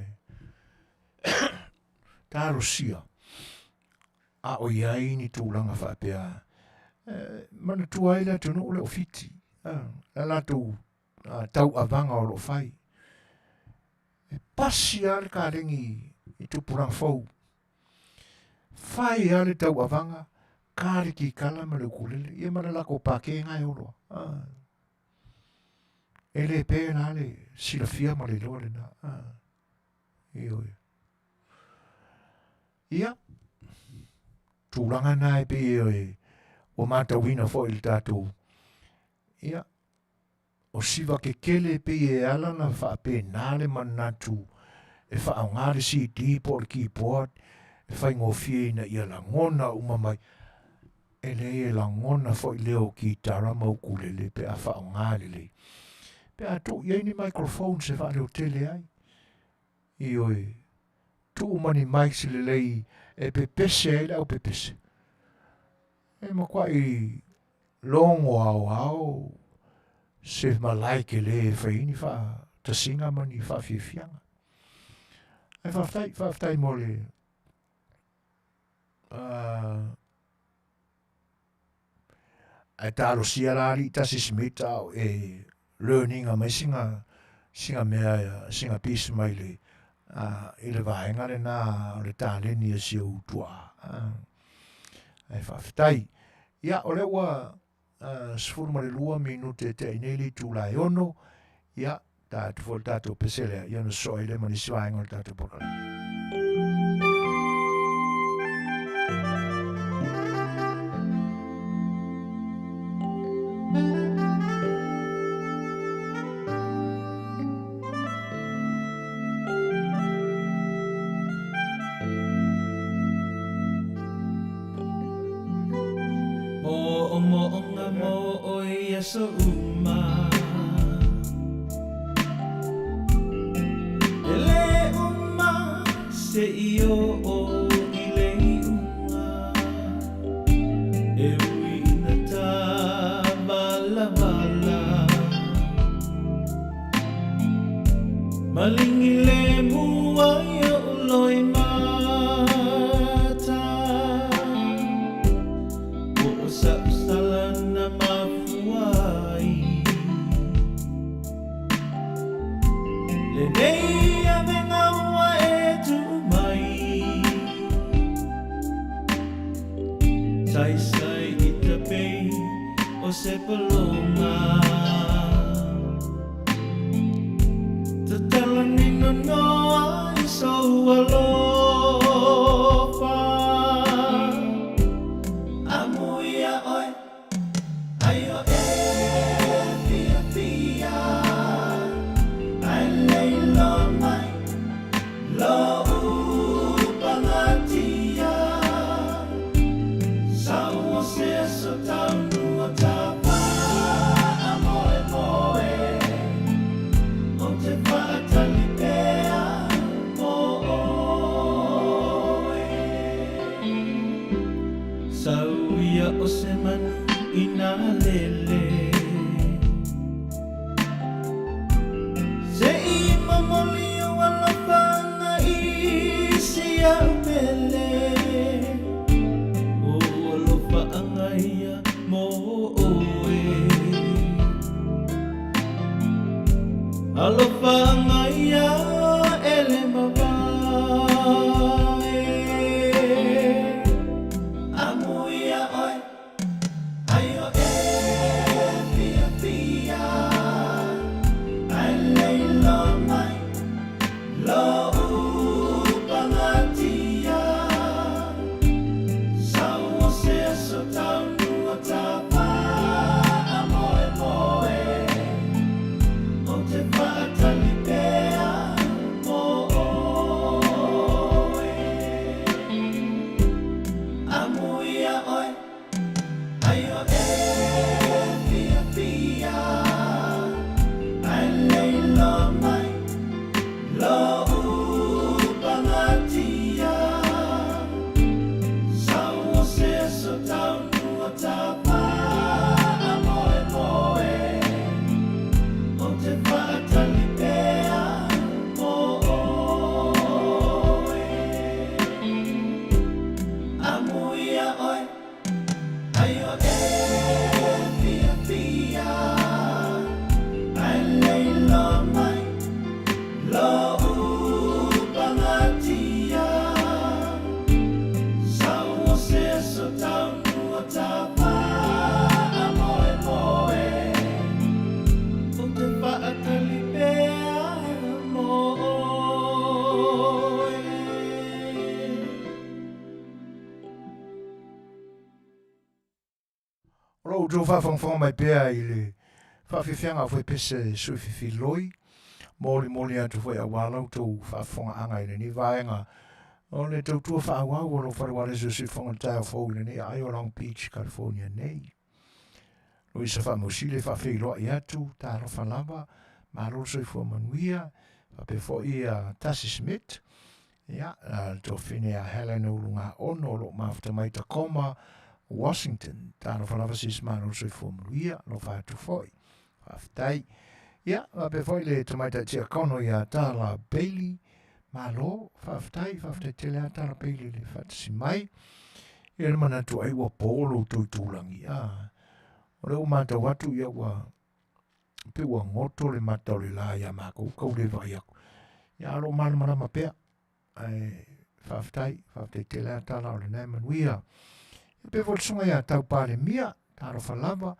ta Rusia. A o iai ni tūlanga whapea. Mana tua ila tunu o le ofiti. La tu tau avanga o lo whai. Pasi ale ka rengi i tupurang fau. Whai ale tau avanga, kāre ki kala ma le ukulele. Ia mana lako pake ngai olo. E le pēna ale silafia ma le loa le na. Ia. Tūlanga nai pe o matawina fo il tātou. Ia, o siwa ke kele pe ala na wha pe nāle manatu e wha au ngāre si tipo o ki poat e whai ngofie na ia langona umamai e le langona fo i leo ki tarama ukulele pe a wha au ngāre le. Pe a tō iei ni microphone se wha leo tele ai. Ioi, tō mani mai se le lei e pepese e lau pepese. E ma kwa i longo au se malai ke le e whaini wha ta singa mani wha whiwhianga. E whaftai mo le e taro siarari ta sisimita au e learning a mai singa mea singa piece mai le i le vaenga le na o le tāle ni a si o utua. E whaftai. Ia, o le ua sifuru ma le 2 minute te ineli tu la ono. Ia, tātu fol tātu pesele. Ia no soi le mani si vaenga le tātu pokala. So uma ele uma se io o ile uma e uina ta bala bala malingile mua ia uloi mata o sapsalana Nei ave ngawa e tu mai sai sai ita pei o se paloma Tatalani no no ai so alo Alofa ngaia ele mawae Amuia oi Ayo Afiafia Ai leilo mai Lo upangatia Samoa se so taunu o tapa Amoe moe O te whaatalipea moe Amuia oi Ayo Afiafia Ai leilo mai Lo upangatia Samoa se so taunu o tapa Amoe moe O te whaatalipea moe Amuia oi Ayo Afiafia Ai leilo mai Lo upangatia Samoa se so taunu o tapa Amoe moe O te whaatalipea moe Ro jo whawhangwhanga mai pēa I le whawhiwhianga whai pese suiwhiwhi loi. Moli atu whai awalau tau whawhanganga I le ni vaenga. O le tau tua whaawau o lo whariwale su whanga tau whau I le ai o Long Beach, California nei. Lo isa whamusile whawhiloa I atu, tāro whanaba, maro soi fua Manuia, whapefo I Tassi Smith. Ia, tō whine a Helen Ulunga ono lo mafta mai Tacoma, Washington, tāno whanava sis maro soi fua Manuia, lo whātu whoi. Whaftai. Ia, whapefo I le tamaita tia kono I a Tala Bailey, malo, whaftai tele a Tala Bailey le whatasi mai. Ia le manatu ai wa polo tui tūlangi. O leo mata watu ia wa pe wa ngoto le mata o le la ia mako kau le vai aku. Ia alo mana mapea. Ai whaftai tele a Tala o le nai Manuia. Ia pe wotsunga ia tau pāle mia, tāro whalava.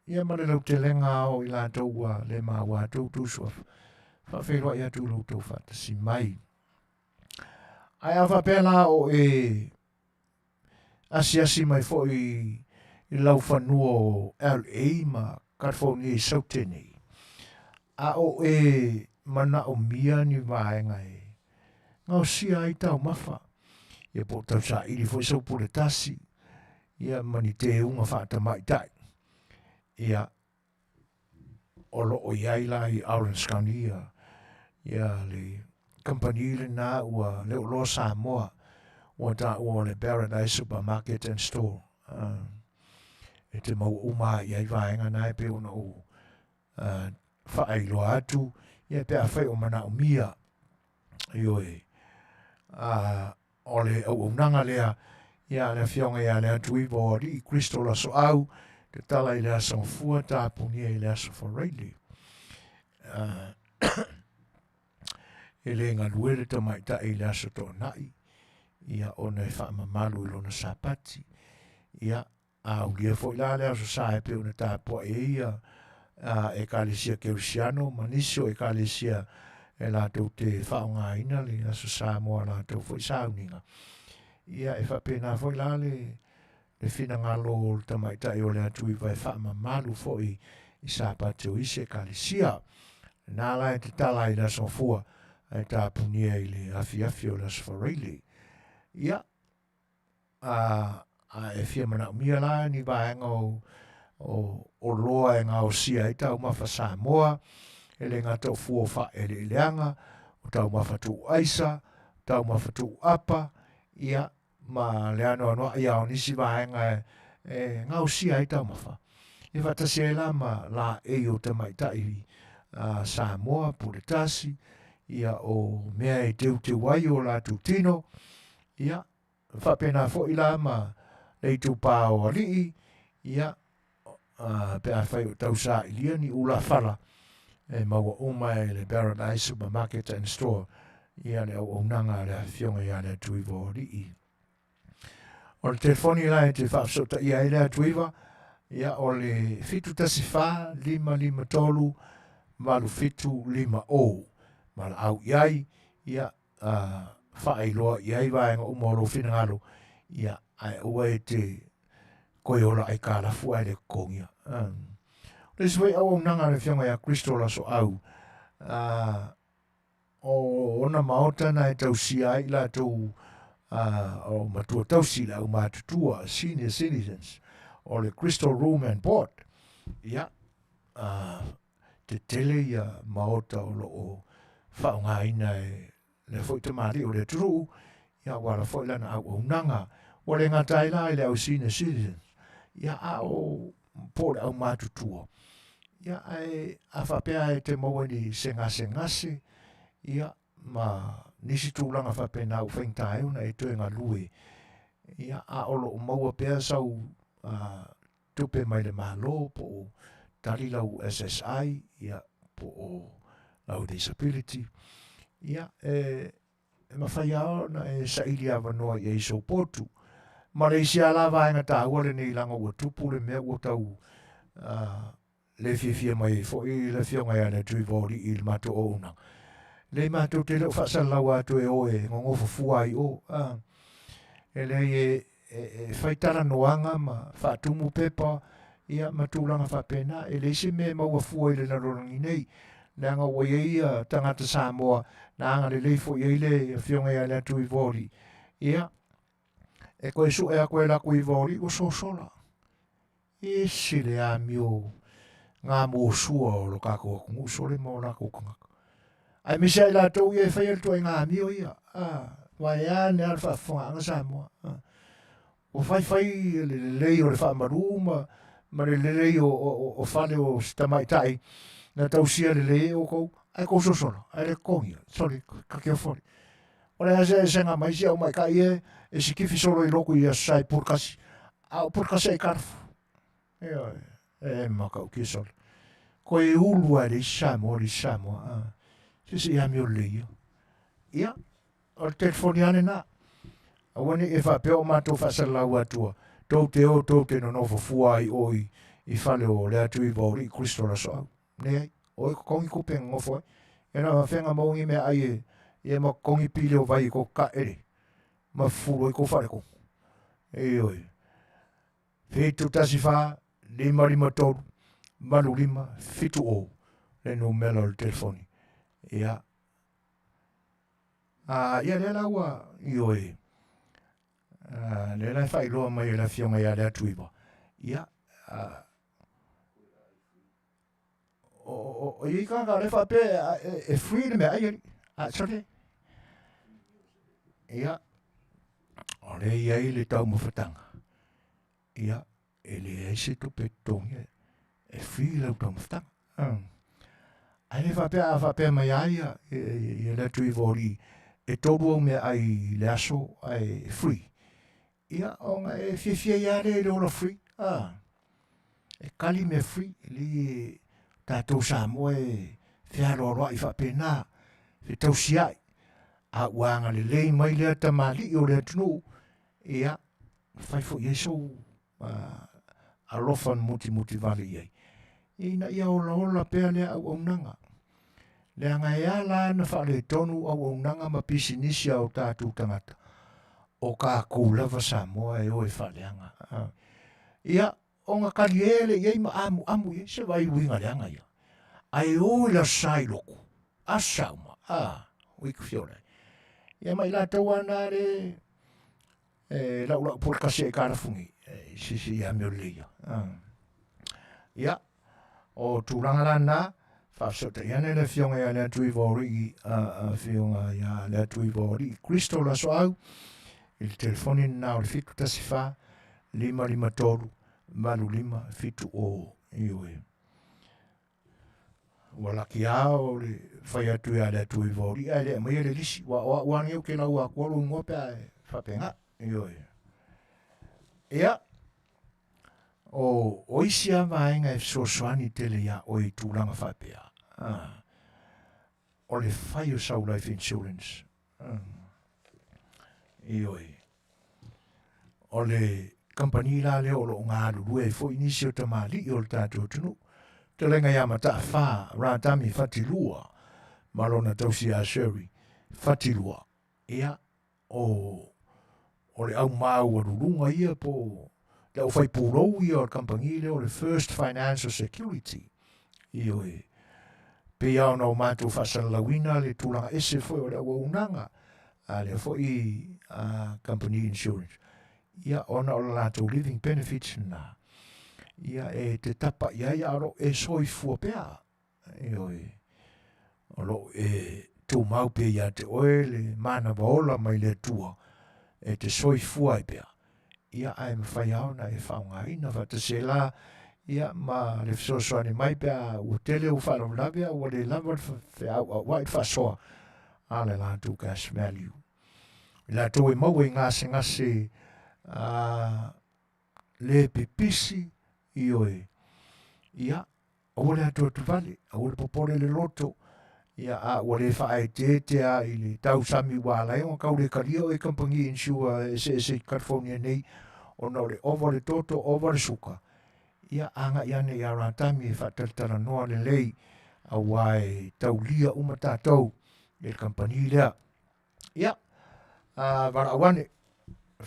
Ia mare lau te lenga o I la tau le maa wā tau tūsua. Whawheroa ia tū lau tau whatasi mai. Ai a whapela o asiasi mai fo I lau whanua o LA ma California I Sautene. A o mana o mia ni vaenga ngau sia I tau mafa. Ia po tau sa ili fo I saupule tasi. Ia mani te unga whaata mai tai. Ia olo o iaila I Orange County ia le company le na ua le lo Samoa ua ta ua le Paradise Supermarket and Store. E te mau uma ia I vaenga nai pe una o whaeilo atu ia pe a whai o mana o mia io o le au nanga lea ia le fionga ia le atu I bo I Kristo la so au te tala I le asa fua ta punia I le asa Fofogaina. E le ngā luere ta mai ta I le asa tō nai ia ona e whaamamalu I lona sapati ia au lia fo I la le asa sa e pe una ta po ia e kālesia Kerusiano manisio e kālesia e la tau te whaonga ina le asa Samoa la tau fo I sauninga. Ia e whapena fo I la le whina ngalo ta mai ta I o le atu I vai whaamamalu fo I sapati o ise kālesia. Nā lai te tala I la so fua ai tā punia I le Afiafi o las Fofogaina. Ia, e fia mana mia la ni vaenga o loa e ngā o sia I tau mawha Samoa, e le ngā tau fuofa e le leanga, o tau mawha tu aisa, tau mawha tu apa, ia, ma le anoa ia o nisi vaenga e ngā o sia I tau mawha. E whatasi e la ma la e o te maitai Samoa, Puretasi, ia o mea e te wai o la tu tino, ia, whapena fo I la ma le tu pā o alii, ia, pe a whai o tau sa I lia ni ula whala, e maua uma e le Paradise Supermarket and Store ia le au nanga le fionga ia le tuiva rii. O le telefoni la e te whaafsota ia le tuiva ia o le fitu tasi wha 553 malu fitu 5 o mal au iai ia whaailoa iai vaenga umoro whingalo ia ai ua e te koe ola ai kālafu ai le kongia. Le sui au nanga le fionga ia Kristo la so au o ona maota na e tausia ai la tau o matua tausi la umatutua senior citizens o le Crystal Room and Board ia te tele ia maota o loo whaunga ina e le foi te mari o le turu ia wala foi lana au nanga o le ngatai la i le au senior citizens ia au po le au matutua ia ai a whapea e te maua ni sengase ia ma nisi tūlanga whapena u whaingtae una e tuenga lue ia a olo maua pea sau tupe mai le malo po o tali lau SSI ia po o lau disability ia e mawhaiao na e saili awanoa i eiso potu Malaysia la vaenga ta ua ni langa ua tupu le mea ua tau le fia mai fo i le fionga ia le tui vori i le mato o una le mato te leo whaasalau atu e oe ngongo fufua i o e le e whaitara noanga ma whaatumu pepa ia matulanga whapena e le se me maua fua i le narorangi nei le anga ua ia tangata Samoa na anga le leifo i le fionga ia le tui vori ia e koe su e a koe la kui vori o sosola e si le a mio ngā mō sua o lo kako o kungu so le mō la kukangaka ai misa i la tau i e whai altua i ngā mio ia vai a ne alfa whanga anga Samoa o whai le lei o le whaamaru ma le lei o whale o stamaitai na tau sia le lei o kou ai kou sosola ai le kongia sorry kakeo fori o le hase e senga mai sia o mai kai e si kifi solo i loko i a sai purkasi a purkasi ai karfu e makau ki solo ko e ulua le Samoa sisi ia mio leia ia o le telefoniane na awane e whapea o mātou whasalau atua tau te no fufua ai oi i whale o le atu i vauri i Kristo la soau ne ai oi ko kongi kupenga ngofo ai e na whenga maungi mea ai e ma kongi pile o vai ko ka ere ma furo i ko whare ko e oi fitu tasi wha 553 malu 5 fitu o le no mela o le telefoni ia ia le laua i oi le la whailoa mai la fionga ia le atuiwa ia o i kanga le whape e free le mea ai sorry ia o le ia i le tau mawhatanga ia e le eise tupe tongi e free le tau mawhatanga ai le whapea mai ai i le atuiwa ori e toru au mea ai le aso ai free ia o nga e fia ia le ola free e kali me free li tātou Samoa e whiaroa i whapena Fetausi ai a wanga le lei mai le tamali o le atunu ia fai fo yeso a lofan muti vale ai ina ia ola pea le au nanga le anga ia la na fa le tonu au nanga ma pisinisi au tātou tangata o ka kūlava Samoa e oe whaleanga. Ia, o ngā kariele iei ma amu e, se vai winga leanga ia. Ai oe la sai loko, a sauma, wiku fiore. Ia mai la tau ana re, lau porkase e karafungi, sisi ia meo leia. Ia, o tūranga la nā, whaafsota iane le fionga ia le atui vori, fionga ia le atui vori, Kristo la so au, il telefoni na o le fitu tasi wha, 553, malu 5, fitu o iwe. Walaki ao le whai atu ia le atu i vori, ai le mai le lisi, wangi au ke lau a kualu ngope ai whapenga, iwe. Ia, o isia vaenga e Suasua ni tele ia o i tūlanga whapea. O le whai o sau life insurance. Ioi. O le company la leo lo ngā lulu e fo inisi o tamali o le tātou tunu. Te lenga ia mata wha, rātami whatilua. Marona tausi a Sherry. Whatilua. Ia o le au mau a rurunga ia po le au whai pūrou ia o le company leo le First Financial Security. Ioi. Pe au no mātou whasalawina le tūlanga ese foi o le au unanga. Le foi company insurance. Ia ona o lātou living benefits na. Ia e te tapa ia aro e soi fua pea. Ioi. O lo e tū mau pe ia te oe le mana vaola mai le tua. E te soi fua i pea. Ia ai mawhai au na e whaunga ina whata se la. Ia ma le Suasua ni mai pea ua tele u whanau labia ua le lava Fai'oa wai whasoa. A le lātou cash value. Lātou e mau e ngase le pipisi ioi. Ia, ua le ato tu vale, ua le popole le loto. Ia, ua le whae te a i le tau sami wālai, o kau le kario e company insua se California nei, o na le ova le toto, ova le suka. Ia, anga iane i arantami e whataritara noa le lei, a wae tau lia umatatou, le company lea. Ia, vara awane,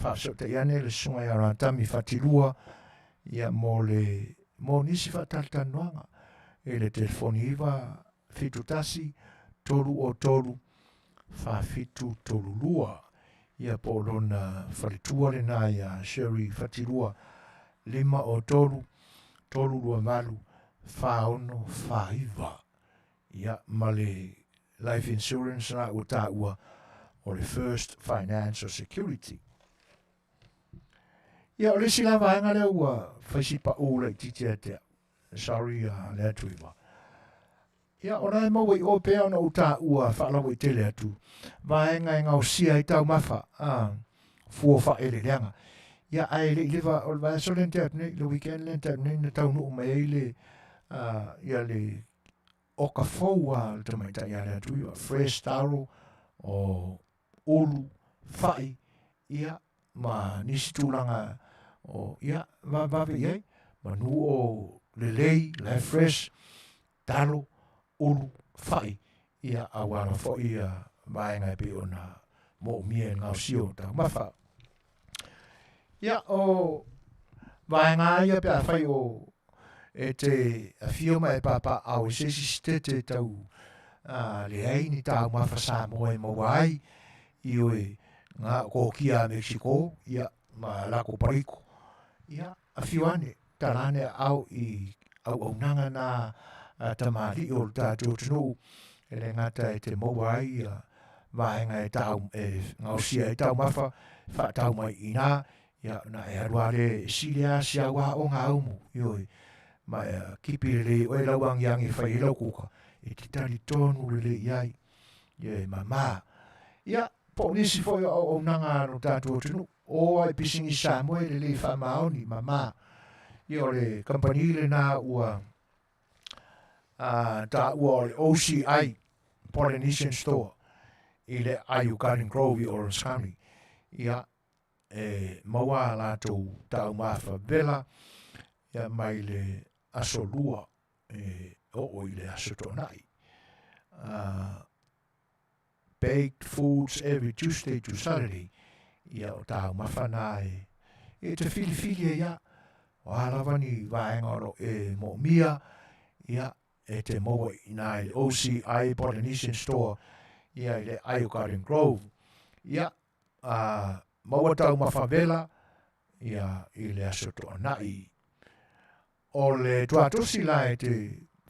whaasota iane le sunga i arantami whatilua, ia mo nisi whataritara noanga, e le telefoni iwa, fitu tasi, tolu o tolu, whaafitu tolu lua, ia po lona wharitua le na ia Sherry whatilua, 5 o tolu, tolu lua malu, whaono whaiva. Ia male life insurance na ua ua o le First Financial Security. Ia o le sila vaenga le ua whaisipa ula i titia tea. Sorry, le atu iwa. Ia ora e maua i o pea ona uta ua whaalawa i tele atu. Vaenga e ngau sia i tau mafa. Fuofa ele leanga. Ia ai le lewa o le vaeso lente atu nei, le weekend lente atu nei, na tau nuu mai le ia le oka foua le tamaita ia le atu iwa. Fresh taro o ulu whai ia ma nisi tūlanga o ia vawe iei. Manu o le lei, le fresh, taro, ulu, whai, ia awara fo ia vaenga e pe ona mo mie ngau sio tau mawha. Ia o vaenga ia pe a whai o e te Afiafi e papa au sesi te tau le aini tau mawha Samoa e mawai i oe ngā kōkia Mexico, ia ma lako pariko. Ia Afiwane, tarane au i au nanga na tamari o tātou tunu e le ngata e te mawai vaenga e tau ngausia e tau mawha wha tau mai ina ia na e aruare silea sia wā o ngā umu ioi ma kipire o e lauang yang i whai lau kuka e te tari tonu le iai ie mama ia po nisi fo o nanga no tātou tunu o ai pisingi Samoa le whamaoni mama i o le company le na ua ta ua o le OCI Polynesian Store i le Ayu Garden Grove i Orange County ia maua lātou tau mawha vela ia mai le asolua o i le asotonai baked foods every Tuesday to Saturday ia o tau mawha na e te fili ia o halavani vaenga oro e mo mia ia e te moa i nā i OCI Polynesian Store ia i le Ayu Garden Grove ia maua tau mawhawela ia i le asoto anai o le tuatosi la e te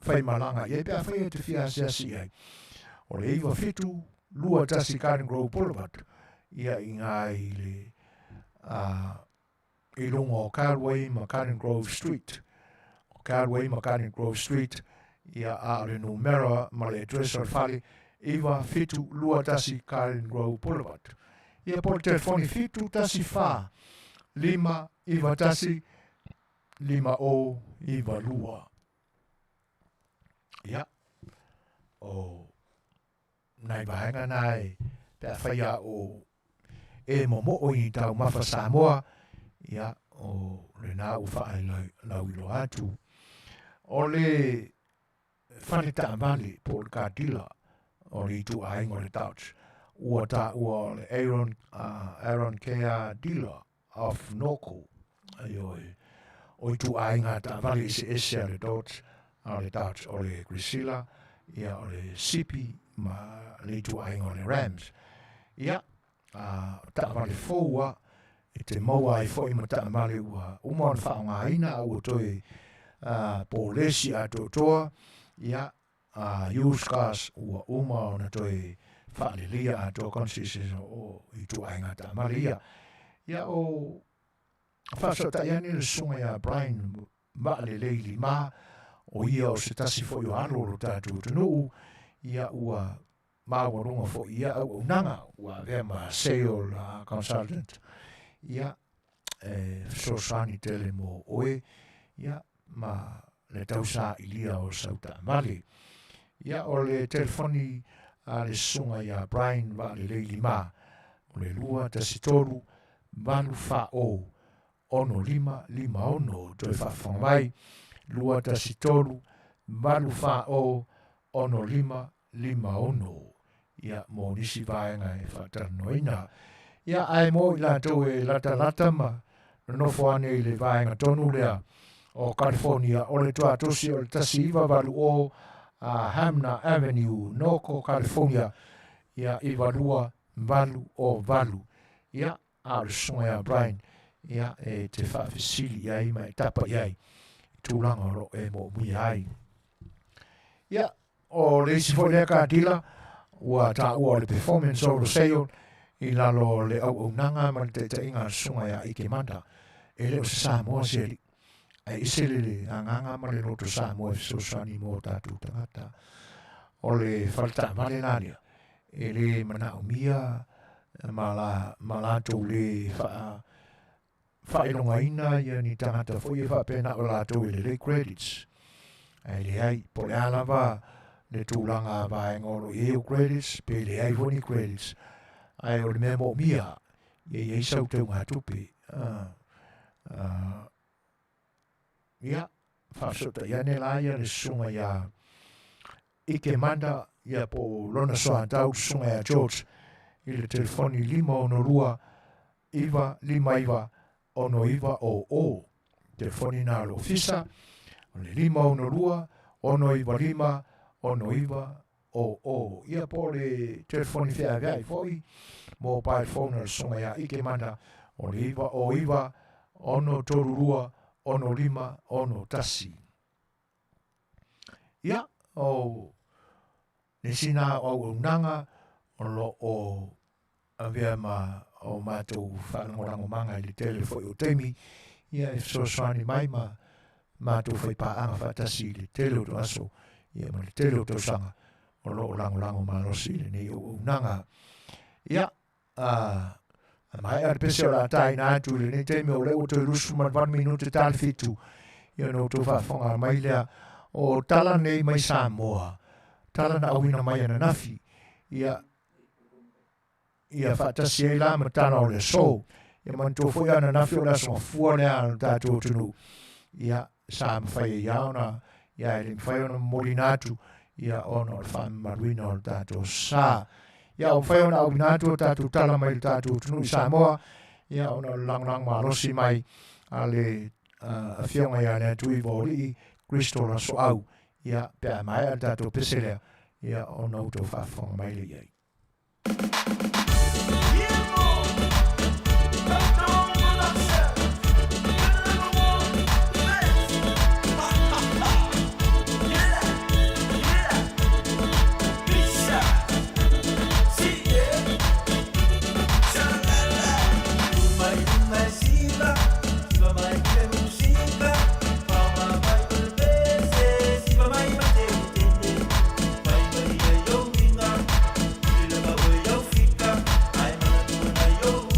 whaimalanga ia pia whai e te whiasiasi ai o le iwa fitu lua tasi Garden Grove Boulevard ia i ngā i le i lunga o Carway ma Garden Grove Street. O Carway ma Garden Grove Street ia a le numera ma le address al fale iwa fitu lua tasi Garden Grove Boulevard. Ia po telefoni fitu tasi fa 5 iwa tasi 5 o iwa lua. Ia o nai vahenga nai pe Fai'oa o e momo o I tau mafa Samoa ia o le na u whaai lau ilo atu. O le whanita vali po le kātila o le itu aing o le tauch. Ua ta ua o le Aaron Kea Dila of Noko. O itu aing a ta vali ese a le tauch. O le tauch o le Grisila. Ia o le Sipi ma le itu aing o le Rams. Ia ta vali foua e te maua I fo I ma ta vali ua umon whaonga ina ua toi po lesi a totoa. Ia used cars ua uma o na toi whaalilia a tō constitution o I tu ainga ta maria. Ia o whasota iani le sunga ia Brian maale leili ma o ia o se tasi fo I alo lo tātou tunu ia ua mawarunga fo ia au unanga ua vema sale consultant. Ia sosani tele mo oe ia ma le tausa ilia o sauta mali. Ia o le telefoni a le sunga ia Brian va le leili ma o le lua tasitoru valu fa o ono lima ono toi whaafonga mai lua tasitoru valu fa o ono lima ono ia mo nisi vaenga e whataranoina. Ia ai mo I lato e lata ma nofo ane I le vaenga tonu lea o California o le toa tosi o le tasi iwa valu o Hamna Avenue, Noko, California. Ia iwa lua valu o valu. Ia a le songa ia Brian. Ia e te whaafisili ia ima e tapa iai. Tūlanga ro e mo mui ai. Ia o le isi fo lea kātila ua ta ua le performance o le sale I lalo le au nanga ma te inga songa ia ike manda. E leo se Samoa seli. Ai iselele anganga ma le roto Samoa e sosani mo tātou tangata. O le whalta vale nalia. E le mana umia ma lato le whaelonga ina ia ni tangata fo i whapena o lato I le credits. Ai le ai po le alava le tūlanga vaenga o e o credits pe le ai voni credits. Ai o le mea mo mia e sau tau ngā tupe. Ia, whaasota ia ne la ia le sunga ia ike manda ia po lona soa tau sunga ia George I le telefoni 512 iwa 5 ono iwa o telefoni na lo fisa o le 512 ono iwa 5 ono iwa o ia po le telefoni fea vea I foi mobile phone le sunga ia ike manda o le iwa ono torurua ono 5 ono tasi. Ia o nesina o unanga o lo o avea ma o mātou whanongorango manga I le tele foi o teimi. Ia e soswani mai ma mātou whai paanga whatasi le tele o aso. Ia ma le tele o tausanga o lo o lango malosi le nei o unanga. Ia mai ar pese o la tai na atu le nei teime o leo toi rusu man 1 minute tal fitu. Ia no to whafonga mai lea o tala nei mai Samoa. Tala na awina mai ana nafi. Ia whatasi e la matana o le so. Ia man to foi ana nafi o la songa fua lea anu tātou tunu. Ia sa mwhai e iauna. Ia e mwhai ona morinatu. Ia ono le wha maruina o tātou sa. Ia o whai ona au nātua tātou tala mai tātou tunu I Samoa. Ia ona lang malosi mai a le awhionga ia nea tui vori Kristo la so au. Ia pia mai a tātou peselea. Ia ona uto whafonga mai le iei. Yo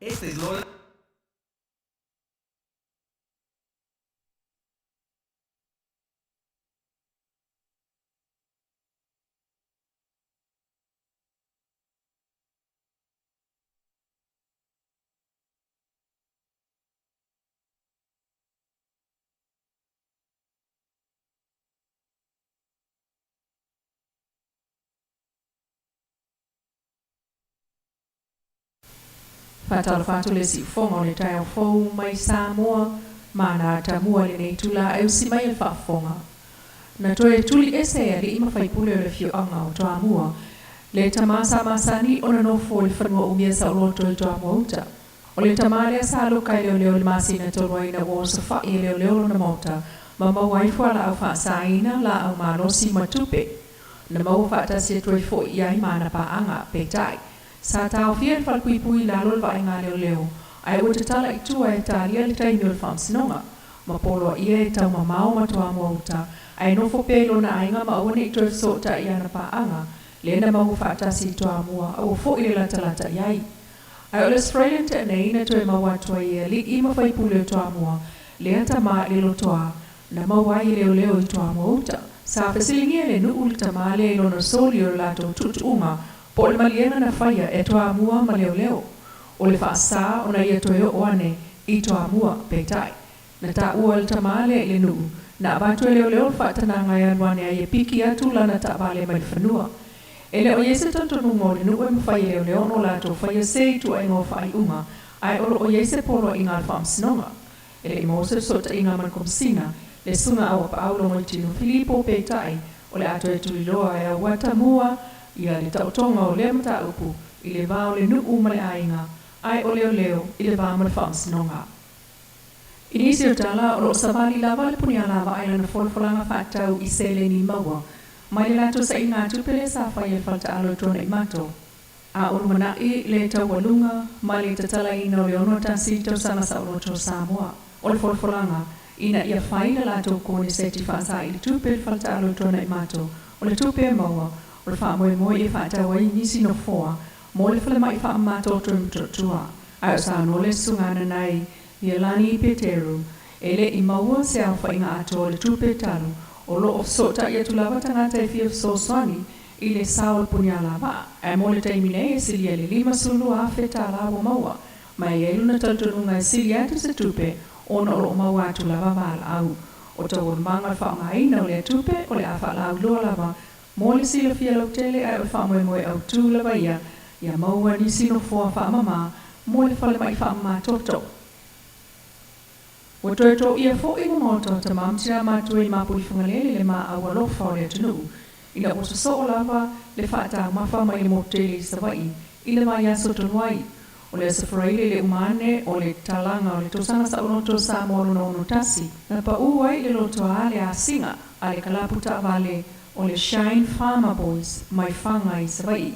Este es lo Fatalafatu le si fonga le tai fou mai Samoa mana tamua le nei tula e si mai le fafonga. Na toe tuli ese ali ima fai pule le fio anga o tamua le tamasa masani ona no fo le fanua umia sa roto le tamua uta. O le tamale sa lo kai leo le masina tolwaina wo sa fa e leo na mota mama waifu ala au fa saina la au malosi matupe. Na mau fa ta se toe fo ia mana pa anga petai. Sa tau fia fal kui pui la lol va inga leo. Ai o te tala i tua e talia le taimi o le whamsinonga. Ma polo ia e tau ma mao ma toa mauta. Ai no fo pelo na ainga ma awane i toi so ta ia na pa anga. Le na mau whaatasi toa mua au fo i le lata iai. Ai o le Australian te nei na toi maua toa ia li i ma fai pule toa mua. Le ata ma i lo toa. Na maua i leo i toa mauta. Sa fesilingia le nu ulta ma le ilona soli o lato tutu unga. Po le maliena na whaia e toa mua ma leo. O le whaasa o na ia toe o ane i toa mua peitai. Na ta ua le tamale le nuu. Na abatu e leo le whaatananga e anwane a ia piki atu lana ta vale mai whanua. E leo iese tantonu mo le nuu e mwhai leo no lato whaia Setu a ingo whai unga. Ai oro o iese polo inga al whamsinonga. E le imose sota inga man komsina. Le sunga awa pa aulo mo tinu Filipo peitai. O le ato e tuliloa e a watamua. Ia le tautonga o lea mata upu, i le vao le nuu ma le ainga, ai o leo, i le vao ma le whamsinonga. Inisi o tala o lo savali lava le punia lava ai lana folfolanga whaatau i sele ni maua, mai le lato sa inga tupele sa whai e whalta alo tona i mato. A urumana i le tau walunga, mai le tatala ina o le ono tasi tau sana sa oroto Samoa. O le folfolanga, ina ia whai le lato kone seti whaasa i le tupele whalta alo tona i mato, o le tupe maua, o le wha moe e whaatawa i nisi no foa, mo le whale mai wha mātoto mtotua. Ai o sa no le sungana nei, i lani i peteru, e le i maua se au wha inga ato le tupe talu, o lo o sota i atu lava tangata e fia Suasua i le sao le punia lava, e mo le taimine e sili e le 5 sulu a Fetalaiga maua, mai e luna taltonunga e sili atu se tupe, ona o lo maua atu lava vala au. O tau o manga wha ngaina o le tupe, o le a wha lau lua lava, mo le sila fia lau tele ai o wha moe au tū lava ia maua ni sino fua wha mama, mo le whale mai wha mama toto. O toi tō ia fo inga moto ta mamtira mātua i mapuri whangalele le maa awa lofa o le atunu. Ina o so o lava le whaata mawha mai le motele i Sawai, i le mai aso tonwai. O le asafaraile le umane o le talanga o le tosanga sa unoto sa moro na unotasi. Na pa uai le loto a le a singa, a le kalaputa vale o le Shine Farmer Boys mai whanga i Sawai.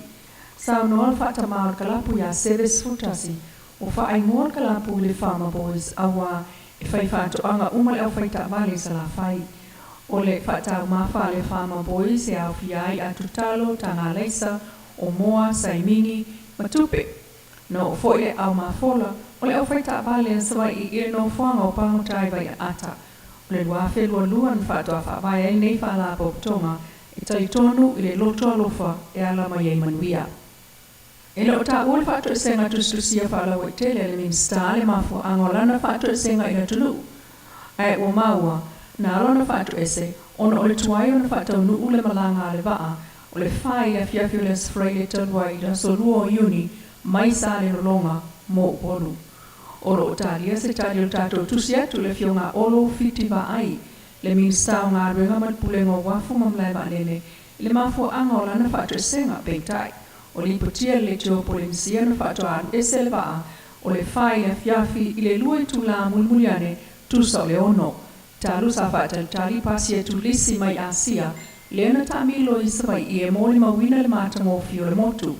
Sa unoa whaata maa o kalapu ia seves futasi, o wha ingoa kalapu le Farmer Boys awa e whai whaatoanga umale au whaita vale sa la whai. O le whaatau mawha le Farmer Boys e au fiai atu talo, tanga leisa, o moa, saimini, matupe. No o foile au mafola, o le au whaita vale Sawai i ile no whanga o pangotai vai ata. O le lua whelua luan whaatoa whaavai ai nei whala poptonga, e tali tonu i le loto alofa e ala mai ei Manuia. E le o ta ua le whaato e senga tustusia whala wa i tele le minsta le mafu angolana whaato e senga i na tulu. Ai o maua, na alona whaato ese, ona o le tuai o na whaatau nuu le malanga le waa, o le whai a Afiafi le sfrei le talua i la solua o iuni, mai sa le rolonga mo upolu. Oro o talia se tali o tato tusiatu le fionga olo fiti va ai, le minsta o ngā ruenga matpulengo wafu mamlai manene, le mafu angolana whaato e senga peitai. O li potia le teo polensia na whaatoa ese le waa, o le whai le Afiafi i le lua i tula mulmuliane tusa o le ono. Talu sa whaatal tali pasi e tu lisi mai Asia, le ana ta amilo i Sawai i e mōli mawina le mātango fio le motu.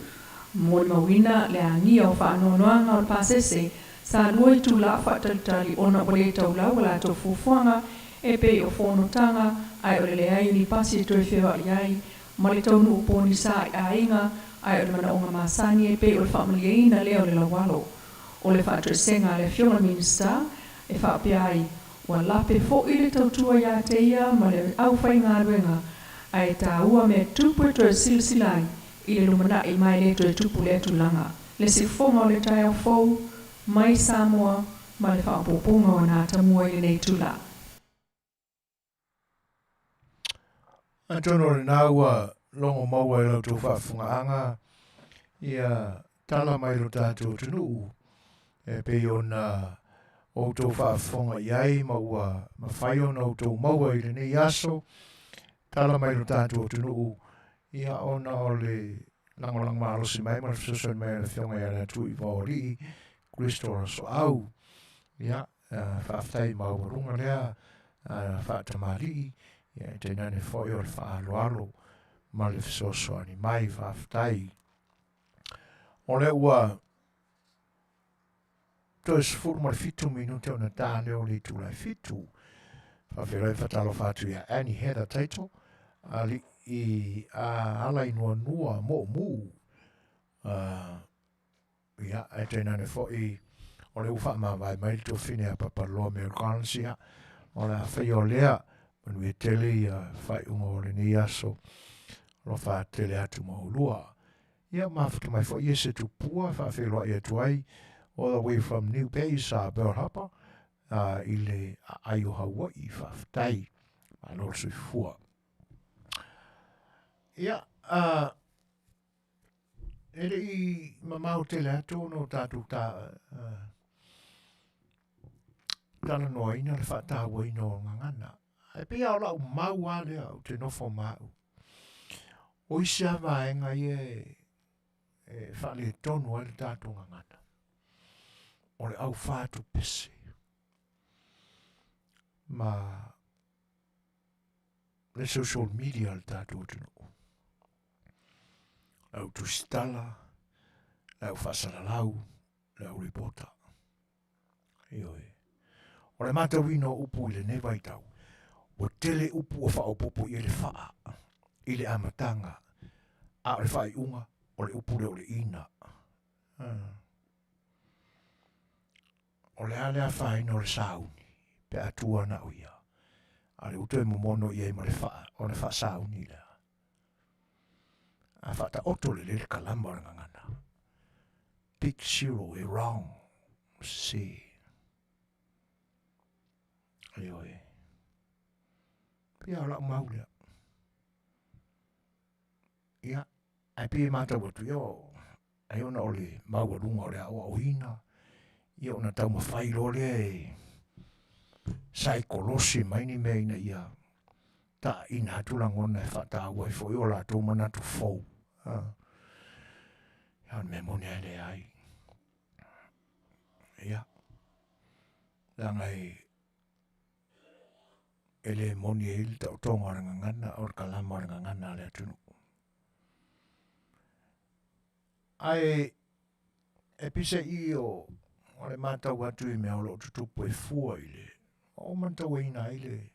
Mōli mawina le angia o whaanoanoanga o le pasese, sa lua i tula whaatal tali ona o le taula o la to fufuanga, e pe o whonotanga, ai o le leai ni pasi e toi whiwa li ai, ma le taunu uponi sa i a inga, ai o le mana o ngā masani e pe o le whaamaliaina leo le lawalo. o le whaatresenga le whionga minista e whaapiai ua lape fo i le tautua ia te ia ma le au whainga ruenga a e tā ua me tupu e toe silsilai i le lumana i mai le toe tupu le atulanga. Le sifonga o le tai au fou mai Samoa ma le whaapoponga o nā tamua i le nei tula. Antono le nāua longo maua e lau tō Faafofoga'aga ia tala mai lo tātou tunuu e pei ona o tō Faafofoga iai maua mawhai ona o tō maua i le nei aso tala mai lo tātou tunuu ia ona o le langolang maalosi mai ma le fisoson mai le whionga ia le tui maori Kristo ora so au ia whaaftai maurunga lea whaatamari ia e teinane foi o le whaaloalo ma le fisosoani mai whaaftai o le ua to is furu ma le fitu minute o na tāne o le tūlai fitu whawhirai whatalo whātu ia Annie Heather Taito ali i ala inua nua mo mu ia e teinane foi o le uwha mawai mai to fine a papaloa Amerikansia o le awhai o lea Manuia tele ia Fai'oa o le ni aso lo wha tele atu maulua ia mafutu mai foi ia Setu pua whawhiroa ia tuai all the way from New Bay sa Belhapa i le ai o Hawaii whawhtai ma lo sui fua ia ele i mamau tele atu no tātou tala noa ina le whatawa ina o ngangana e pia o lau mau ale au te nofo mau o isi awa e ngai e whale tonu ale tātou ngangana o le au whātu pese ma le social media le tātou tunu lau tu stala lau whasaralau lau reporter ioi o le mata wino upu i le nevai tau o tele upu o whaopopo i le whaa i le amatanga a le Fai'oa o le upu le o le ina o le alea whaina o le sauni pe atua na uia a le utoe mumono i ma le whaa o le whaa sauni lea a whata oto le kalama o le ngangana big zero e wrong see Aioi. Pia o lau maulea. Ia, ai pia mata watu yo. Ai ona o le maua runga o le awa o hina. Ia ona tau mawhai lo le e sai kolosi maini mea ina ia. Ta ina hatulangona e whata awa e foi o la tō manatu fau. Ia me mone ele ai. Ia. Langai ele moni e il tau tonga o ngangana o kalama o ngangana le atunu. Ai e pisa i o le mata watu i mea o lo tutupu e fua i le. O manta weina i le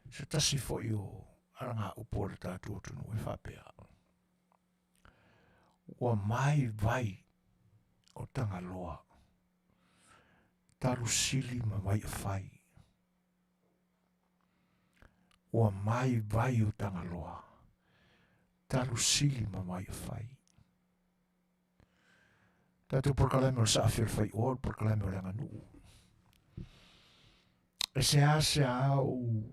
se tasi fo i o aranga upo le tatu o tunu e whapea. Ua mai vai o tanga loa. Taru sili ma vai a fai. Ua mai vai o tanga loa. Taru sili ma vai a fai. Tatu porkalame o sa afir Fai'oa porkalame o le nganu. E se au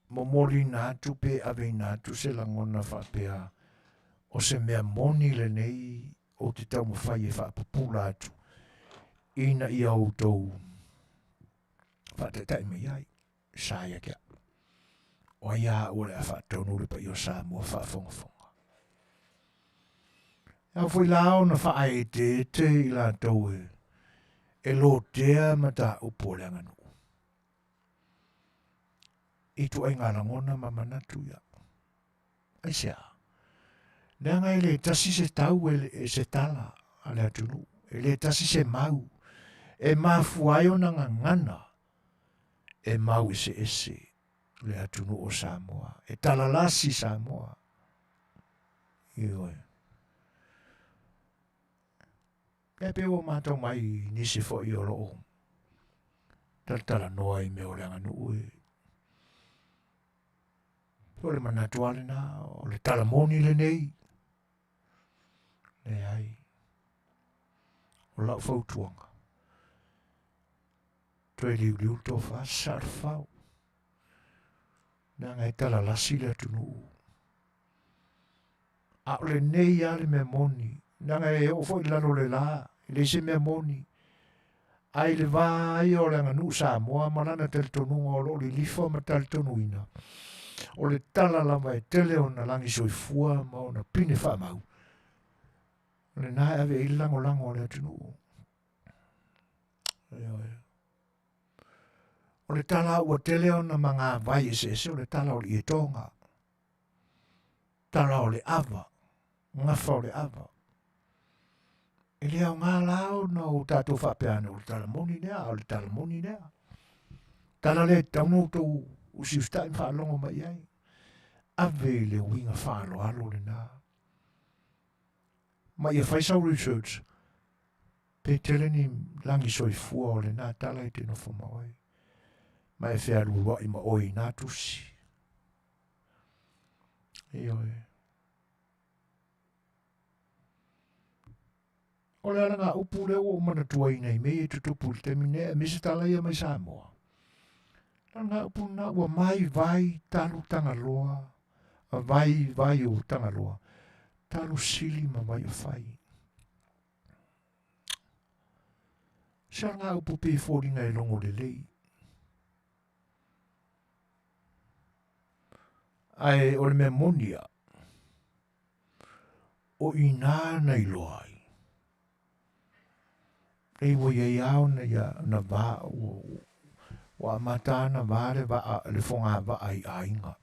momoli natu pe ave natu se langona whapea o se mea moni le nei o te tau mawhai e whapapula atu. Ina i au tau whatetai me iai. Saia kia. O ia ule a whatau nure pa i o Samoa whafongafonga. Ia fwy lao na whae te i la tau e lo tea ma ta upo le nganu. I tu ai ngana ngona ma manatu ia. Ai sea. Nea ngai le tasi se tau e se tala a le atunu. E le tasi se mau. E mafuayo na ngana. E mau ese le atunu o Samoa. E talalasi Samoa. Ioi. E pe o mātou mai nisi fo i o loo. Tala noa I me o leanga nui. O le manatuale na, o le tala moni le nei. Le ai. O lau fautuanga. Toi liu tō wha sarfau. Nā ngai tala lasi le tunu. A o le nei ale me moni. Nā ngai o fo I lalo le la. Le se me moni. Ai le vai o le nganu Samoa malana tel tonu o lo li lifo ma tel tonu ina. O le tala lama e tele o na langi soifua ma o na pine wha mau. Le nā ave I lango le tunu. O le tala ua tele o na mga vai se o le tala o le tonga. Tala o le ava. Ngafa o le ava. E lea o ngā lao na o tātou whapeane o le tala moni nea, o le tala moni nea. Tala le tauno tau usi ustai whaalongo mai ai. Ave le winga whaalo alo le nā. Ma ia whaisau research. Pe tele ni langi soifua o le nā tala I te nofo mawai. Ma e whea lua I ma oi nā tusi. E oi. O le ala ngā upu leo o mana tuai nei mei e tutupu le temine e misi tala ia mai Samoa. La ngā upu na ua mai vai talu tangaloa, a vai o tangaloa, talu sili ma mai o whai. Sa ngā upu pe fōringa e longo le lei. Ai o le mea Manuia, o ina nei loai. E wo ye yao na ya na va wa mata na va le fonga va ai ainga.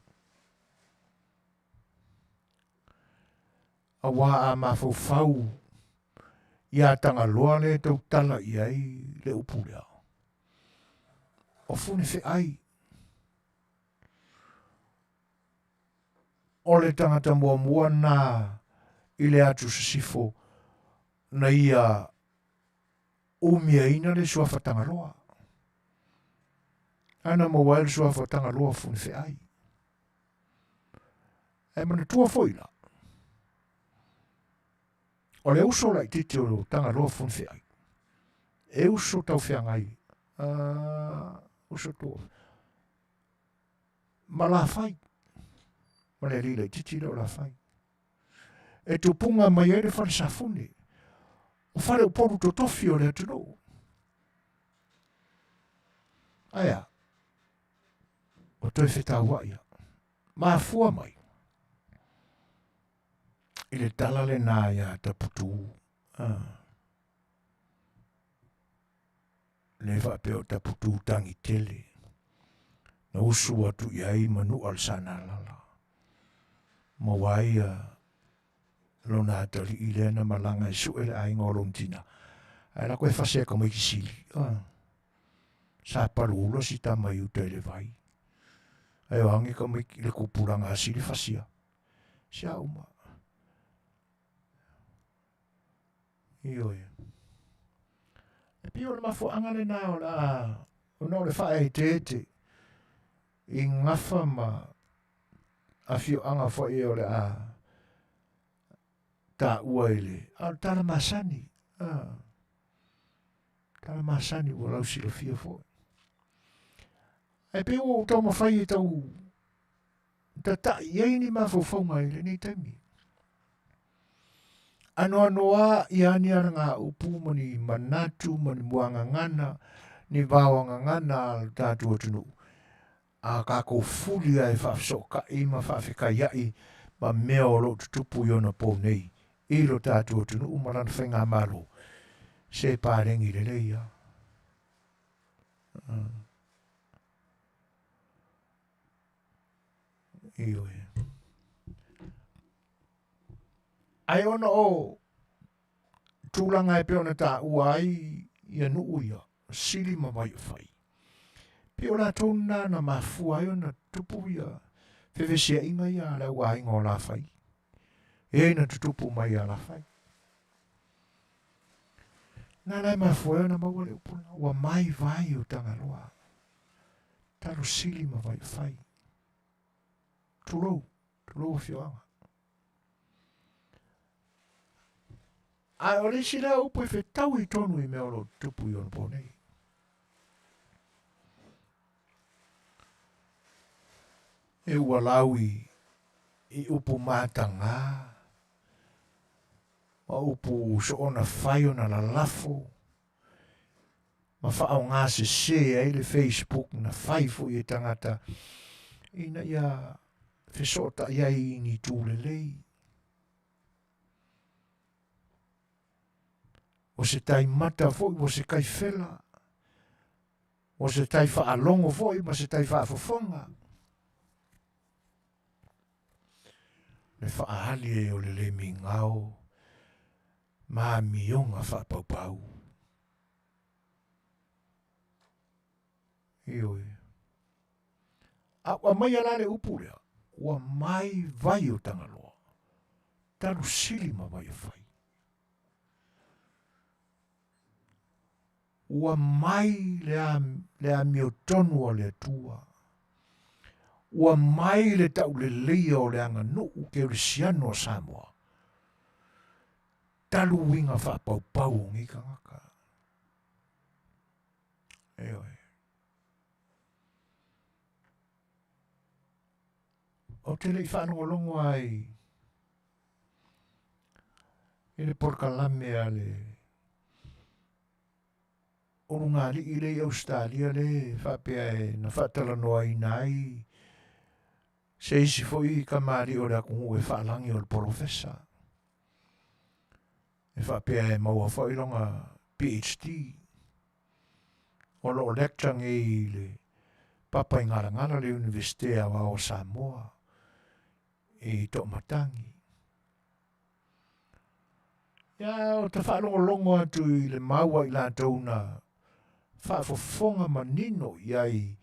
A wa ma fo fau ya tanga loa le tau tala I ai le upu lea. O fune fe ai. O le tangata mua na I le atu sifo na ia o mia ina le sua fatanga loa. Ana maua le sua fatanga loa fune fe ai. E mana tua foila. O le uso la I titi o tanga loa fune fe ai. E uso tau fea ngai. Uso tua. Ma la fai. Ma le rila I titi leo la fai. E tu punga mai ere fare sa fune. O fare o poru to tofi o le atuno. Aia. O toi Fai'oa ia. Ma fua mai. I le tala le nā ia ta putu. Le whapeo ta putu tangi tele. Na usu atu iai manu al sana lala. Ma waia lona atari I le na malanga I suele ai ngolontina. Ai la koe whasea ka mai kisili. Sa parulo si tamai uta le vai. Ai o hangi ka mai le kupuranga asili whasea. Sia uma. Io e. E pio le mafo angale na o la. O no le whae te. I ngafa ma. Afio anga fo I o le a. Ta uaile. Al tala masani. Tala masani o lau silo fia fo. E pe o tau mawhai e tau. Ta ta iei ni mafofonga ile ni taimi. Ano anoa I ani ara ngā upu mani manatu mani muanga ngana. Ni vawanga ngana al tātua tunu. A kako fuli ai whafsoka I ma whawhikaiai. Ma mea o lo tutupu iona po nei. I lo tātua tunu umarana whenga malo. Se pārengi le leia. Io e. Ai ona o tūlanga e peona tā uai ia nuu ia. Sili ma mai whai. Peona tōna na mafua ia na tupu ia. Whewhesia inga ia la uai ngō la whai. E na tutupu mai a la whai. Nā lai mafua na maua le upuna. Ua mai vai o tangaloa. Talo sili ma vai fai. Tulou Fai'oa. Ai o le sila upu e whetau I tonu I mea olo tupu I ono ponei. E ua laui I upu mātanga. Ma upu so ona whai ona la lafo. Ma whao ngā se ai le Facebook na whai fu I tangata. Ina ia whesota iai ni tūle lei. O se tai mata foi, o se kai whela. O se tai whaalongo foi, ma se tai Faafofoga'aga. Le whaahali e o le mingao. Ma mionga whapaupau. Ioi. A ua mai ala le upu lea. Ua mai vai o tangaloa. Talu sili ma vai o fai. Ua mai le a mio tonu o le tua. Ua mai le tau le leia o le anga nuu ke o le siano o Samoa. Talu winga whapaupau o ngi kangaka. Eoi. O te lei whanongolongo ai. I le porkalame a le o ngā li I le Australia le whapea e na whatala noa I nai. Se isi foi ka maari o le akungu e whaalangi o le profesa. E whapea e maua foi longa PhD. O lo lecture ngi le papa I ngara le Universitea wa o Samoa. I to matangi. Ya o te whaalongolongo atu I le maua I la tauna Faafofoga'aga manino iai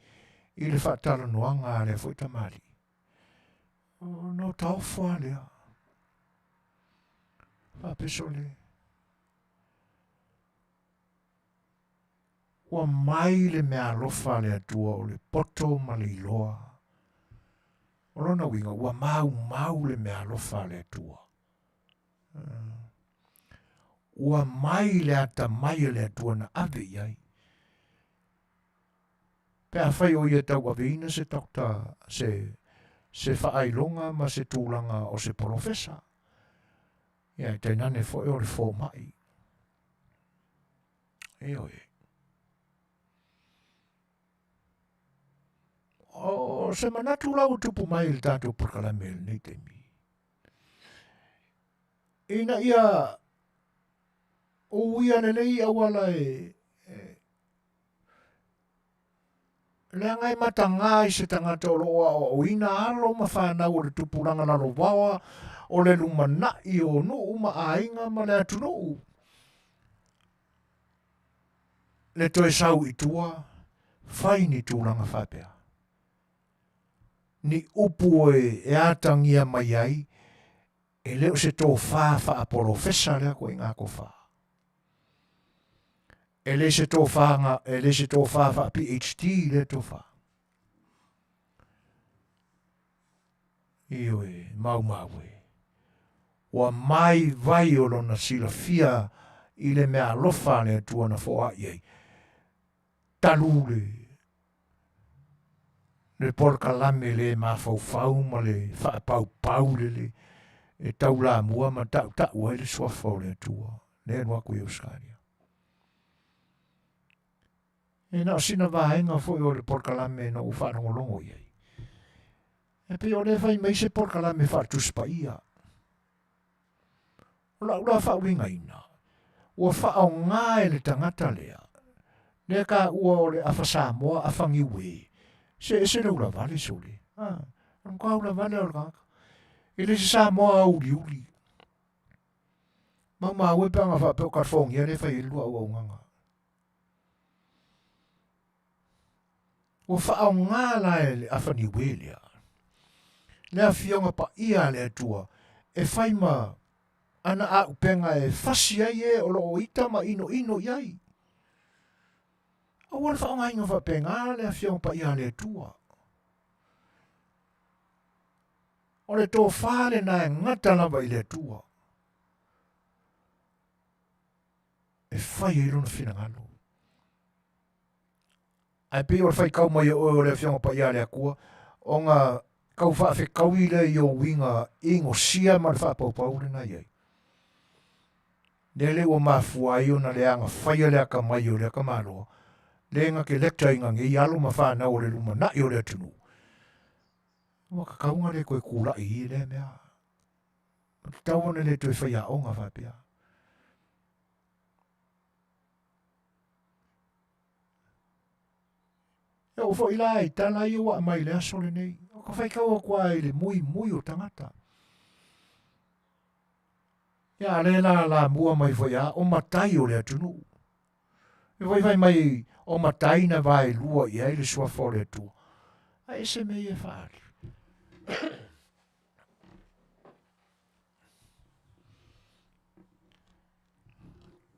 I le whaatara noanga le foi tamari. No tau fua lea. Whaapeso le. Ua mai le mea alofa le atua o le poto ma le iloa. O lona winga, ua mau le mea alofa le atua. Ua mai le ata mai le atua na ave iai. Pea whai o ia tau aveina se takta se whaailonga ma se tūlanga o se profesa. Ia te nane fo e o le fō mai. Eoi. O se manatu lau tupu mai le tātou porkalamel nei te mi. Ina ia o ia lelei awala le ngai matanga I se tangata o loa o ina alo ma whanau o le tupuranga na lovawa o le lumanai o nuu ma ainga ma le atu nuu. Le toe sau I tua, whai ni tūranga whapea. Ni upu e atangia mai ai, e leo se tō wha apolofesa lea koe ngā ko wha. E le se tō wha PhD le tō wha. Io e mau e. Wa mai vai o lona sila fia I le mea alofa le tuana foa iei. Talule. Le porkalame le mafau ma le whaapau le e tau la mua ma tau e le Suasua le tua. Le noa koe Australia. E na sina vahenga foi o le porkalame na uwhanongolongo iei. E pe o le fai mai se porkalame whaatuspa ia. O la ula whauinga ina. Ua whaau ngā e le tangata lea. Lea ka ua o le awha Samoa awhangi we. Se le ula vale sole. Ka ula vale o le kaka. E le se Samoa uli. Ma ue pe anga whapeo karfongi e le whai lua ua unganga. Ua whaau ngā la e le awhangi we lea. Lea fionga pa ia le atua. E whai ma ana a upenga e fasi ai e o lo ita ma ino iai. A wala wha ngai ngā wha penga le a whiong pa ia le tua. O le tō whāle na e ngata lava i le tua. E whai e rona whina ngano. Ai pe o le whai kau mai o le whiong pa ia le akua, o ngā kau wha whi kau i le i o winga ingo sia ma le wha paupau le na iei. Le o mafuai o na le anga whai le aka mai o le aka manoa. Le nga ke lekta inga nge i alo ma whana o le luma na i o le atunu. Waka kaunga le koe kula i le mea. Tawana le tue whai a onga whapea. E o fo ila i tala i wa mai le aso le nei. O ka whai kaua kua i le mui o tangata. Ia le la mua mai fo ia o matai o le atunu. E vai mai o matai na vai lua i ai le suafa o le atua. A ese mei e whaari.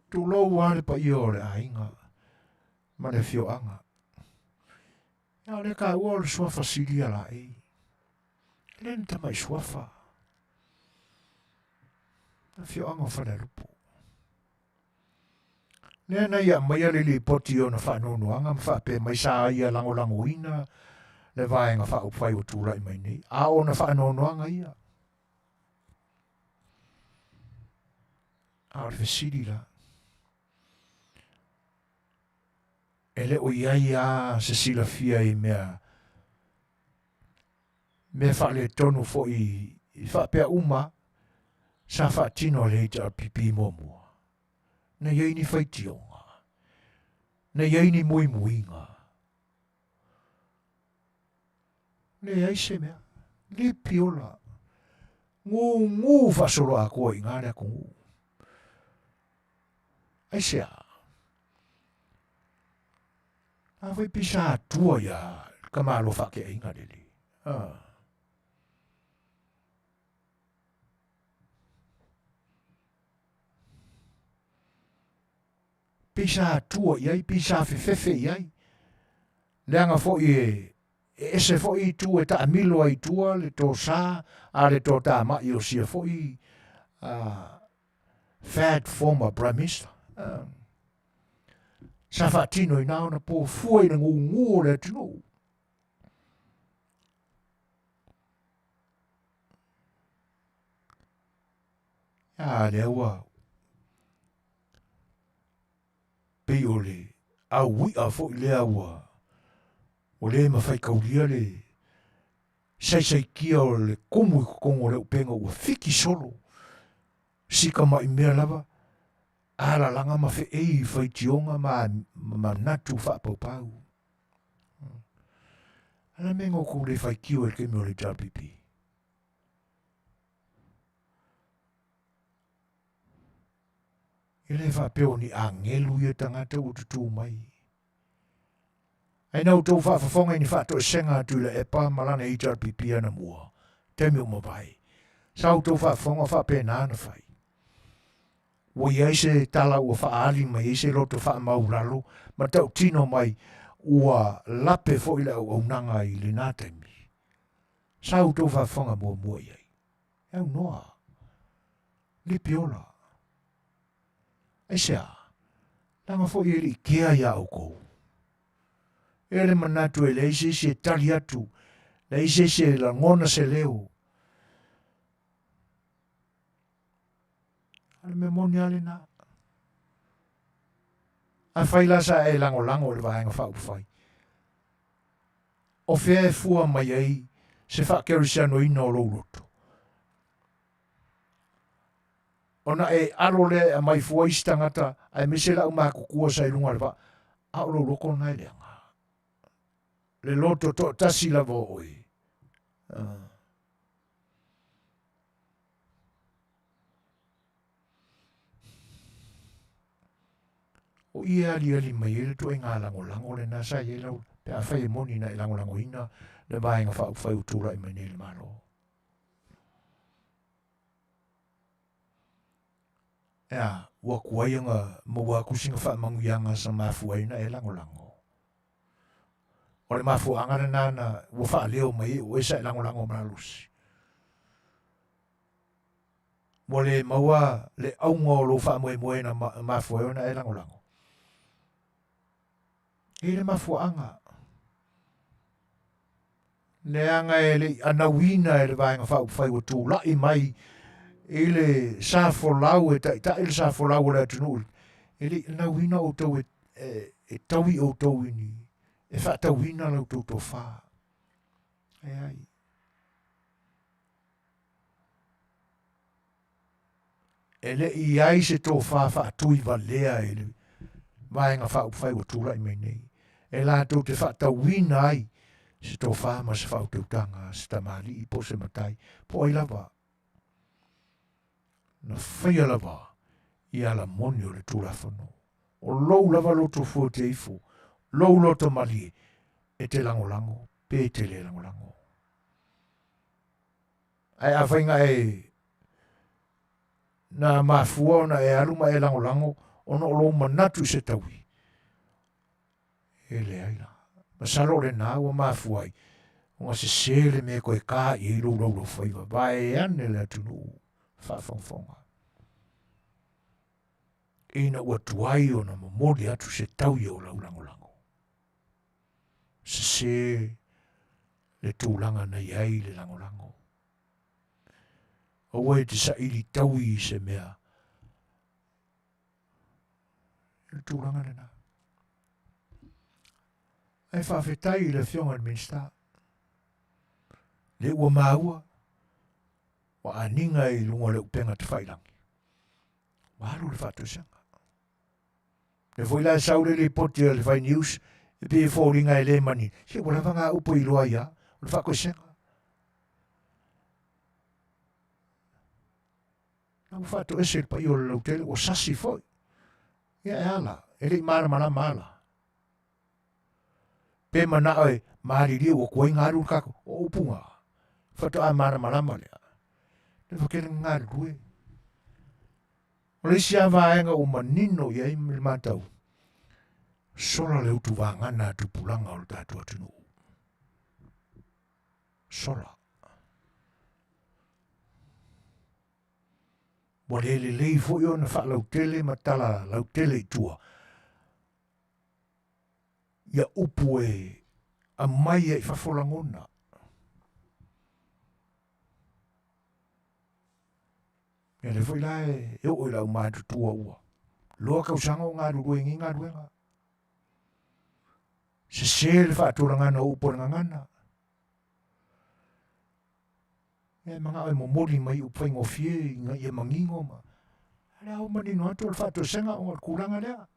Tu lo wale pa i o le ainga. Ma le Fai'oa. Ia le ka ua o le suafa sili ala ei. Le nita mai suafa. Le Fai'oa o whana lupo. Le na ia mai ale li poti o na whanonuanga, ma whape mai sa ia lango ina, le vaenga whai o tūra i mai nei. A o na whanonuanga ia. A o le whesiri la. E le o iai a se sila fia i mea whale tonu fo i whapea uma sa whaatino le ita pipi momua. Na iei ni whaitionga. Na iei ni muinga. Le iei se mea. Le piola. Ngu whasoro a koe i ngāre ako ngu. Ai sea. A wai pisa atua ia kamalo whake a inga lili. Pisa atua iai, pisa fefefe iai. Leanga fo i ese fo i tu e ta amilo ai tua le tō sā, a le tō tā mai o sia fo i fat former prime minister. Sa whaatino i nao na pō fuai na ngu o le tino. Ia le aua. Pei o le au wi a fo i le aua. O le mawhai kaulia le sai kia o le komu i kukongo le upenga ua whiki solo. Sika mai mea lava. Ala langa ma fe ei whaitionga ma natu whapaupau. Ala mengo ko le whaikio e ke meo le JPP. E le whapeo ni a ngelu i e tangata o tutu mai. Ai nau tau whaafafonga ni whaato e senga atu le epa malana i JPP ana mua. Te meo mawai. Sau tau whaafonga whaape nāna whai. Wa ia se tala ua whaali mai se loto wha mauralo, ma tau tino mai ua lape fo ila au nanga i le nātaimi. Sau tau whafonga mua iai. Au noa. Le piola. E sea, langa fo i eri kea ia au kou. Ele manatu e le ise se tali atu, le ise se la ngona se leo. Ale me moni ale na. A whaila sa e lango le vahenga whau whai. O whea e fua mai ei, se whakerisiano ina o louroto. Ona e aro le a mai fua istangata, a e mesela uma kukua sa ilunga le va, a o louroko nai leanga. Le loto to tasi la vo oi. O ia ali mai ele tu ngā lango le nasa i lau pe a whai moni na i lango ina le vahenga whai utura i mai nele malo. Ya, ua kuaianga maua kusinga wha manguianga sa mafuaina e lango. O le mafuanga na nana, ua wha leo mai, o esa e lango malalusi. Mo le maua, le aunga o lo wha moe na mafuaina e lango. E le mafuanga. Neanga e le anawina e le vaenga whai o tū, lai mai, ele sa folau e ta ele sa folau le tunu ele na wina o to e tawi o to wini e fa ta wina lo to fa ai ele I ai se to fa tu I valea ele vai nga fa fai o tu la me nei e la to te fa ta wina ai se to fa ma se fa o te tanga sta mali I po se matai po I lava na whaia lava I ala moni o le tūra whanu. O lou lava loto fua te ifu, lou loto mali e te langolango, pe te le langolango. Ai a whainga e na mafua na e aluma e langolango, ono o lou manatu se tawi. E le aila. Masalo le nā ua mafuai, o se sele me koe kā I lou lou whaiva, vai ane le atunu whawhongwhonga. Ina ua tuai o na mamori atu se taui o laulangolango. Se le tūlanga na iai le langolango. O e te sa ili taui se mea. Le tūlanga le na. E whawhetai le fionga le minsta. Le ua maua. Wa aninga I lunga le upenga te whailangi. Waru le whātusanga. Le foi la saure le poti le fai news e pe fōringa e le mani. Se wala wanga upo I loa ia, o le whakosenga. Nau whātu ese pa I o le lautele, o sasi foi. Ia e ala, e le mana mala. Pe mana oe, maari lia o koi ngaru kako, o upunga. Whātu a mana lea. Le whakere ngaru rue. O le sia vaenga o manino I ai me matau. Sola le utu vangana tu pulanga o le tatu atunu. Sola. Wa le lei foi ona wha lautele matala lautele I tua. Ia upu e a mai I whafolangona. Ia le foi la e o ila umatu tua ua. Loa kausanga o ngā ruengi ngā ruenga. Se sele whāturanga na upo ngangana. E mga ai momori mai upai ngofie nga ia mangingo ma. Ala au manino atu al whātu senga o kuranga lea.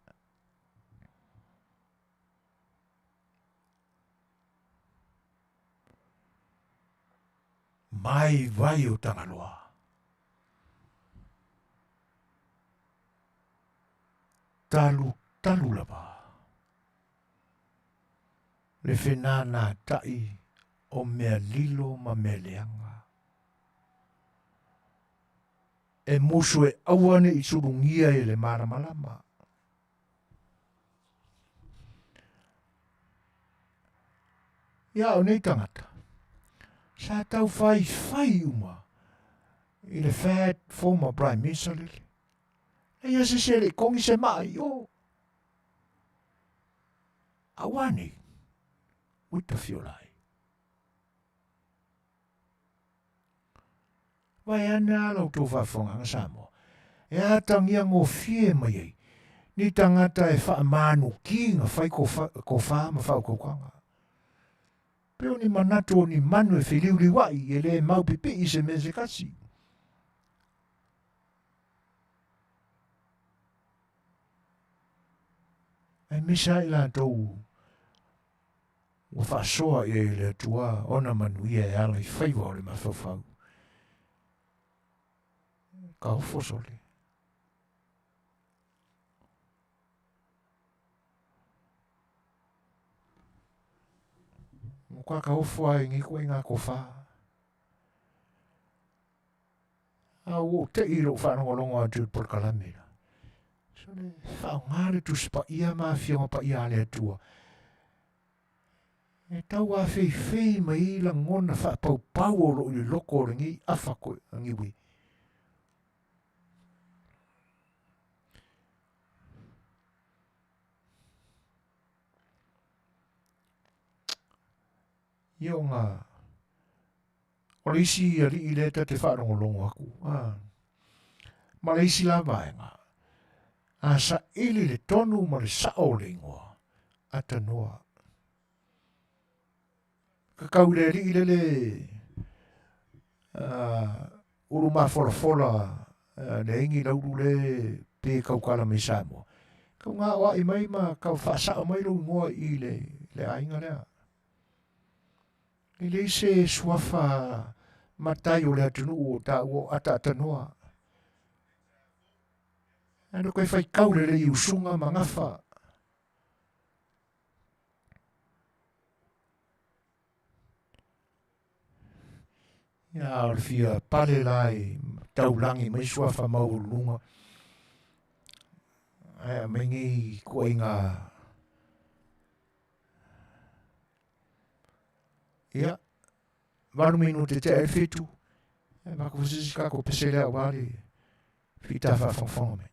Mai vai o tangaloa. Talu lava. Le whenana tai o mea lilo ma mea leanga. E musu e awane I surungia e le maramalama. Ia o nei tangata. Sa tau fai uma. I le fat former prime minister lili. E ia se sele kongi se mai o. Awane. Wita fiolai. Vai ana lau tō whawhonga Samoa. E atangia ngō fie mai ei. Ni tangata e wha manu ki ngā whai ko wha ma whau kokanga. Peo ni manato ni manu e whiliuri wai e le mau pipi I se meze kasi. E misa I la tōu. Wa whasoa e le tua ona Manuia e ala I Fai'oa o le mawhawhau. Ka hofo sole. Mokua ka hofo ai ngiko I ngā kofa. Au o te iro whanongolongo atu por kalamera. Whaongare tu se pa ia mawhionga pa ia le atua. E tau a whei mai la ngona wha pau o lo i loko ringi awha koe angiwi. Ia o ngā o le isi a ri i leta te whaarongolongo aku. Ma le isi la vaenga. A sa ili le tonu ma le sa o le ingoa. Ata noa. Ka kau le ri i le uru ma fola le ingi lauru le pe kaukala me Samoa. Kau ngā oa i mai ma kau whaasa o mai lau ngoa i le ainga lea. I le se suafa matai o le atunu o ta o ata noa. Ano koe whai kaure le i usunga mangafa. Ia o le fia pale lai taulangi mai suafa maurunga. Ai mengi ko inga. Ia. Waru minute te e fitu. E mako fusisi kako pesele a wari. Fita Faafofoga'aga me.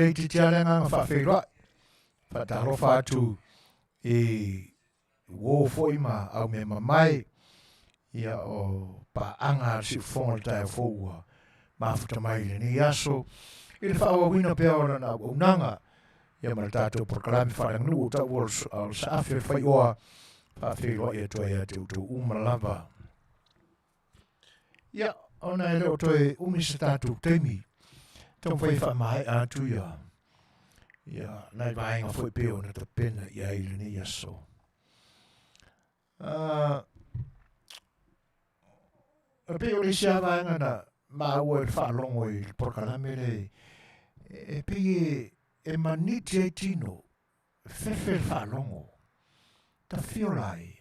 nei te tiarenga ngā Fai'oa. Whataro whātu e wō whoima au me mamai ia o paanga si whonga tai Fai'oa mafuta mai le ni aso i le whaawawina pia ora na unanga ia mana tātou proklami whanangnu o tau o sa Afiafi Fai'oa Fai'oa ia toi a te utu umalava. Ia ona e leo toi umisa tātou teimi tau whai whamai atu ia. Ia, nai vaenga foi peo na ta pena ia ile ni aso. Peo le sia vaenga na maua il whaalongo i porkalame le e pei e maniti e tino fefe il whaalongo ta fiolai.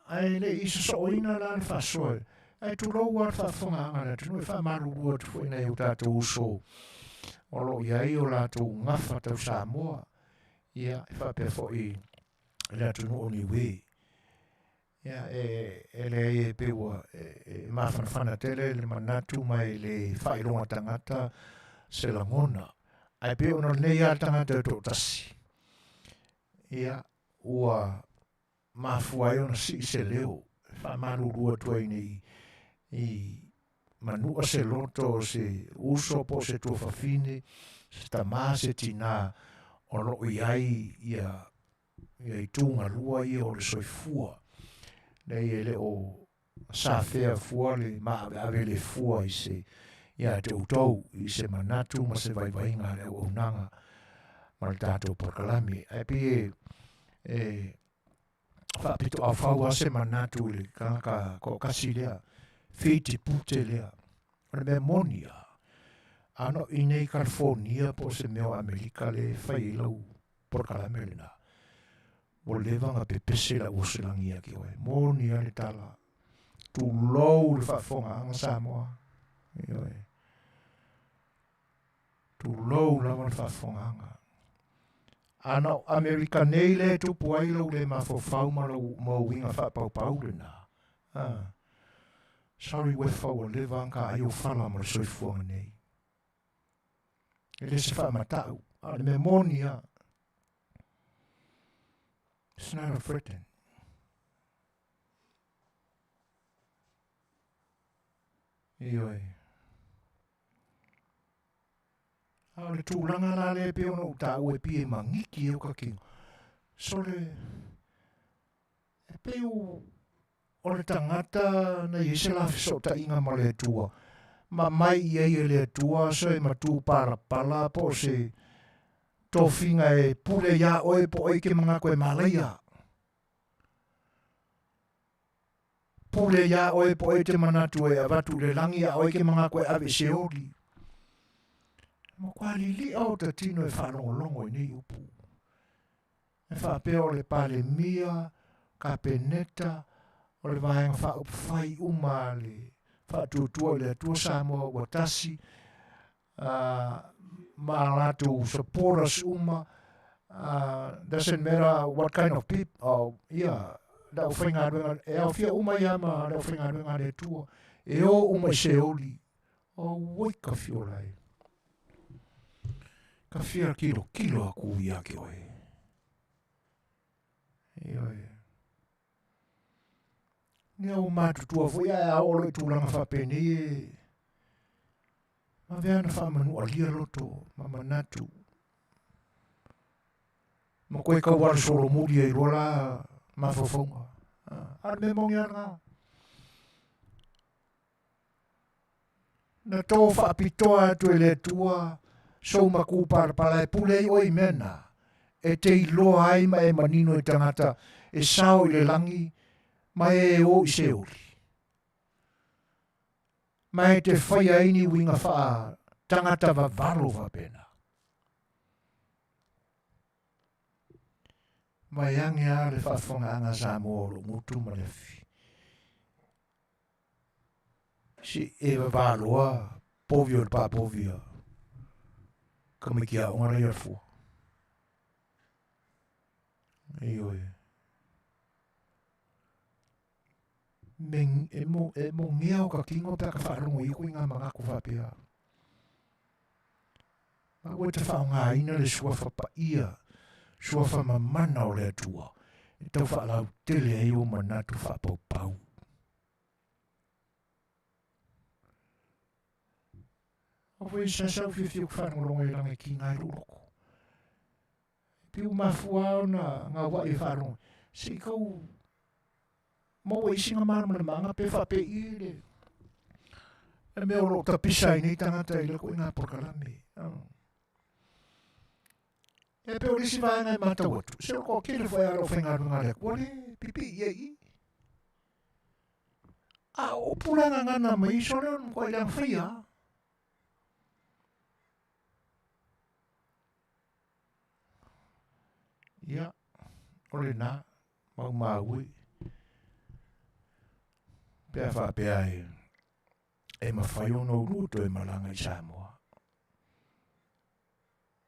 Ai le isa soina la le whasoe ai tu roa whaafonga'aga na tunu e whaamarurua tu foi nei o tātou uso. O lo iai o lātou ngafa tau Samoa, ia e whapea fōi le atunu o niwe. Ia e le e pewa e mawhanawhana tele le manatu mai le whailonga tangata se langona. Ai peo no nei a tangata tō tasi. Ia ua mafuai ona si se leo, whamarurua tuai nei i Manua se loto se uso po se tua whawhine, se tamā se tina o lo iai ia i tūnga lua ia o le soifua. Nei e le o sa whea fua le maa ave le fua i se ia te utou i se manatu ma se vaivainga le o unanga ma le tātou porkalami. Ai pi e whapito au whaua se manatu le kanga ko kasi lea. Fiti pute lea. Ona mea Manuia. Ano i nei California po se meo Amerika le whailau porkalame le na. O levanga pe pese la usilangia ki oe. Manuia le tala. Tu lou le whaafonga anga Samoa. I oe. Tu lou la wan whaafonga anga. Ano Amerika nei le tupu ailau le mafofau ma winga whaapau le na. Sorry we fau o lewa anka ai o whala ma le soifuanga nei. E le se wha matau. A le me Manuia. It's not a threaten. Ioi. A le tūlanga la le peo no tau e pie mangiki e o kakingo. So le e peo o le tangata na i se la fiso ta inga ma le tua. Ma mai i e le tua so e matu para pala po se tofinga e pule ia oe po oike mga koe malaya. Pule ia oe po oike manatu e avatu le langi a oike mga koe ave se ori. Ma kwa li li au ta tino e whanongolongo i nei upu. E whapeo le pale mia, ka peneta, o le vaenga whaupwhai uma le whaatutua le atua Samoa watasi, ma latu supporters uma, doesn't matter what kind of people, da uwhainga ruenga, e au fia uma ia ma da uwhainga ruenga le tua, e o uma i se oli, o wai ka fiolai. Ka fia kilo a ku ia ki oe. Ioi. Ni au mātutua fo ia e aolo i tūlanga whapene e. Ma vea na whamanu alia loto, ma manatu. Ma koe ka wara soro muri e rola ma fofonga. Ar me mongi anga. Na tō whaapitoa tu e le tua, so ma kūpara pala e pule i oi mena. E te iloa ai ma e manino i tangata, e sao i le langi, ma e o i se ori. Ma e te whaia ini winga wha tangata wa varo wa pena. Ma e ange a le whaafonga anga Samoa lo ngutu ma le fi. Si e wa valoa, povio le pa povio. Kamikia ongara ia fua. Ioi. E mo ngea o ka kingo pe ka wharongo i kui ngā mga ku whapea. Ua te whaongaina le suafa pa ia, suafa mamana o le atua. E tau whaalau tele ai o manatu whaapau. O wei sa sau whiwhiu whanonga i rangi ki ngai ruroko. Piu mafua na ngā wai whanonga. Se kau mau e singa mana manga pe whape i le. E mea oro ta pisai nei tangata i lako i ngā porkalame. E pe orisi vai ngai mata watu. Se oko kere whai aro whaingaru ngā leko. Wale pipi i ei. A o pulanga ngana mai sore on kwa ilang whaia. Ia, ole nā, mau maui. Pea whapea e mawhaio no ruto e malanga i Samoa.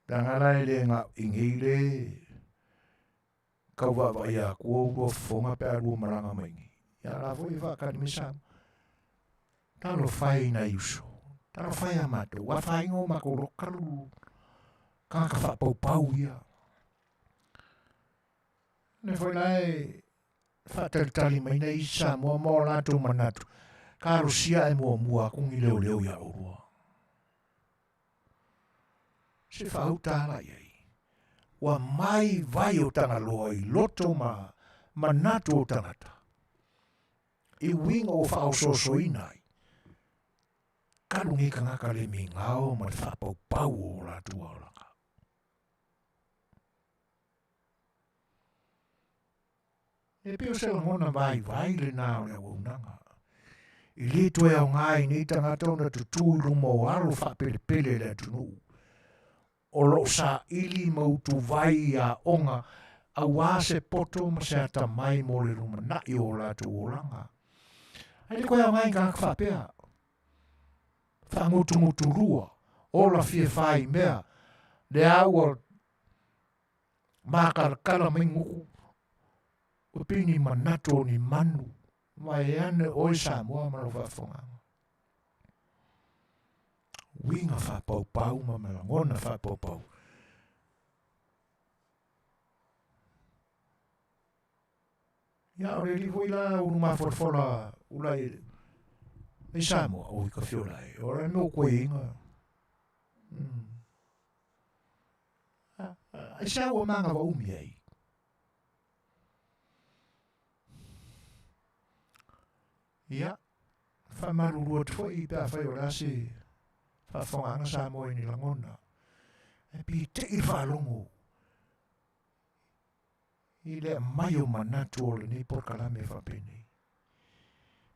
Tangara e le ngā ingire, kau wawa ia kua uro fonga pea rua malanga maingi. Ia la fo i whakari me Samoa. Talo whai na iuso, talo whai amato, wa whai ngō mako rokaru, kaka whapau pau ia. Ne foi lai whātalitali mai nei Samoa mō rātou manatu. Ka Rusia e mua kungi leo ia orua. Se whautāla iei. Wa mai vai o tanga loa i loto manatu o tangata. I winga o whaososo inai. Karungi ka ngaka le mi ngao ma te whapau pau o rātou auranga. E pio se la ngona vai le nao le waunanga. I le toe au ngai ni tangata ona tutu rumo alo whapele le tunu. O lo sa ili mautu vai a onga a wase poto ma se ata mai mo le ruma na i o la tu oranga. Ai koe au ngai ka whapea. Whangutu rua. O la fie whai mea. Le aua makarakala minguku. O pini manato ni manu. Mai ane oi Samoa mara whafonganga. Winga whapau ma malangona whapau. Ia ore li hoi la unu mawhorwhora ulai i Samoa o i ka whiolai. Ora no koe inga. Ai sa o manga wa umi ei. Ia, whamarurua te whai pia Fai'oa se whawhonganga Samoa ni langona. E pi te i whalongo. I le mai o manatu o le nei porkalame whapene.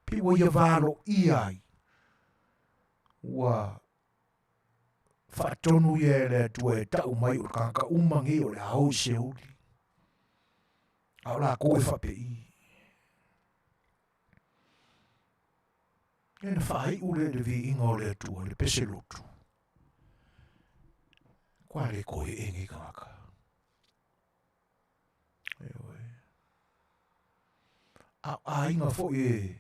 Pi wa ia walo i ai. Wa whaatonu i e le atua e tau mai o kanka umangi o le hau se uli. Au la koe whape i. E na whai ule le vi inga o le atua, le pese lotu. Kwa le koe engi kangaka. Ewe. A inga fo e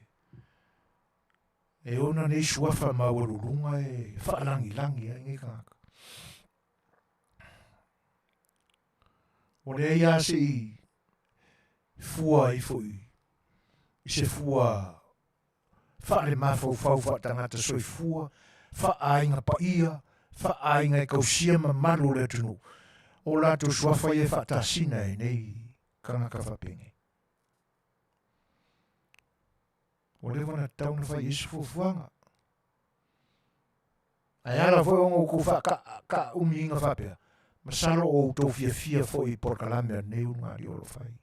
ona nei suafa mawarurunga e whaalangi engi kangaka. O le ia se i fua i fo i se fua whaare mawhau whaatangata soifua, whaainga pa ia, whaainga e kausia ma maru le tunu. O lato suafa e whaatasina e nei kangaka whapenge. O le wana tauna whai isu fufuanga. Ai ala foi ongo ku ka umiinga whapea. Masalo o tau fia foi porkalame a neu ngā riolo whai.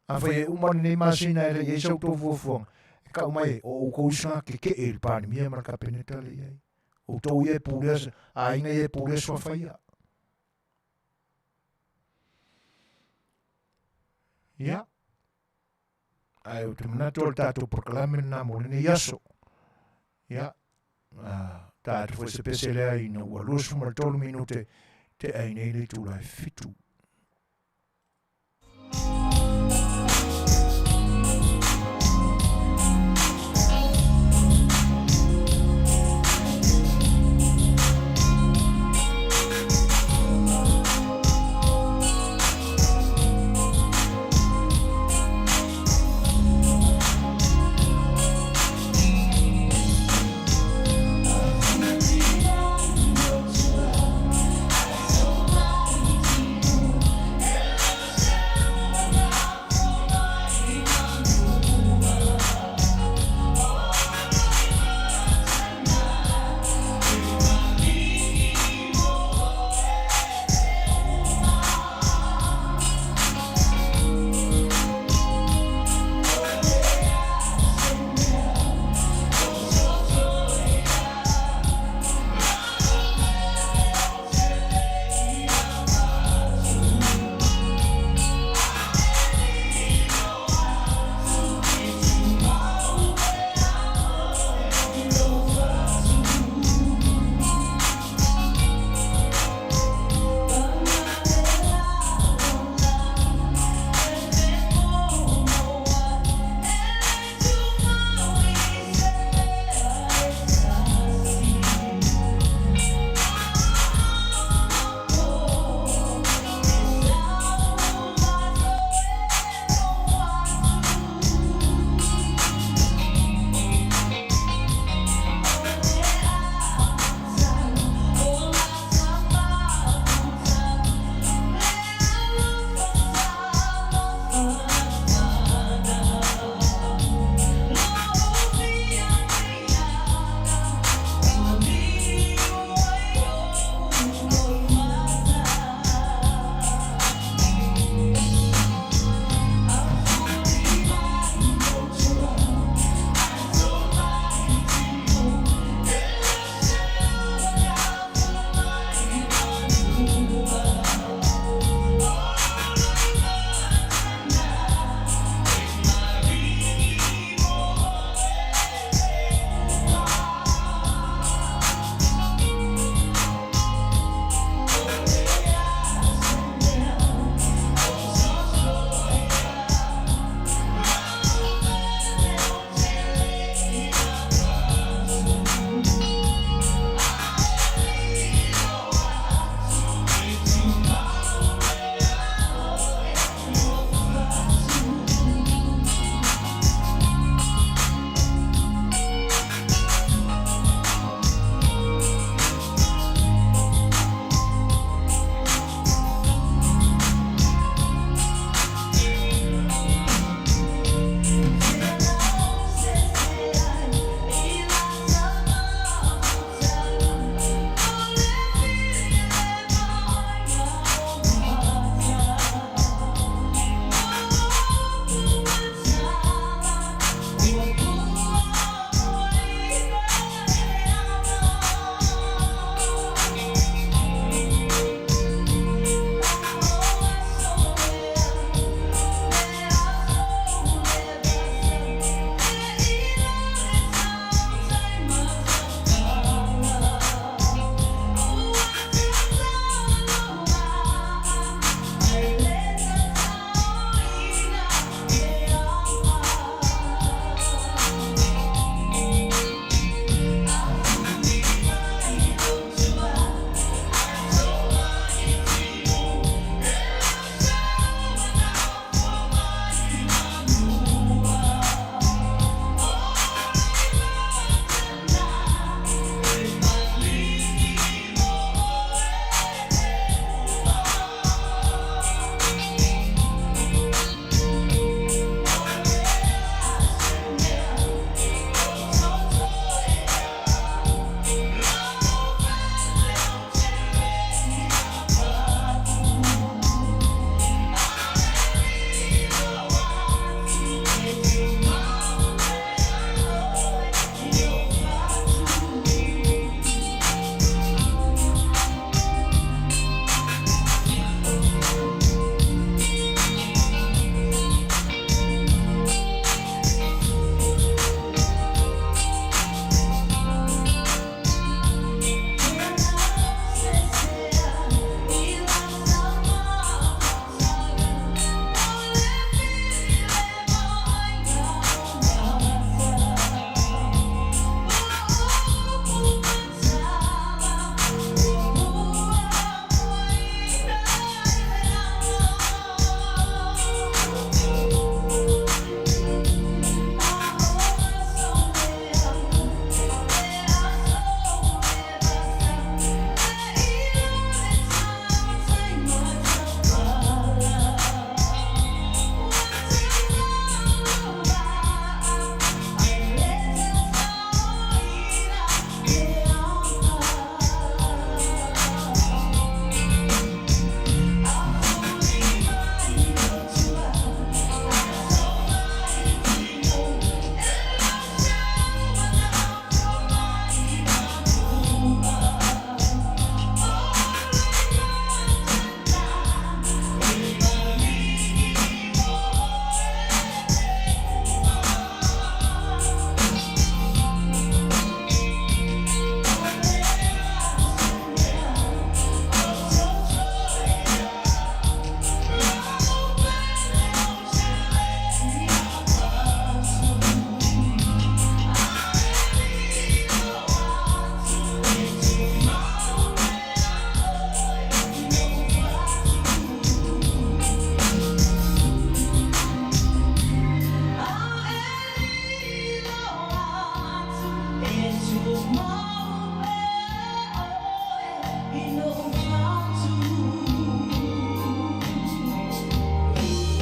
A whai e umani nei masina e e sau tō fuafuanga. E ka umai o kousa ke e il pani mia maraka peneta le iei. O tō i e pūrea, a inga i e pūrea sua whaia. Ia. Ai o te manato al tātou proklame nā morene iaso. Ia. Tātou fwese peselea i na ua lusu mara tolu minute te ainei le tūlai fitu.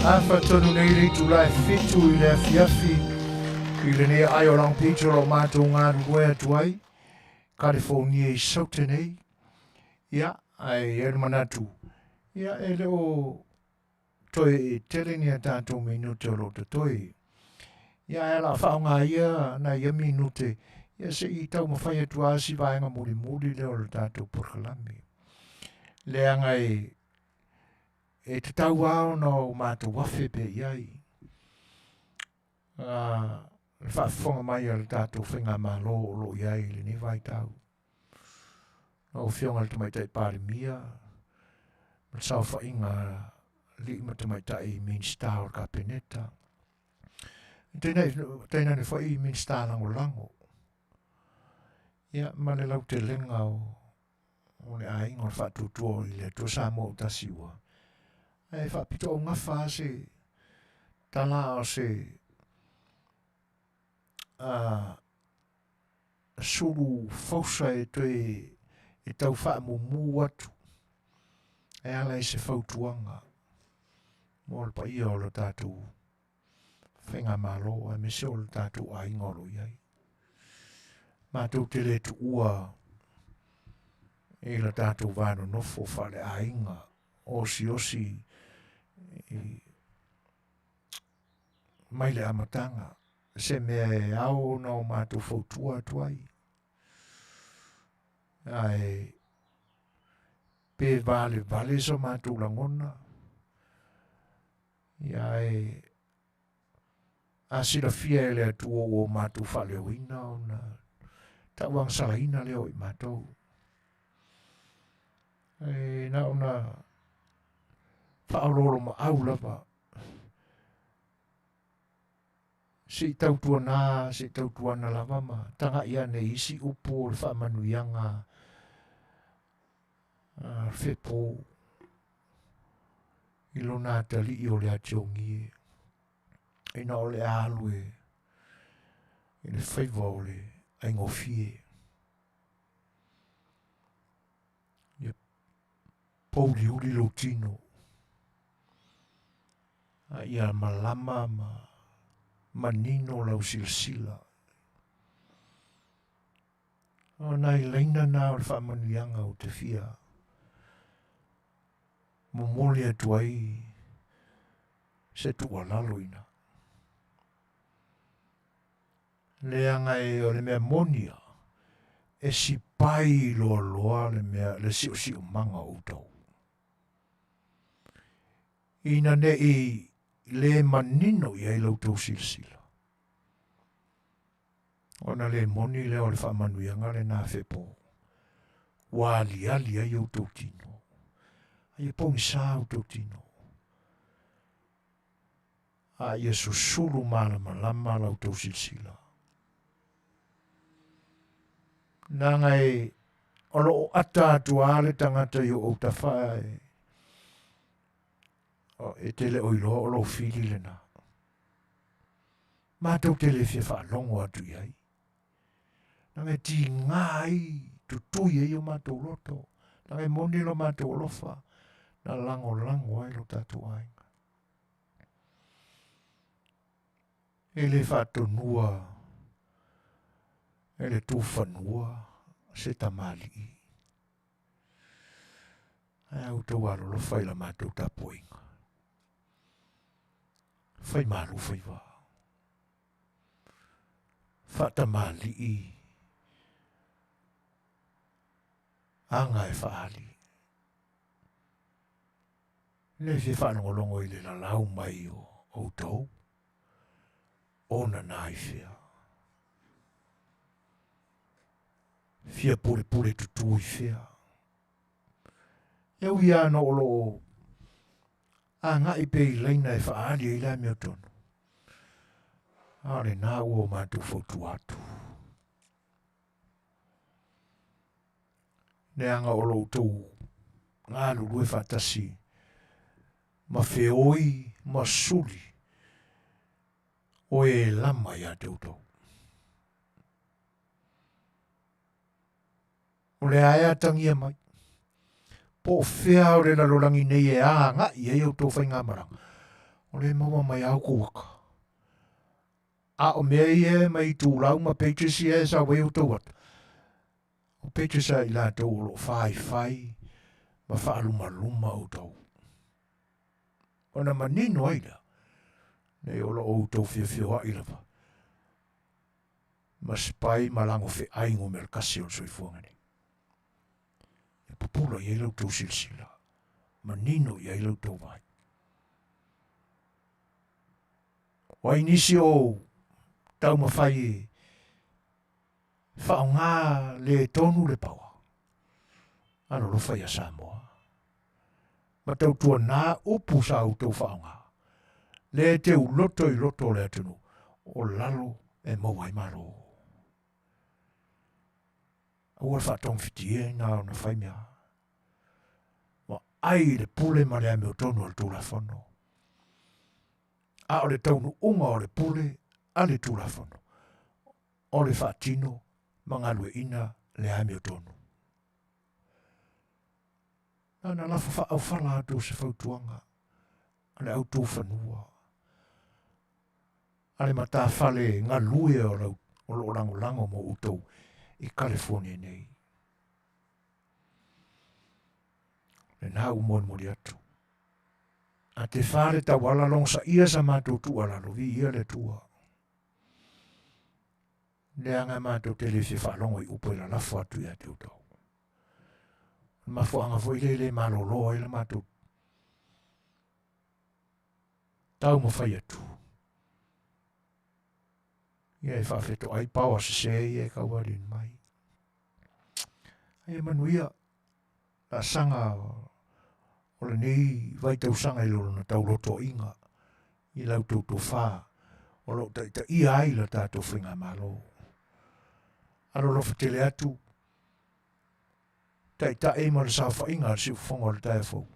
Afa tonu nei le tula fitu I le Afiafi I le ne ai o lang pito lo mātou ngā rugoe atuai California I saute nei Ia, ai e manatu Ia, e le o toi e tere ni a tātou minute o lo te toi Ia, e la whaonga ia na ia minute Ia se I tau mawhai atu asi vaenga muri muri le o le tātou porkalami Le anga e te tau ao no mātou wafe pe iai. Le whaafonga mai al tātou whenga malo o lo iai le ni vai tau. O whionga le tamaitai pāre mia. Le sau whainga li ima tamaitai min star ka peneta. Tēnei ne whai min star lango lango. Ia, ma le lau te lenga o le ainga o whaatutua I le tua Samoa o tasiwa. E whapito o ngawha se tala o se suru fausa e toi e tau wha mu atu e ala I se fautuanga mo le pa ia o le tātou whenga malo e me se o le tātou a ingoro iai mātou te le tu ua e le tātou vāno nofo whale a inga osi mai le amatanga se mea e au na o mātou fautua atuai ai pe vale so mātou langona ai asila fia e le atua o mātou whale oina o na tauang salaina leo I mātou na ona whaololo ma au lava. Si tautuana lava ma. Tanga ia ne isi upo le wha Manuia ngā whepo. Ilo nā tali I o le ationgi e. Ina o le alu e. I le Fai'oa o le aingofie. Ia pouli uli lo tino. Ia malama manino lau silsila. O nai leina nā o le whaamanuianga o te fia. Momoli atuai Setu a laloina. Leanga e o le mea monia e si pai loa le mea le si manga o tau. Ina ne le manino I lau tau silsila. Ona le moni le o le whaamanuianga le nā whepo. Wali ai au tau tino. Ai pong sa au tau tino. Ai e susulu malama lau tau silsila. Nanga e olo ata atuale tangata I o tawhae. E tele oilo o lo fili le na. Mātou tele fia whaalongo atu iai. Nanga ti ngai tutui e o mātou loto. Nanga moni lo mātou olofa. Na lango ai lo tatu ainga. E le whaatonua. E le tūwhanua. Se tamali. Ai au tau alo lo whaila mātou tapoinga. Fai malu Fai'oa. Fata mali anga e faali. Le fi whanongolongo I le la lau mai o tau. Ona nai fia. Fia pure tutu I fia. Eau ia no olo anga I pei leina e whaari I la mea tono. Ale nā ua mātou fautu atu. Ne anga o lo tau ngā lulu e whatasi. Ma Fai'oi, ma suli. O e lama ia tau tau. O le aia tangia mai. Po whea o le lalorangi nei e anga I e au tau whai ngā maranga. O le maua mai au kuaka. A o mea ie mai tūlau ma peitesi e sa weu tauat. O peitesa I la tau lo whai, ma whaaluma luma o tau. Ona manino aida, nei o lo o tau whiawhiwa I lava. Ma spai ma lango whi aingo me kasi o soifuanga ni. E papula I eilau tau silsila. Manino I eilau tau vai. Wai nisi o tau mawhai e whao ngā le tonu le paua. Ano lo whai a Samoa. Ma tau tua nā upu sa au tau whao ngā. Le te u loto I loto le atunu. O lalo e mawai maro. Ua whaatong whiti e ngā o na whai mea. Ma ai le pule ma le ame o tonu al tūla whono. A o le taunu unga o le pule, a le tūla whono. O le whaatino, mga lue ina le ame o tonu. Nana lafa wha au whala atu se whautuanga. A le au tū whanua. A le mata whale ngā lue o lo rango mo utou I California nei. Le nā umon mori atu. A te whare ta wala long sa ia sa mātou tua lalo vi ia le tua. Le anga mātou te le whi whalongo I upo I la lafo atu ia te utau. Mafo anga fo I le malolo I la mātou. Tau mo whai atu. Ia e whawheto ai pawa se ia e kawarin mai. Ai Manuia, la sanga o le nei vai tau sanga I loro na tau roto inga. I lau tau tau wha. O lo ta ia ai la tātou whinga malo. Alo lo whatele atu. Ta e ma le sa whainga si ufonga le tae fau.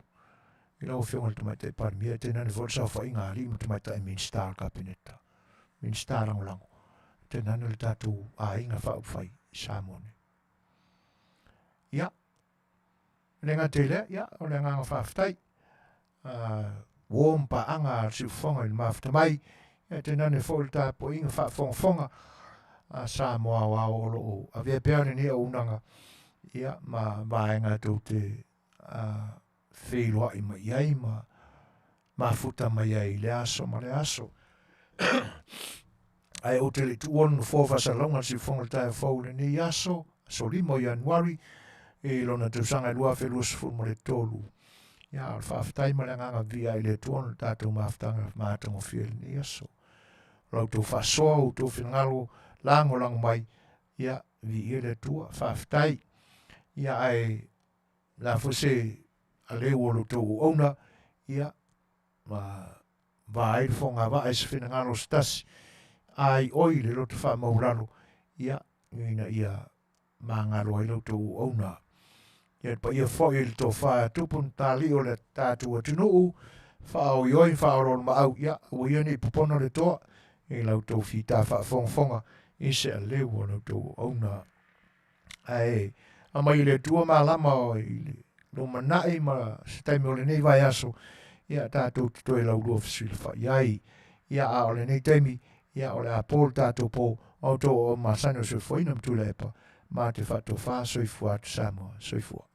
I lau whionga le tamai te parmia. Te nane fo le sa whainga ali ma tamai tae min star kabineta. Min star lango. Te nane le tātou a inga wha upwhai Samone. Ia. Lenga te lea, ia, o le nganga whawhtai. Wōmpa anga si ufonga I le mawhta mai. Ia te nane fo le tāpo inga whafonga. Samoa wa o lo a vea peare ni o unanga. Ia, ma vaenga tau te Fai'oa I ma iai ma futa ma iai le aso ma le aso. Ai o te le tuonu fōwha salonga si whonga tae whau le ni aso, so limo Januari, e lona tausanga lua whelua sifu mo le tolu. Ia, al whawhtai ma le nganga via I le tuonu tātou mawhtanga mātango whia le ni aso. Lau tau whasoa o tau whinangalo lango lang mai, ia, vi I le tua, whawhtai. Ia ai, la fose a leo o lo tau ona, ia, ma vai whonga va es whinangalo stasi. Ai oi le roto wha mauraro, ia, ina ia mangaro ai roto ona. Ia pa ia whoi le tō wha tupun tāli o le tātua tunuu, wha o ioi wha o rona ma au, ia, o ia ni pupono le toa, e lau tō whita wha whonga, i se a leo o roto ona. Ai, a mai le tua ma lama o i le lo manai ma se taimi o le nei vai aso, ia tātou tuto e lau lua fisuila wha iai, ia a o le nei taimi, ia o le a pōl tātou pō, au tō o masano soifua ina mtula epa, mā te whato wha soifua atu Samoa, soifua.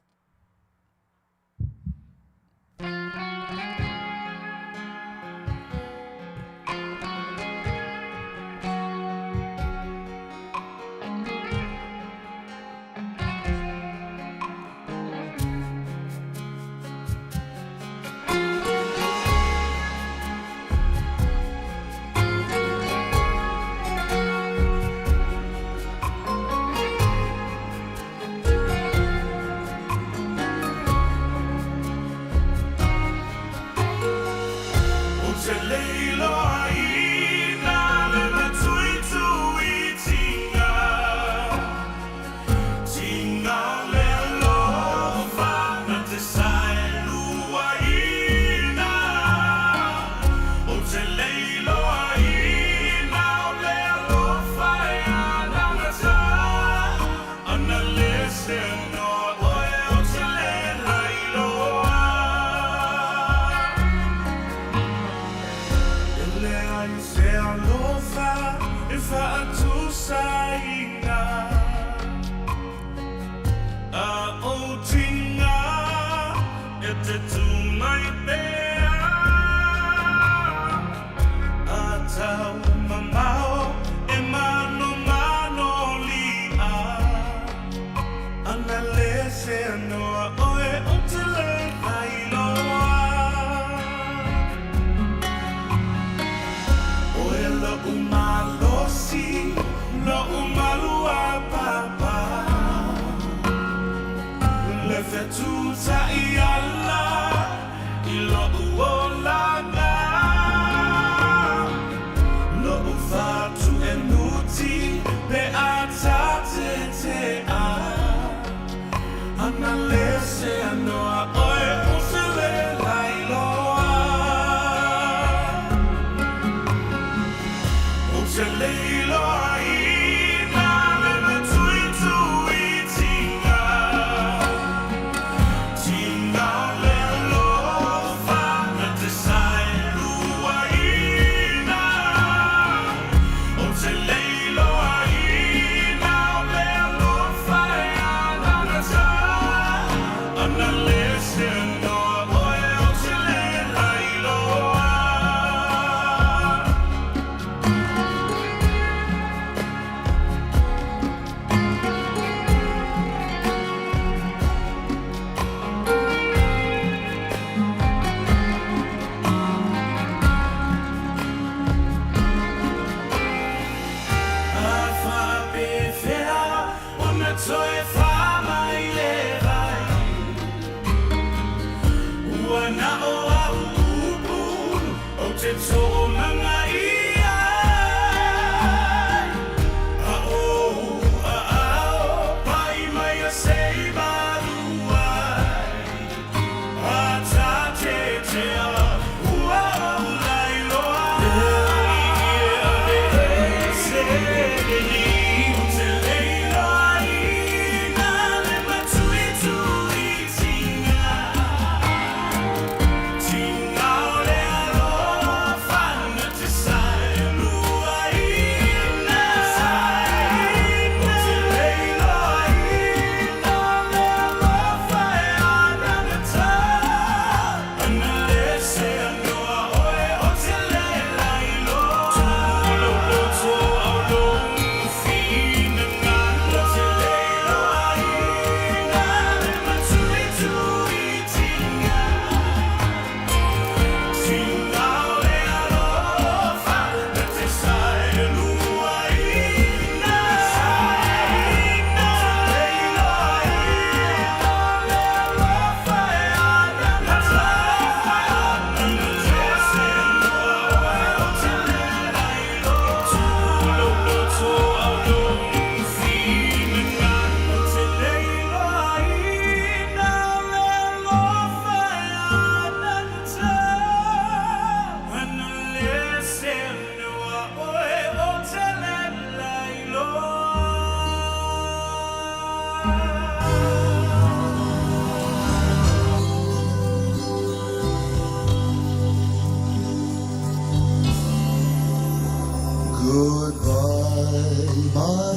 Goodbye, my